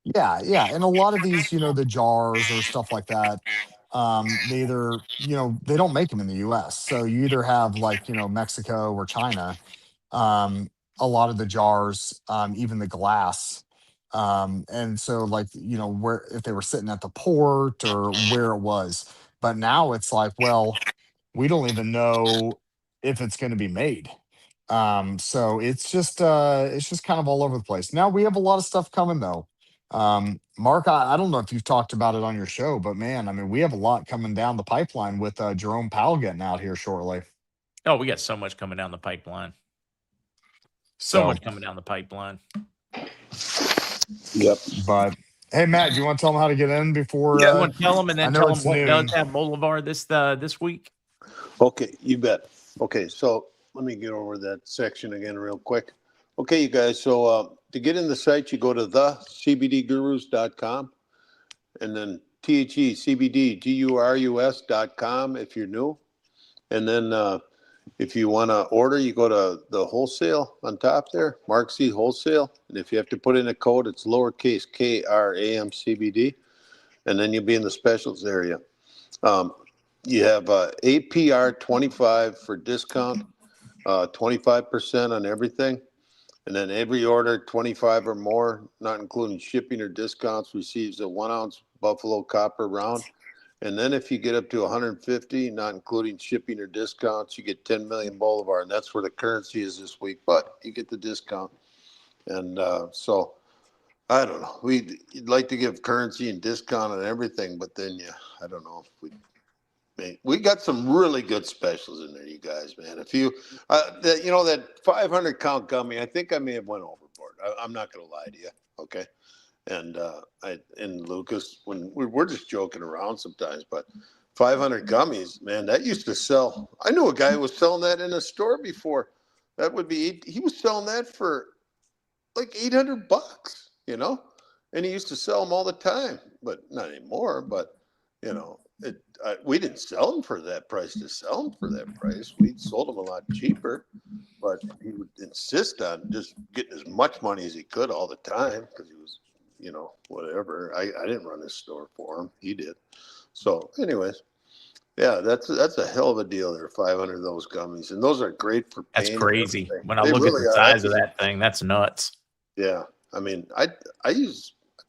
been, yeah. And a lot of these, the jars or stuff like that, they either, they don't make them in the US. So you either have like, Mexico or China, um, a lot of the jars, even the glass. And so like, where if they were sitting at the port or where it was. But now it's like, well, we don't even know if it's going to be made. So it's just kind of all over the place. Now we have a lot of stuff coming though. Mark, I don't know if you've talked about it on your show, but man, I mean, we have a lot coming down the pipeline with Jerome Powell getting out here shortly. Oh, we got so much coming down the pipeline. So So, much coming down the pipeline. Yep. but hey, Matt, do you want to tell them how to get in before? You want to tell them and I then know tell them it's what noon. does have Bolivar this week? Okay, you bet. Okay, so let me get over that section again real quick. Okay, you guys, so to get in the site, you go to thecbdgurus.com and then thecbdgurus.com if you're new. And then if you want to order, you go to the wholesale on top there, MarkZ Wholesale. And if you have to put in a code, it's lowercase KRAMCBD. And then you'll be in the specials area. You have APR 25 for discount, 25% on everything. And then every order 25 or more, not including shipping or discounts, receives a 1 ounce Buffalo copper round. And then if you get up to 150, not including shipping or discounts, you get 10 million Bolivar. And that's where the currency is this week, but you get the discount. And so I don't know. You'd like to give currency and discount on everything, but then I don't know if we got some really good specials in there, you guys, man. If you, that 500 count gummy, I think I may have went overboard. I'm not going to lie to you. Okay. And Lucas, when we're just joking around sometimes, but 500 gummies, man, that used to sell. I knew a guy who was selling that in a store before. That would be, he was selling that for like $800, and he used to sell them all the time, but not anymore. But we didn't sell them for that price to sell them for that price. We sold them a lot cheaper, but he would insist on just getting as much money as he could all the time because he was, whatever. I didn't run his store for him. He did. So anyways, yeah, that's a hell of a deal there. 500 of those gummies, and those are great for pain. That's crazy. When I They look at really the are. size of that thing, that's nuts. Yeah, I mean, I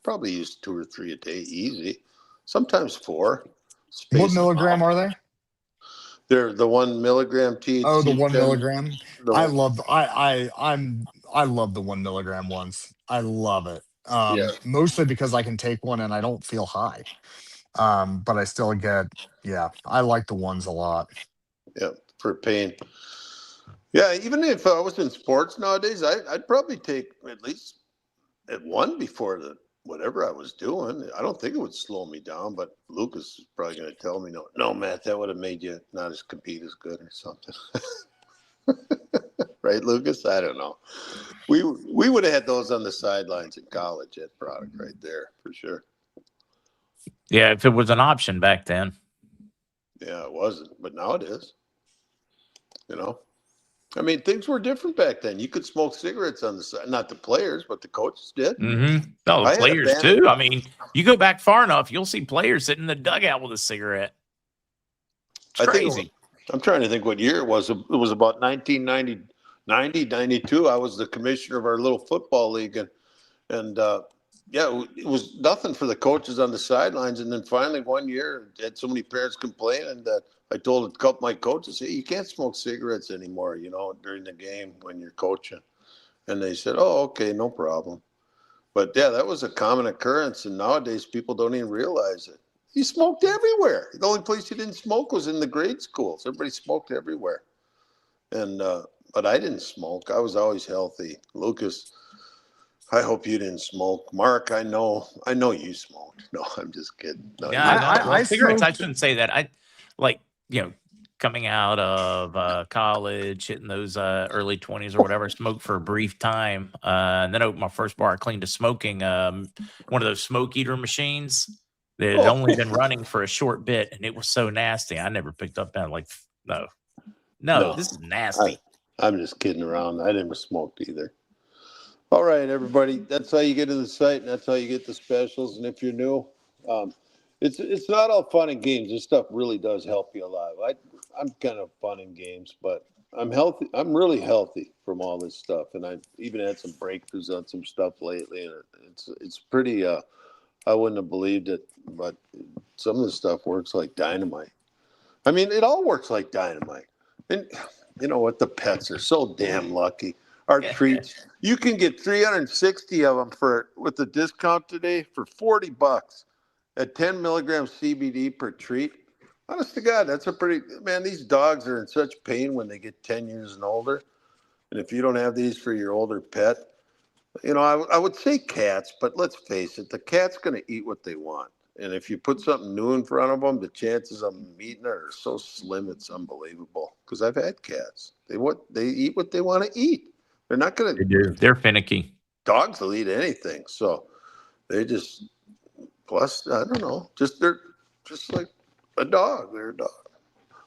probably use 2 or 3 a day, easy. Sometimes 4. What milligram are they? They're the 1 milligram THC. Oh, the 1 milligram. I No, love I love the 1 milligram ones. I love it. yeah, Mostly because I can take one and I don't feel high. But I still I like the ones a lot. yeah, for pain. Yeah, even if I was in sports nowadays, I'd probably take at least at 1 before whatever I was doing. I don't think it would slow me down, but Lucas is probably going to tell me, no, Matt, that would have made you not as compete as good or something. Right, Lucas? I don't know. We would have had those on the sidelines in college, that product right there, for sure. Yeah, if it was an option back then. Yeah, it wasn't, but now it is. I mean, things were different back then. You could smoke cigarettes on the side. Not the players, but the coaches did. Mm-hmm. Oh, the players too. I mean, you go back far enough, you'll see players sitting in the dugout with a cigarette. It's crazy. I'm trying to think what year it was. It was about 1990, 92. I was the commissioner of our little football league, and it was nothing for the coaches on the sidelines. And then finally one year, had so many parents complaining that I told a couple of my coaches, hey, you can't smoke cigarettes anymore, during the game when you're coaching. And they said, oh, okay, no problem. But yeah, that was a common occurrence. And nowadays people don't even realize it. You smoked everywhere. The only place you didn't smoke was in the grade schools. Everybody smoked everywhere. And but I didn't smoke. I was always healthy. Lucas, I hope you didn't smoke. Mark, I know you smoked. No, I'm just kidding. No, Yeah, I cigarettes. I smoked. shouldn't say that. coming out of college, hitting those early 20s or whatever. Smoked for a brief time, and then opened my first bar. I cleaned a smoking one of those smoke eater machines that had only been running for a short bit, and it was so nasty. I never picked up that. Like, no, this is nasty. I'm just kidding around. I never smoked either. All right, everybody. That's how you get to the site, and that's how you get the specials. And if you're new, it's not all fun and games. This stuff really does help you a lot. I'm kind of fun and games, but I'm healthy. I'm really healthy from all this stuff, and I even had some breakthroughs on some stuff lately, and it's pretty. I wouldn't have believed it, but some of the stuff works like dynamite. I mean, it all works like dynamite. And you know what? The pets are so damn lucky. Our treats, you can get 360 of them with the discount today for $40 at 10 milligrams CBD per treat. Honest to God, that's these dogs are in such pain when they get 10 years and older. And if you don't have these for your older pet, I would say cats, but let's face it, the cat's going to eat what they want. And if you put something new in front of them, the chances of them eating it are so slim, it's unbelievable. Because I've had cats. They eat what they want to eat. They're not going to. They're finicky. Dogs will eat anything. So they just, plus, I don't know, they're just like a dog. They're a dog.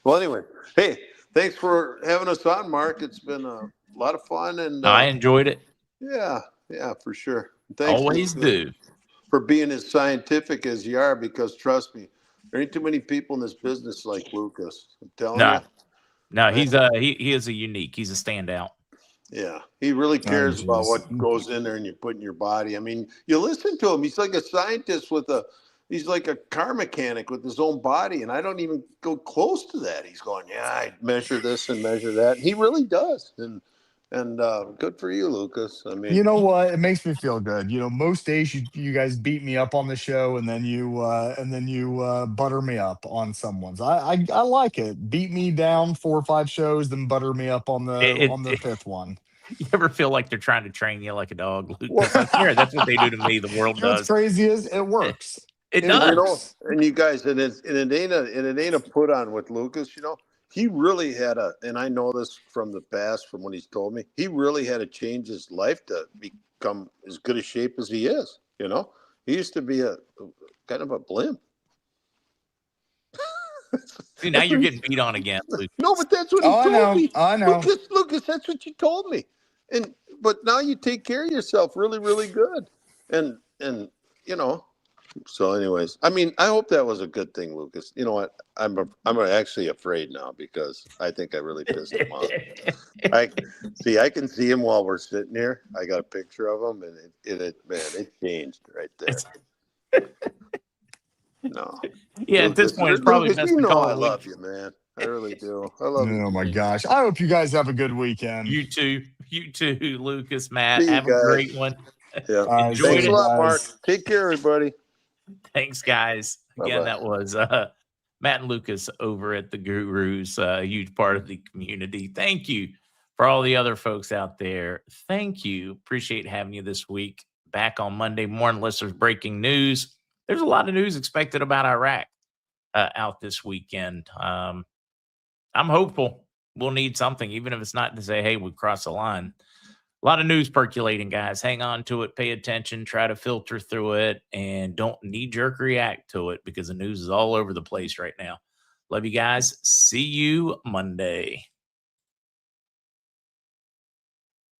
Well, anyway, hey, thanks for having us on, Mark. It's been a lot of fun. And I enjoyed it. Yeah, for sure. Thanks. Always do. For being as scientific as you are, because trust me, there ain't too many people in this business like Lucas. I'm telling you. No, he is a unique. He's a standout. Yeah, he really cares about what goes in there and you put in your body. I mean, you listen to him. He's like a scientist he's like a car mechanic with his own body, and I don't even go close to that. He's going, yeah, I measure this and measure that. And he really does. And good for you, Lucas. I mean, you know what? It makes me feel good. Most days you guys beat me up on the show, and then you butter me up on someone's. I like it. Beat me down 4 or 5 shows, then butter me up on the 5th one. You ever feel like they're trying to train you like a dog, Lucas? I swear that's what they do to me. The world does. What's crazy is it works. It does. And you guys, and it ain't a put on with Lucas. He really had and I know this from the past, from when he's told me, he really had to change his life to become as good a shape as he is. He used to be a kind of a blimp. See, now you're getting beat on again, Lucas. No, but that's what he told me. I know. Lucas, that's what you told me. But now you take care of yourself really, really good. And so anyways, I mean, I hope that was a good thing, Lucas. You know what? I'm actually afraid now because I think I really pissed him off. I can see him while we're sitting here. I got a picture of him, and it changed right there. No. Yeah, Lucas, at this point, it's probably Lucas, best to call I love you, man. I really do. I love you. Oh my gosh! I hope you guys have a good weekend. You too, Lucas, Matt. Have a great one. Yeah. Thanks a lot, Mark. Take care, everybody. Thanks, guys. Again, Bye-bye. That was Matt and Lucas over at theGurus, a huge part of the community. Thank you for all the other folks out there. Thank you. Appreciate having you this week. Back on Monday morning, listeners, breaking news. There's a lot of news expected about Iraq out this weekend. I'm hopeful we'll need something, even if it's not to say, hey, we crossed the line. A lot of news percolating, guys. Hang on to it. Pay attention. Try to filter through it. And don't knee-jerk react to it because the news is all over the place right now. Love you guys. See you Monday.